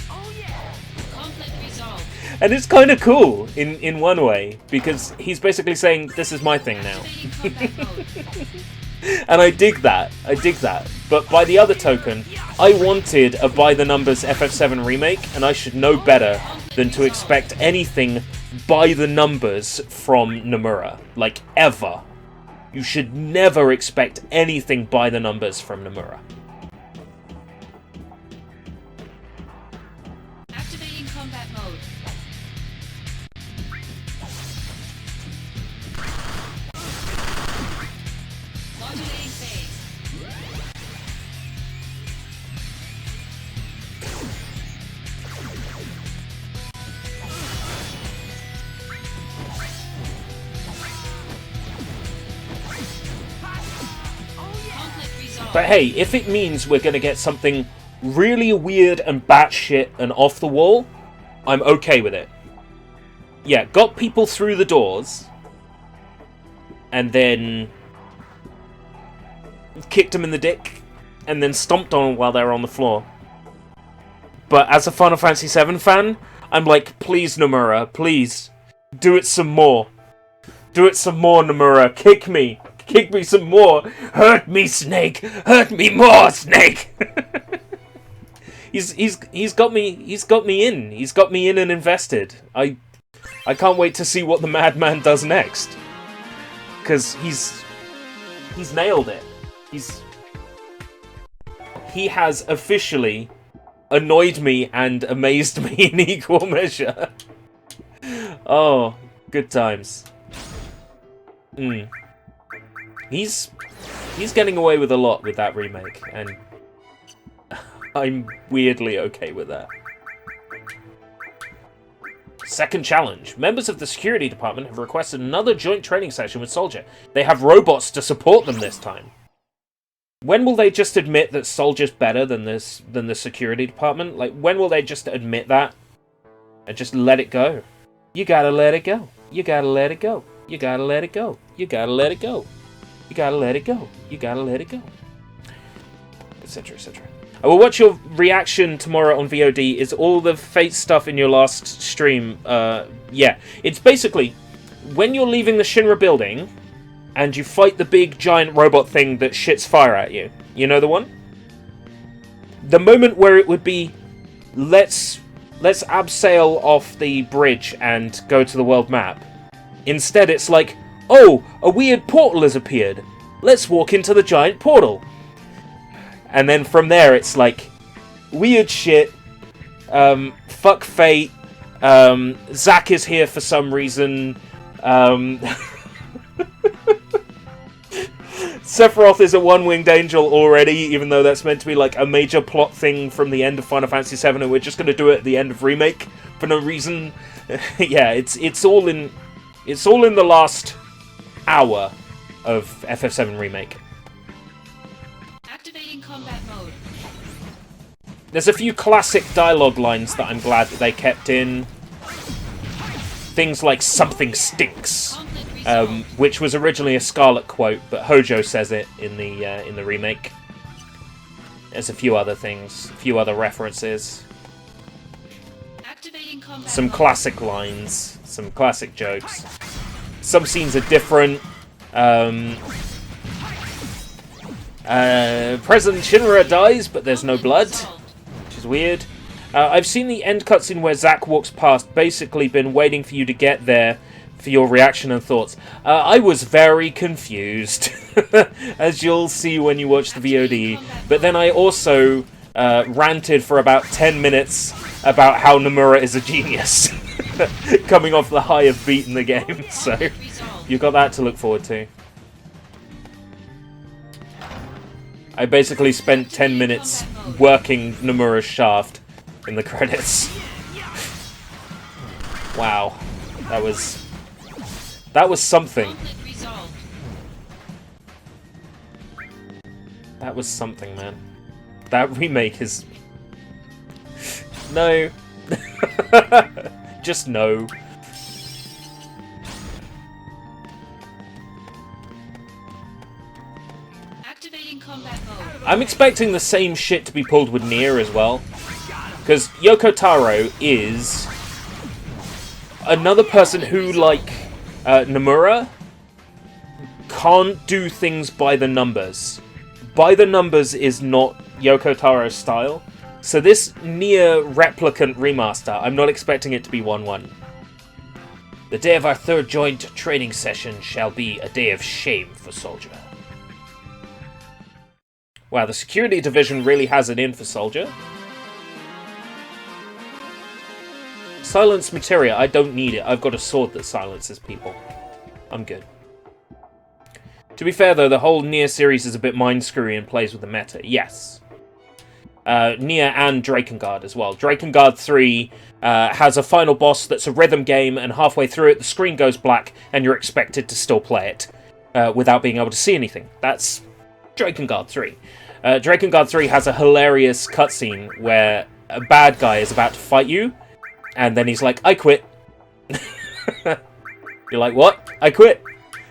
Conflict resolved. And it's kind of cool, in one way, because he's basically saying, this is my thing now. Activating combat mode. And I dig that. But by the other token, I wanted a by-the-numbers FF7 remake, and I should know better than to expect anything by the numbers from Nomura. Like, ever. You should never expect anything by the numbers from Nomura. Activating combat mode. Modulating phase. Conflict resolved. But hey, if it means we're gonna get something really weird and batshit and off the wall, I'm okay with it. Yeah, got people through the doors, and then kicked them in the dick, and then stomped on them while they were on the floor. But as a Final Fantasy VII fan, I'm like, please Nomura, please, do it some more. Do it some more, Nomura. Kick me. Kick me some more. Hurt me, Snake. Hurt me more, Snake. He's got me in. He's got me in and invested. I can't wait to see what the madman does next. Cause he's nailed it. He has officially annoyed me and amazed me in equal measure. Oh, good times. He's getting away with a lot with that remake, and I'm weirdly okay with that. Second challenge. Members of the security department have requested another joint training session with Soldier. They have robots to support them this time. When will they just admit that Soldier's better than the security department? Like, when will they just admit that and just let it go? You gotta let it go. You gotta let it go. You gotta let it go. You gotta let it go. You gotta let it go. You gotta let it go. Etc, etc. I will watch your reaction tomorrow on VOD. Is all the Fate stuff in your last stream? Yeah. It's basically, when you're leaving the Shinra building, and you fight the big giant robot thing that shits fire at you. You know the one? The moment where it would be, let's abseil off the bridge and go to the world map. Instead, it's like, oh, a weird portal has appeared. Let's walk into the giant portal. And then from there, it's like, weird shit. Fuck fate. Zack is here for some reason. Sephiroth is a one-winged angel already, even though that's meant to be like a major plot thing from the end of Final Fantasy VII, and we're just going to do it at the end of Remake for no reason. Yeah, it's all in the last hour of FF7 Remake. Activating combat mode. There's a few classic dialogue lines that I'm glad that they kept in. Things like "something stinks." Conflict which was originally a Scarlet quote, but Hojo says it in the remake. There's a few other things, a few other references, Activating combat some mode. classic lines, some classic jokes. Some scenes are different. President Shinra dies, but there's no blood, which is weird. I've seen the end cutscene where Zack walks past, basically been waiting for you to get there for your reaction and thoughts. I was very confused, as you'll see when you watch the VOD, but then I also ranted for about 10 minutes about how Nomura is a genius, coming off the high of beating the game, so you've got that to look forward to. I basically spent 10 minutes working Nomura's shaft in the credits. Wow. That was something. Conflict resolved. That was something, man. That remake is... No. Just no. Activating combat mode. I'm expecting the same shit to be pulled with Nier as well. Because Yoko Taro is another person who, like Nomura, can't do things by the numbers. By the numbers is not Yoko Taro's style. So this Nier Replicant remaster, I'm not expecting it to be 1-1. The day of our third joint training session shall be a day of shame for Soldier. Wow, the security division really has it in for Soldier. Silence materia, I don't need it. I've got a sword that silences people. I'm good. To be fair though, the whole Nier series is a bit mind-screwy and plays with the meta. Yes. Nier and Drakengard as well. Drakengard 3 has a final boss that's a rhythm game, and halfway through it the screen goes black and you're expected to still play it without being able to see anything. That's Drakengard 3. Drakengard 3 has a hilarious cutscene where a bad guy is about to fight you, and then he's like, I quit. You're like, what? I quit.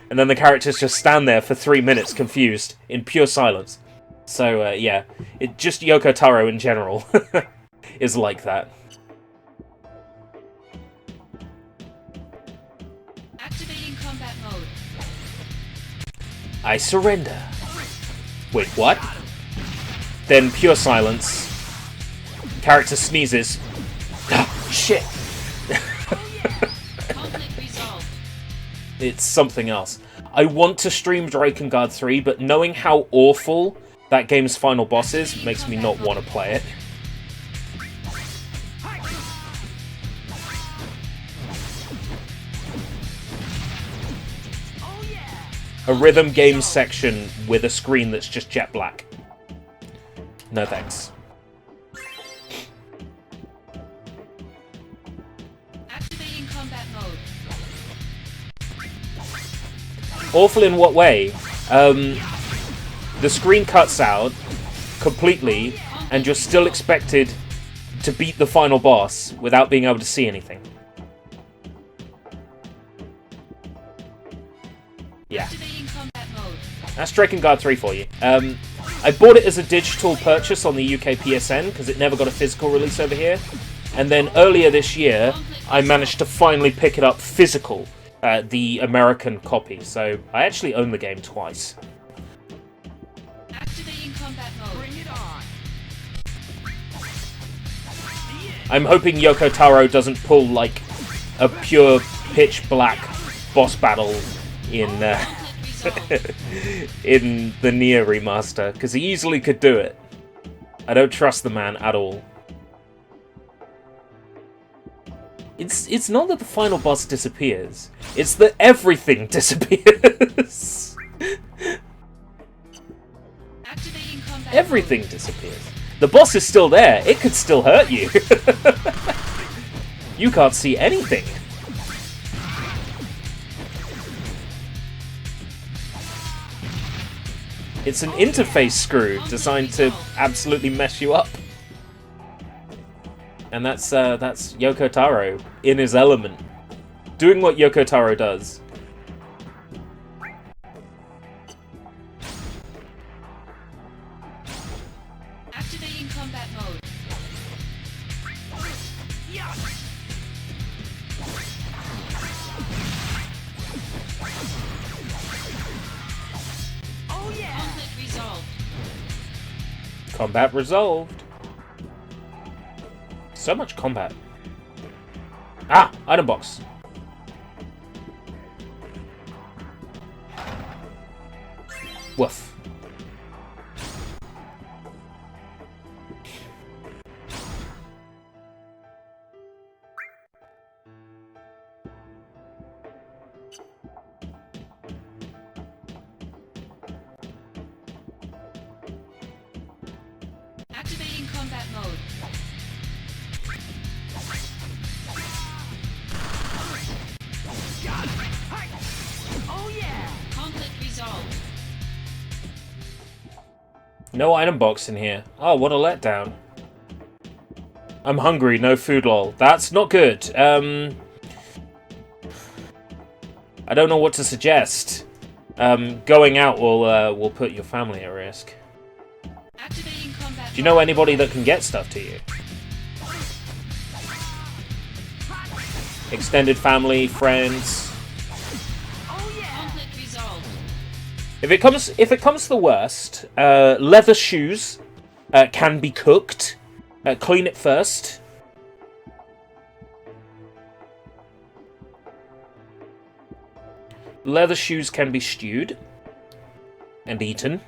And then the characters just stand there for 3 minutes confused, in pure silence. So, yeah, just Yoko Taro in general is like that. Activating combat mode. I surrender. Wait, what? Then pure silence. Character sneezes. Shit! Conflict resolved. It's something else. I want to stream Drakengard 3, but knowing how awful that game's final boss is makes me not want to play it. A rhythm game section with a screen that's just jet black. No thanks. Activating combat mode. Awful in what way? The screen cuts out completely, and you're still expected to beat the final boss without being able to see anything. Yeah. Activating combat mode. That's Drakengard 3 for you. I bought it as a digital purchase on the UK PSN, because it never got a physical release over here. And then earlier this year, I managed to finally pick it up physical, the American copy. So I actually own the game twice. Activating combat mode. Bring it on. I'm hoping Yoko Taro doesn't pull, like, a pure pitch black boss battle in in the Nier remaster, because he easily could do it. I don't trust the man at all. It's not that the final boss disappears, it's that everything disappears. Activating combat Everything disappears. The boss is still there, it could still hurt you. You can't see anything. It's an interface screw designed to absolutely mess you up. And that's Yoko Taro in his element. Doing what Yoko Taro does. combat mode. Oh yeah! Conflict resolved. Combat resolved. So much combat. Ah! Item box. Woof. Activating combat mode. Oh yeah! Conflict resolved. No item box in here. Oh, what a letdown. I'm hungry, no food lol. That's not good. I don't know what to suggest. Going out will put your family at risk. Activating combat Do you know anybody that can get stuff to you? Extended family, friends. Oh yeah! Conflict resolved. If it comes to the worst, leather shoes can be cooked. Clean it first. Leather shoes can be stewed and eaten.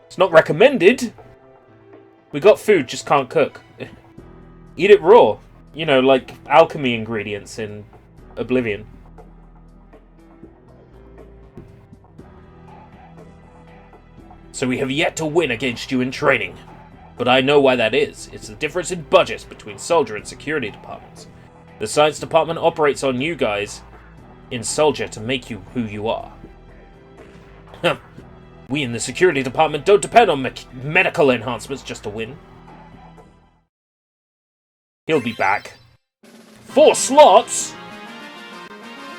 It's not recommended. We got food, just can't cook. Eat it raw. You know, like alchemy ingredients in Oblivion. So we have yet to win against you in training. But I know why that is. It's the difference in budgets between soldier and security departments. The science department operates on you guys in soldier to make you who you are. We in the security department don't depend on medical enhancements just to win. He'll be back. 4 slots?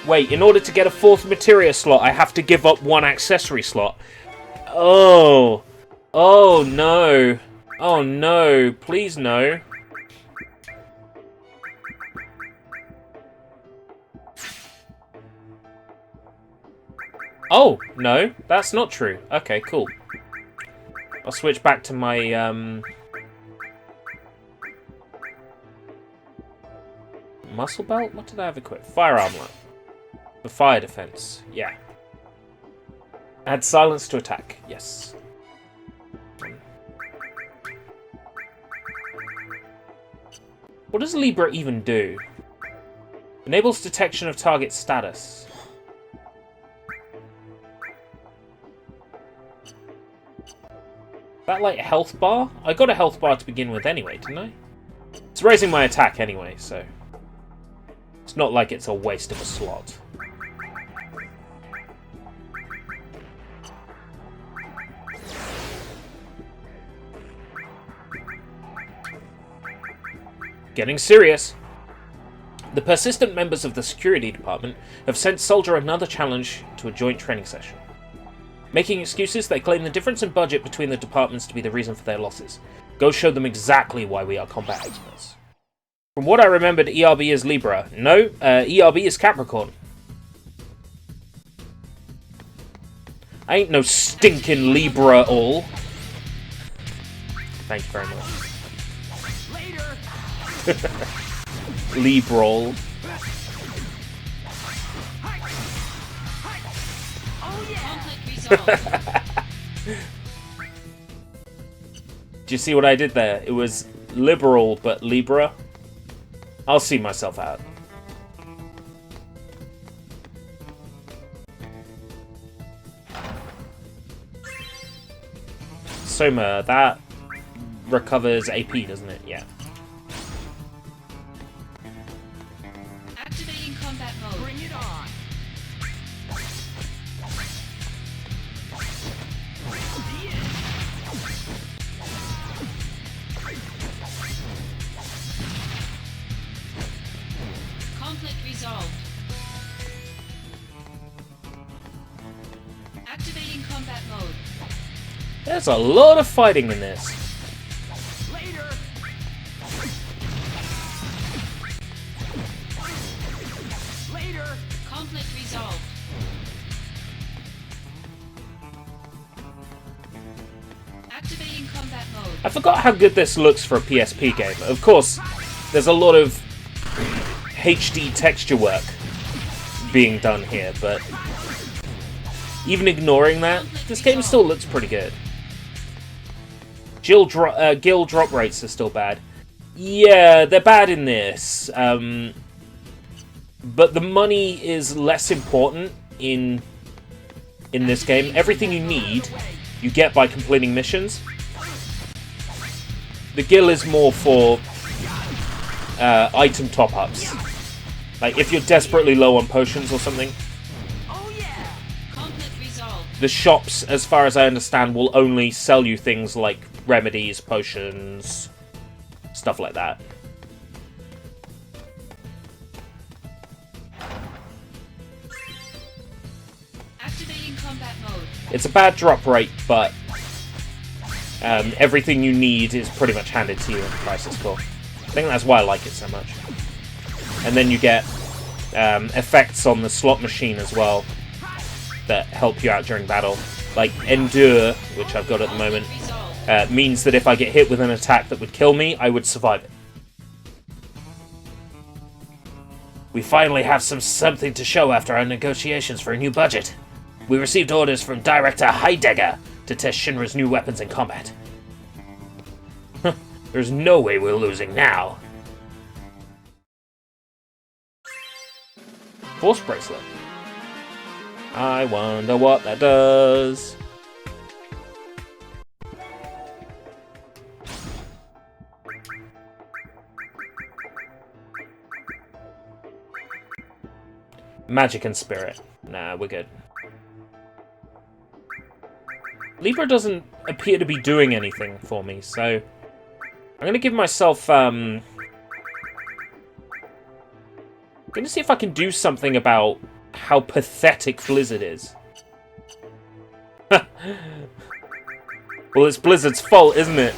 Wait, in order to get a 4th materia slot, I have to give up 1 accessory slot. Oh. Oh no. Oh no. Please no. Oh, no. That's not true. Okay, cool. I'll switch back to my, muscle belt? What did I have equipped? Fire armor. For fire defense. Yeah. Add silence to attack. Yes. What does Libra even do? Enables detection of target status. That like health bar? I got a health bar to begin with anyway, didn't I? It's raising my attack anyway, so it's not like it's a waste of a slot. Getting serious. The persistent members of the security department have sent Soldier another challenge to a joint training session. Making excuses, they claim the difference in budget between the departments to be the reason for their losses. Go show them exactly why we are combat experts. From what I remembered, ERB is Libra. No, ERB is Capricorn. I ain't no stinking Libra all. Thank you very much. Libra. Do you see what I did there? It was liberal, but Libra. I'll see myself out. Soma, that recovers AP, doesn't it? Yeah. Activating combat mode. Bring it on! Conflict resolved. Activating combat mode. There's a lot of fighting in this. Conflict resolved. Activating combat mode. I forgot how good this looks for a PSP game. Of course, there's a lot of HD texture work being done here, but even ignoring that, this game still looks pretty good. Gil drop rates are still bad. Yeah, they're bad in this. But the money is less important in this game. Everything you need, you get by completing missions. The Gil is more for item top-ups. Like, if you're desperately low on potions or something. Conflict resolved. The shops, as far as I understand, will only sell you things like remedies, potions, stuff like that. Activating combat mode. It's a bad drop rate, but everything you need is pretty much handed to you in Crisis Core. I think that's why I like it so much. And then you get effects on the slot machine as well that help you out during battle. Like Endure, which I've got at the moment, means that if I get hit with an attack that would kill me, I would survive it. We finally have something to show after our negotiations for a new budget. We received orders from Director Heidegger to test Shinra's new weapons in combat. There's no way we're losing now. Force Bracelet. I wonder what that does. Magic and Spirit. Nah, we're good. Libra doesn't appear to be doing anything for me, so I'm gonna give myself, gonna see if I can do something about how pathetic Blizzard is. Well, it's Blizzard's fault, isn't it?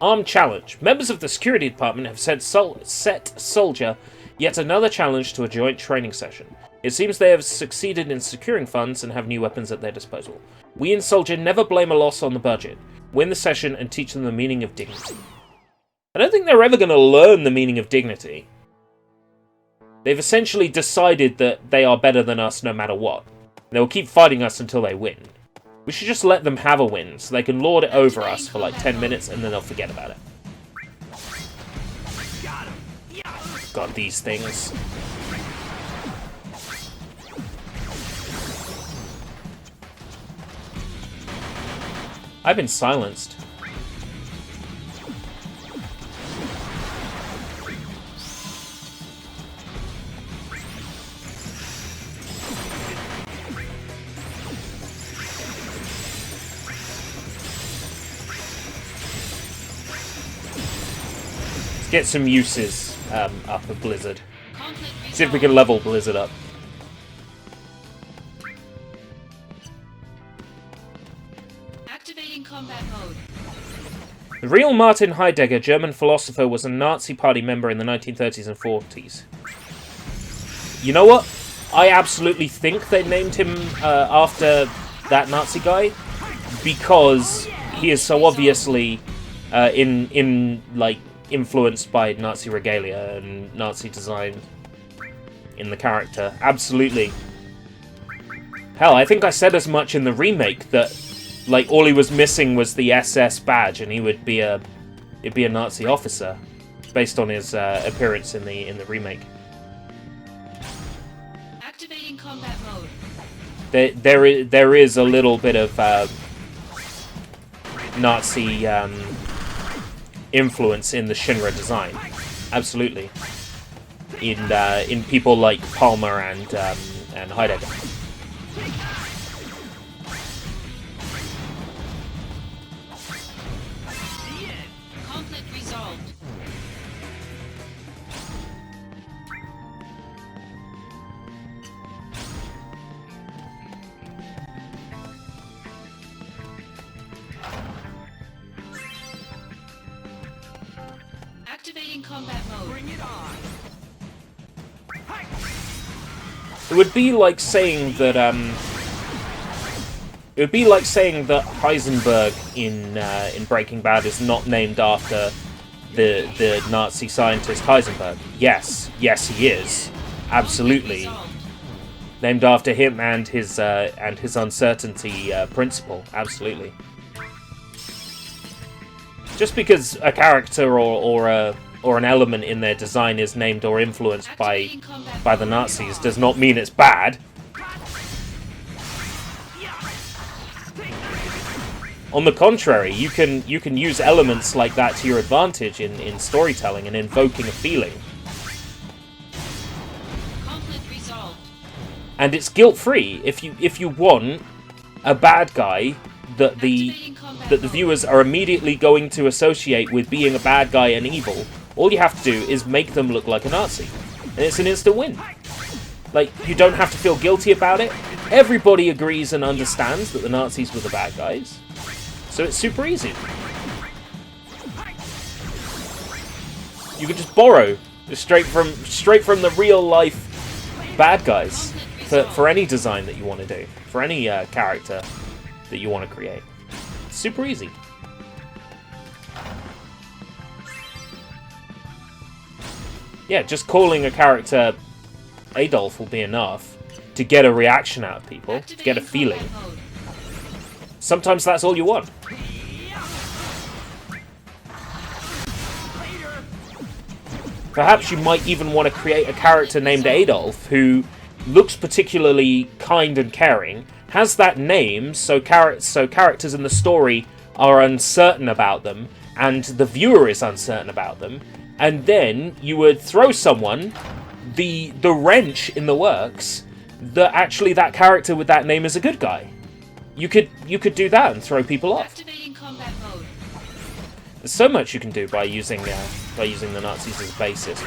Armed challenge. Members of the security department have set Soldier yet another challenge to a joint training session. It seems they have succeeded in securing funds and have new weapons at their disposal. We and Soldier never blame a loss on the budget. Win the session and teach them the meaning of dignity. I don't think they're ever going to learn the meaning of dignity. They've essentially decided that they are better than us no matter what. They will keep fighting us until they win. We should just let them have a win, so they can lord it over us for like 10 minutes and then they'll forget about it. God, these things. I've been silenced. Let's get some uses up of Blizzard. See if we can level Blizzard up. Activating combat mode. The real Martin Heidegger, German philosopher, was a Nazi Party member in the 1930s and 40s. You know what? I absolutely think they named him after that Nazi guy because he is so obviously influenced by Nazi regalia and Nazi design in the character. Absolutely. Hell, I think I said as much in the remake that like all he was missing was the SS badge, and it'd be a Nazi officer, based on his appearance in the remake. Activating combat mode. There is a little bit of Nazi influence in the Shinra design, absolutely. In people like Palmer and Heidegger. Conflict resolved. Activating combat mode. Bring it on! It would be like saying that Heisenberg in Breaking Bad is not named after the Nazi scientist Heisenberg. Yes, he is. Absolutely. Named after him and his uncertainty principle. Absolutely. Just because a character or an element in their design is named or influenced by the Nazis does not mean it's bad. On the contrary, you can use elements like that to your advantage in storytelling and invoking a feeling. Conflict resolved. And it's guilt-free. If you want a bad guy that the viewers are immediately going to associate with being a bad guy and evil, all you have to do is make them look like a Nazi. And it's an instant win. Like, you don't have to feel guilty about it. Everybody agrees and understands that the Nazis were the bad guys. So it's super easy. You can just borrow straight from the real life bad guys for any design that you want to do, for any character that you want to create. It's super easy. Yeah, just calling a character Adolf will be enough to get a reaction out of people, to get a feeling. Sometimes that's all you want. Perhaps you might even want to create a character named Adolf who looks particularly kind and caring, has that name so characters in the story are uncertain about them, and the viewer is uncertain about them, and then you would throw someone the wrench in the works that actually that character with that name is a good guy. You could do that and throw people off. Activating combat mode. There's so much you can do by using the Nazis as a basis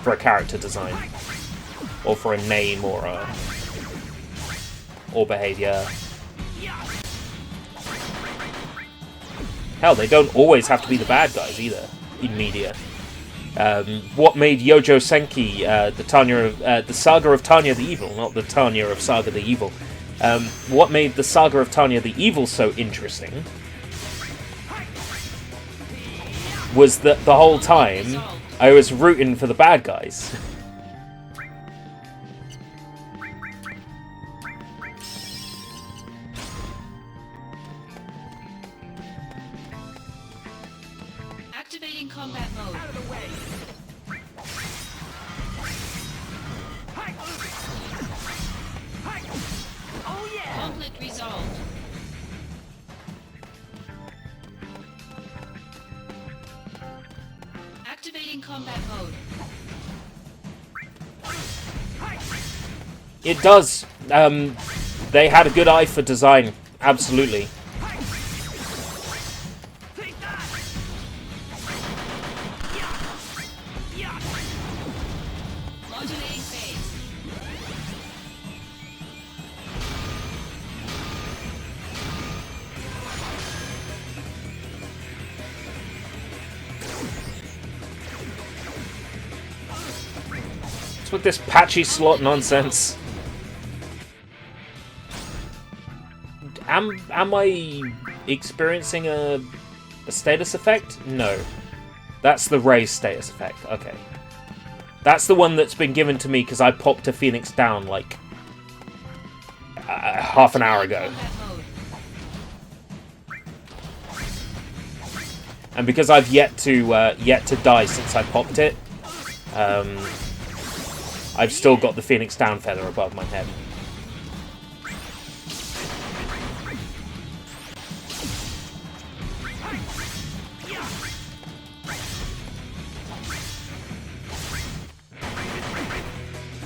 for a character design, or for a name or behavior. Hell, they don't always have to be the bad guys either in media. What made Yojo Senki the Saga of Tanya the Evil, not the Tanya of Saga the Evil. What made the Saga of Tanya the Evil so interesting was that the whole time I was rooting for the bad guys. Activating combat mode. Out of the way. Oh yeah. Conflict resolved. Activating combat mode. It does. They had a good eye for design, absolutely. Modulating phase. What's with this patchy slot nonsense? Am I experiencing a status effect? No. That's the raise status effect. Okay. That's the one that's been given to me because I popped a Phoenix down like half an hour ago. And because I've yet to die since I popped it, I've still got the Phoenix down feather above my head.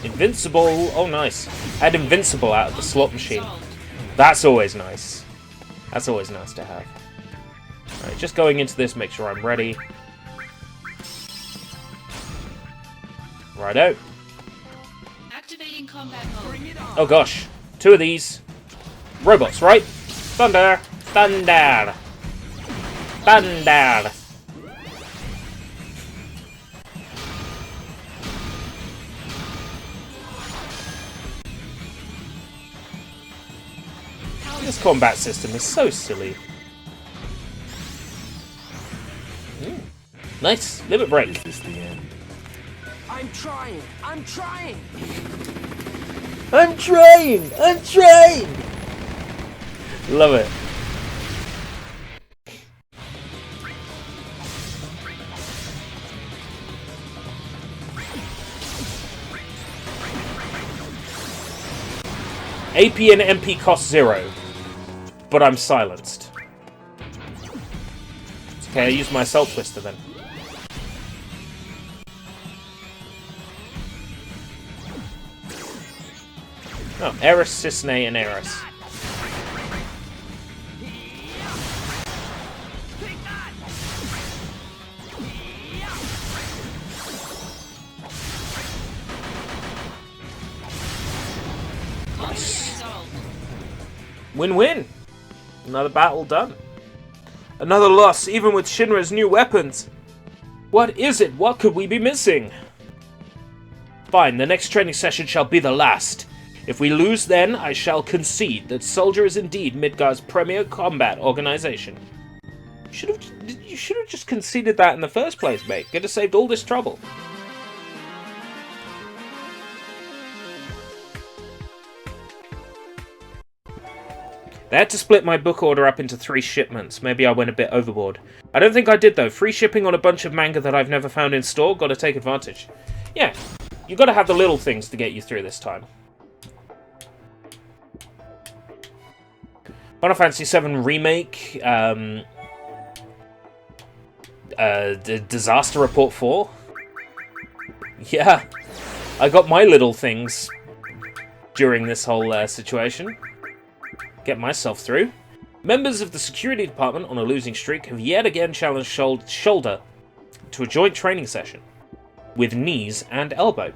Invincible! Oh, nice. I had Invincible out of the slot machine. That's always nice. That's always nice to have. Alright, just going into this, make sure I'm ready. Righto. Activating combat mode. Oh gosh. 2 of these. Robots, right? Thunder! Thunder! Thunder! This combat system is so silly. Nice. Limit break. Is this the end? I'm trying. I'm trying. I'm trying! I'm trying! Love it. AP and MP cost 0, but I'm silenced. Okay, I use my Assault Twister then. Oh, Eris, Cisne, and Eris. Win-win. Another battle done. Another loss, even with Shinra's new weapons. What is it? What could we be missing? Fine, the next training session shall be the last. If we lose then, I shall concede that Soldier is indeed Midgar's premier combat organization. You should have just conceded that in the first place, mate. Could have saved all this trouble. They had to split my book order up into 3 shipments. Maybe I went a bit overboard. I don't think I did, though. Free shipping on a bunch of manga that I've never found in store. Gotta take advantage. Yeah, you gotta have the little things to get you through this time. Final Fantasy VII Remake. Disaster Report 4. Yeah, I got my little things during this whole situation. Get myself through. Members of the security department on a losing streak have yet again challenged Shoulder to a joint training session with knees and elbow.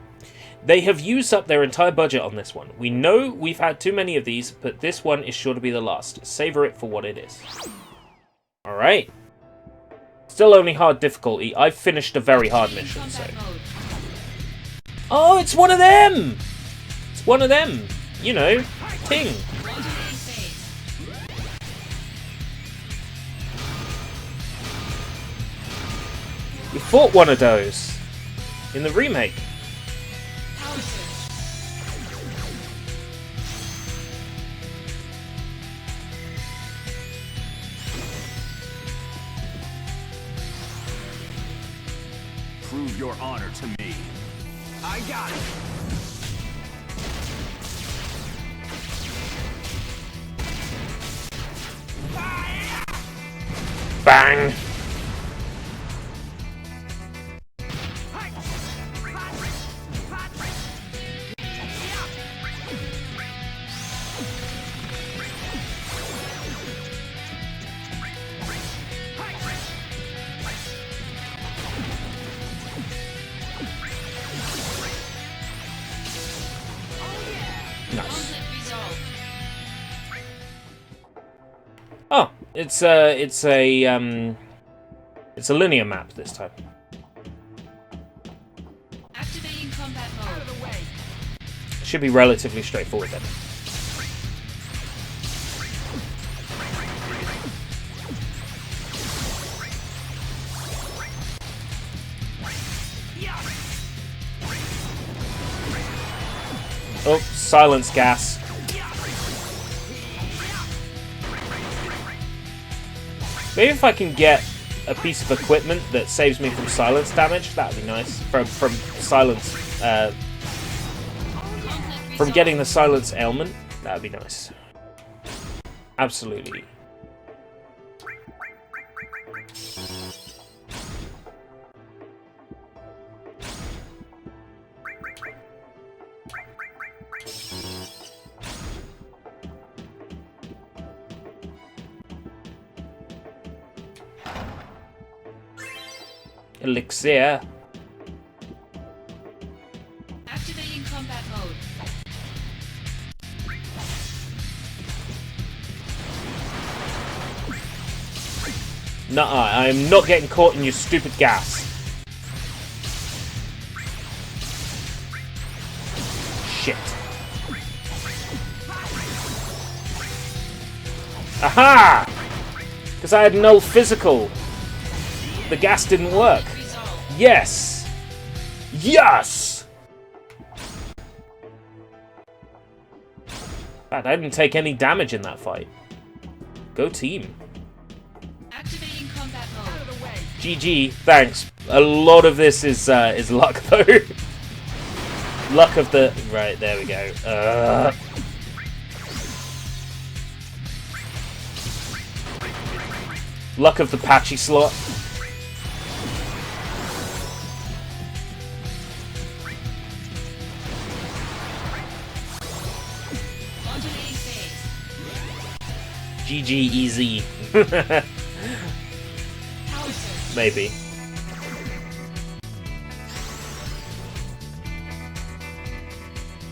They have used up their entire budget on this one. We know we've had too many of these, but this one is sure to be the last. Savor it for what it is. Alright. Still only hard difficulty. I've finished a very hard mission, so... Oh, it's one of them! It's one of them. You know, Ting. You fought one of those in the remake. Prove your honor to me. I got it. Bang! Oh, it's a linear map this time. Activating combat mode. Out of the way. Should be relatively straightforward then. Oh, silence gas. Maybe if I can get a piece of equipment that saves me from silence damage, that would be nice. From silence, from getting the silence ailment, that would be nice. Absolutely. Elixir. Activating combat mode. Nuh-uh, I'm not getting caught in your stupid gas. Shit. Aha! Because I had no physical. The gas didn't work. Yes! Yes! I didn't take any damage in that fight. Go team. Activating combat mode. GG, thanks. A lot of this is luck though. Luck of the... Right, there we go. Luck of the patchy slot. Modulating phase. GG easy. Power surge. Maybe.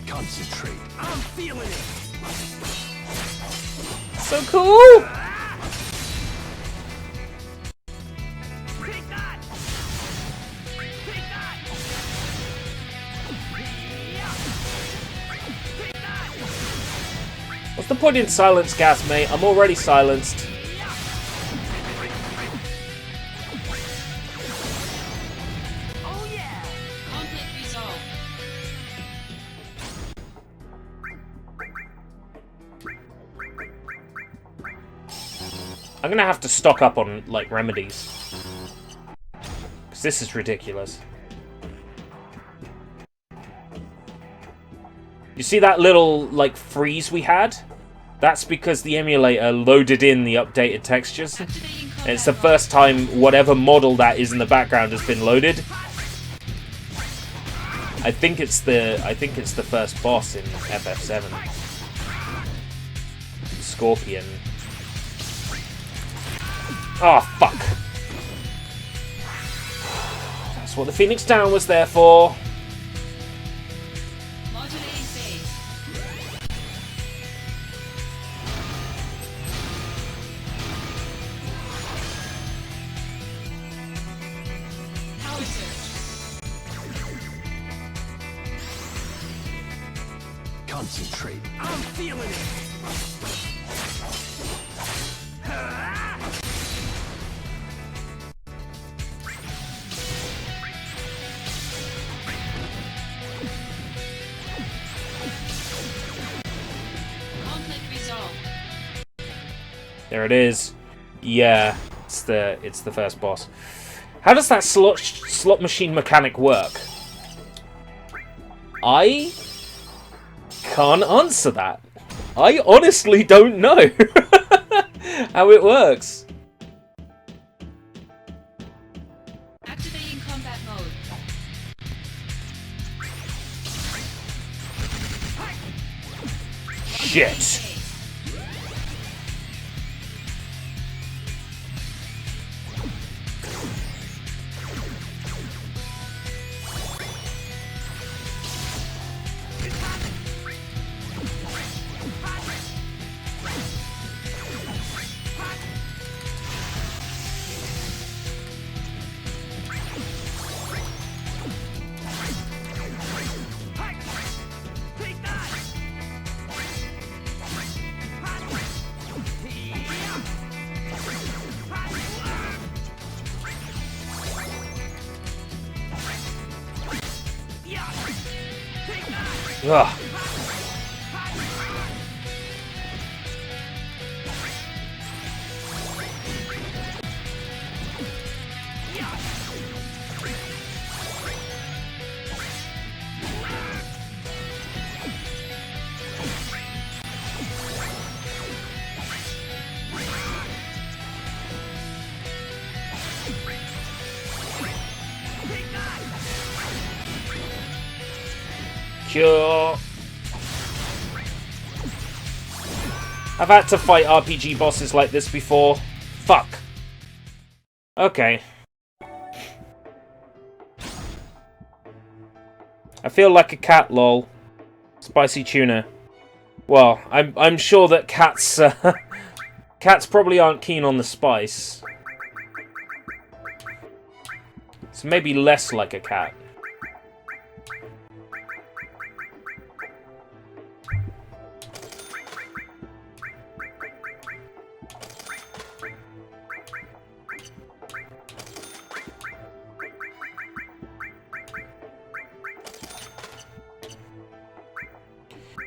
Concentrate. I'm feeling it. So cool! Take that. Take that. Take that. What's the point in silence gas, mate? I'm already silenced. Oh yeah. Conflict resolved. I'm gonna have to stock up on, like, remedies. Because this is ridiculous. You see that little, like, freeze we had? That's because the emulator loaded in the updated textures. Activating combat And it's the mode. first time whatever model that is in the background has been loaded. I think it's the first boss in FF7. Scorpion. Oh, fuck. That's what the Phoenix Down was there for. Modulating phase. Power surge. Concentrate. I'm feeling it. Conflict resolved. There it is. Yeah, it's the first boss. How does that slot machine mechanic work? I can't answer that. I honestly don't know how it works. Activating combat mode. Shit. Phase. Take that. Ugh. Cure. I've had to fight RPG bosses like this before. Fuck. Okay. I feel like a cat, lol. Spicy tuna. Well, I'm sure that cats cats probably aren't keen on the spice. So maybe less like a cat.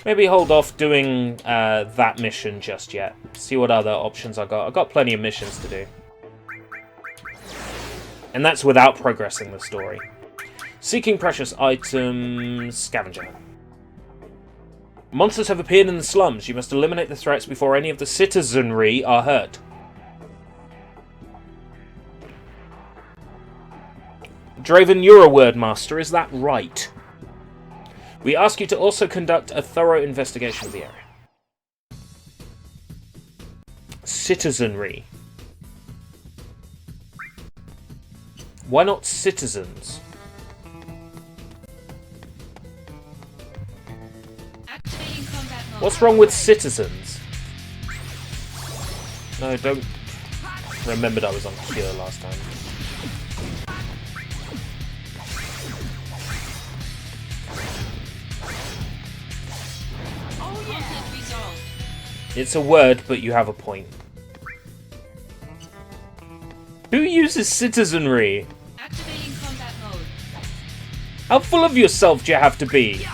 Maybe hold off doing that mission just yet. See what other options I got. I've got plenty of missions to do. And that's without progressing the story. Seeking precious items... Scavenger. Monsters have appeared in the slums. You must eliminate the threats before any of the citizenry are hurt. Draven, you're a word master, is that right? We ask you to also conduct a thorough investigation of the area. Citizenry. Why not citizens? Activating combat mode. What's wrong with citizens? No, don't... Remembered I was on Cure last time. Conflict resolved. It's a word, but you have a point. Who uses citizenry? Activating combat mode. How full of yourself do you have to be?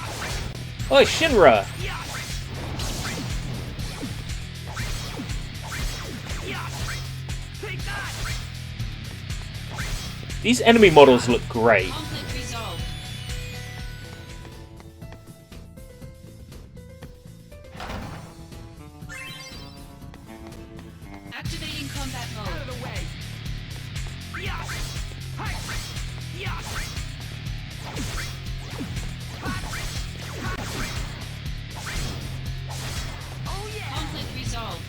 Oh, Shinra! These enemy models look great. Conflict resolved. Activating combat mode. Out of the way. Conflict resolved.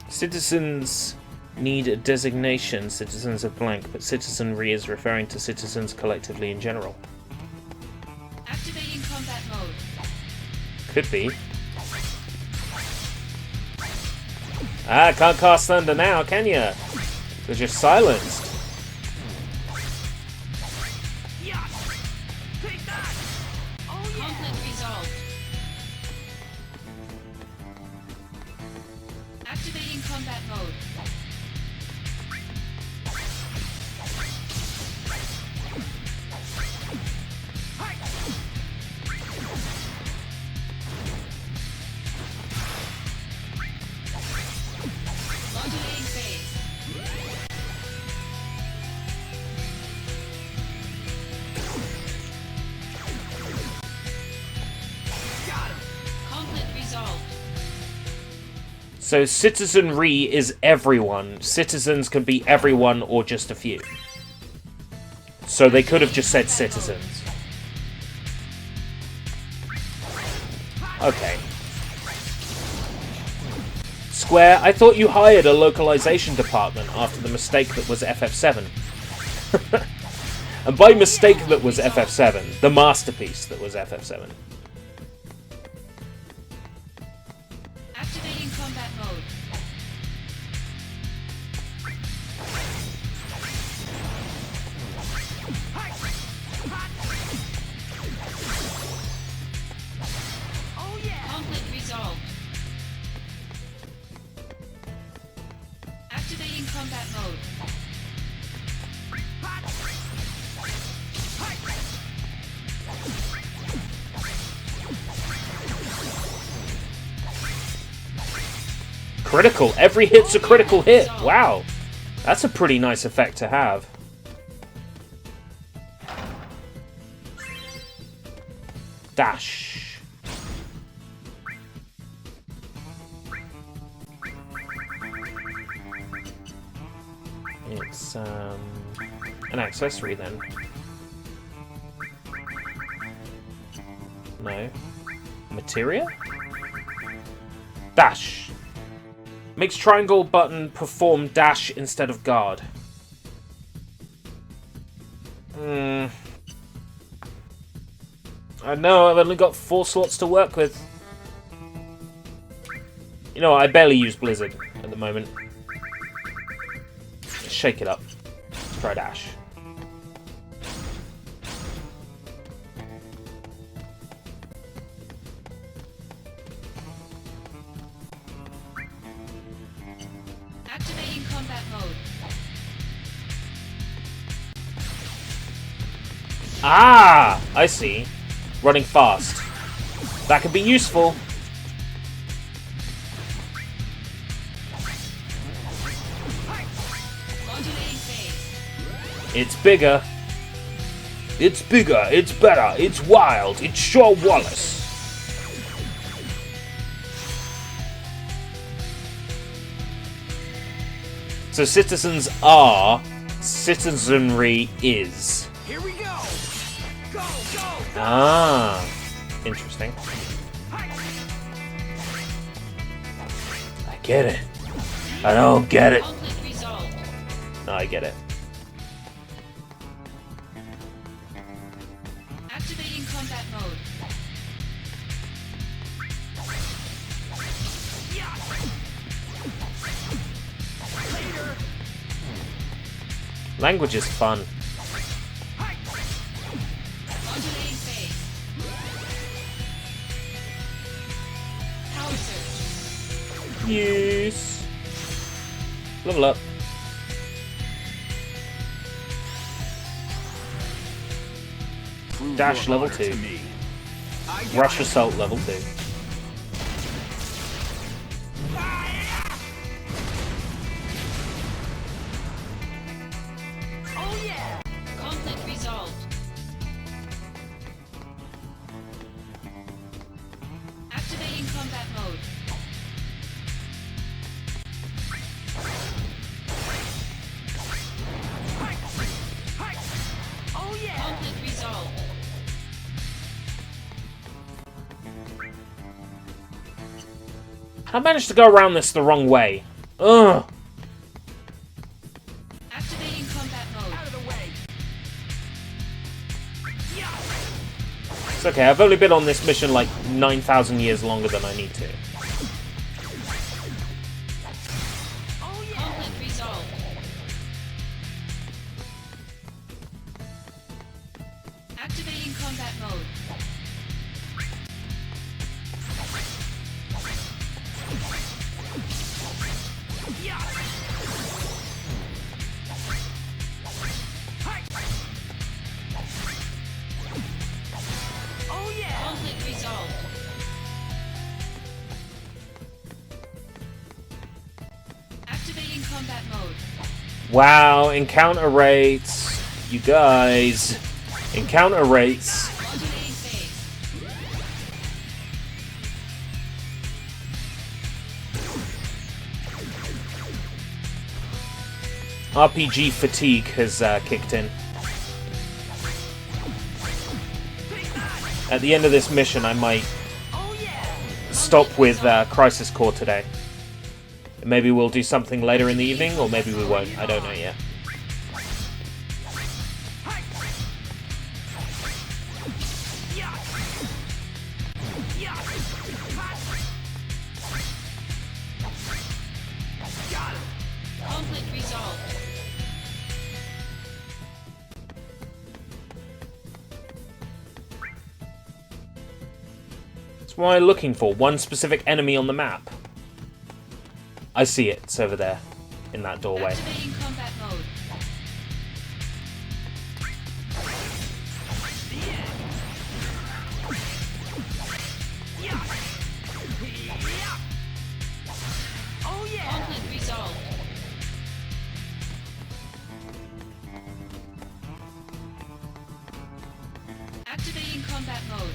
Citizens need a designation. Citizens are blank, but citizenry is referring to citizens collectively in general. Activating combat mode. Could be. Ah, can't cast thunder now, can ya? Because you're silenced. Conflict resolved. Activating combat mode. Modulating phase. Conflict resolved. So citizenry is everyone. Citizens can be everyone or just a few. So they could have just said citizens. Okay. Square, I thought you hired a localization department after the mistake that was FF7. And by mistake that was FF7, the masterpiece that was FF7. Activating combat mode. Conflict resolved. Activating combat mode. Critical. Every hit's a critical hit. Wow. That's a pretty nice effect to have. Dash. It's an accessory then. No. Materia? Dash. Makes triangle button perform dash instead of guard. I know, I've only got 4 slots to work with. You know what, I barely use Blizzard at the moment. Let's shake it up. Let's try dash. Activating combat mode. Ah! I see. Running fast. That could be useful. Modulating phase. It's bigger. It's bigger, it's better, it's wild, it's Shaw Wallace. So citizens are, citizenry is. Here we go! Go, go! Ah, interesting. I get it. I don't get it. Conflict resolved. No, I get it. Activating combat mode. Language is fun. Modulating phase. Power surge. Yes. Level up. Dash level 2. Rush assault level 2. Conflict resolved. Activating combat mode. Conflict resolved. I managed to go around this the wrong way. Ugh. Activating combat mode. It's okay, I've only been on this mission like 9,000 years longer than I need to. Conflict resolved. Activating combat mode. Conflict resolved. Activating combat mode. Wow, encounter rates. You guys. Encounter rates. Modulating phase. RPG fatigue has kicked in. At the end of this mission, I might stop with Crisis Core today. Maybe we'll do something later in the evening, or maybe we won't. I don't know yet. Conflict resolved. That's what I'm looking for. One specific enemy on the map. I see it. It's over there. In that doorway. Activating combat mode. Conflict resolved. Activating combat mode.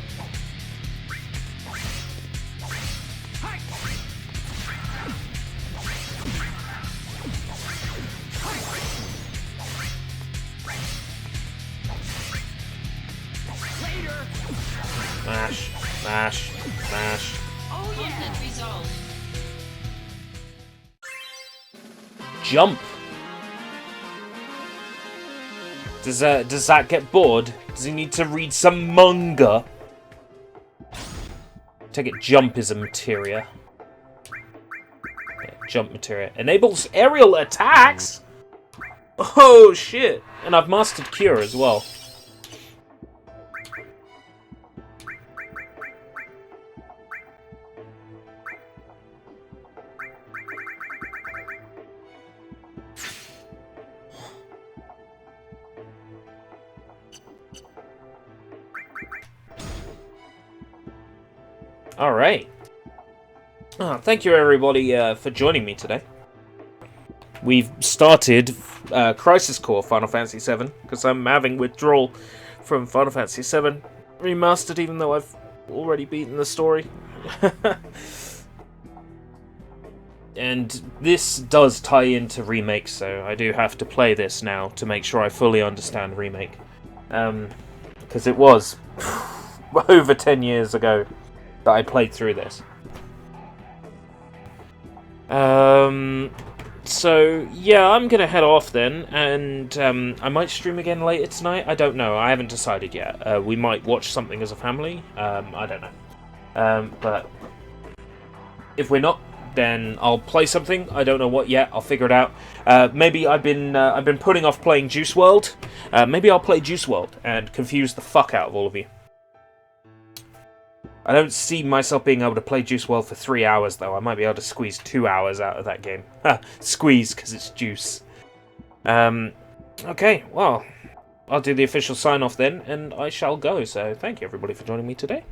Smash. Smash. Smash. Conflict resolved. Jump. Does that get bored? Does he need to read some manga? Take it jump is a materia. Yeah, jump materia. Enables aerial attacks? Oh shit. And I've mastered Cure as well. Alright. Thank you everybody for joining me today. We've started Crisis Core Final Fantasy VII, because I'm having withdrawal from Final Fantasy VII Remastered, even though I've already beaten the story. And this does tie into Remake, so I do have to play this now to make sure I fully understand Remake. Because it was over 10 years ago that I played through this. So, yeah, I'm going to head off then, and I might stream again later tonight. I don't know. I haven't decided yet. We might watch something as a family. I don't know. But if we're not, then I'll play something. I don't know what yet. I'll figure it out. Maybe I've been putting off playing Juice World. Maybe I'll play Juice World and confuse the fuck out of all of you. I don't see myself being able to play Juice World for 3 hours, though. I might be able to squeeze 2 hours out of that game. Squeeze, because it's juice. Okay, well, I'll do the official sign-off then, and I shall go. So thank you, everybody, for joining me today.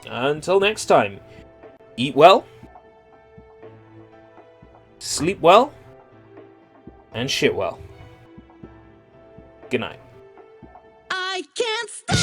Until next time, eat well, sleep well, and shit well. Good night. I can't stop.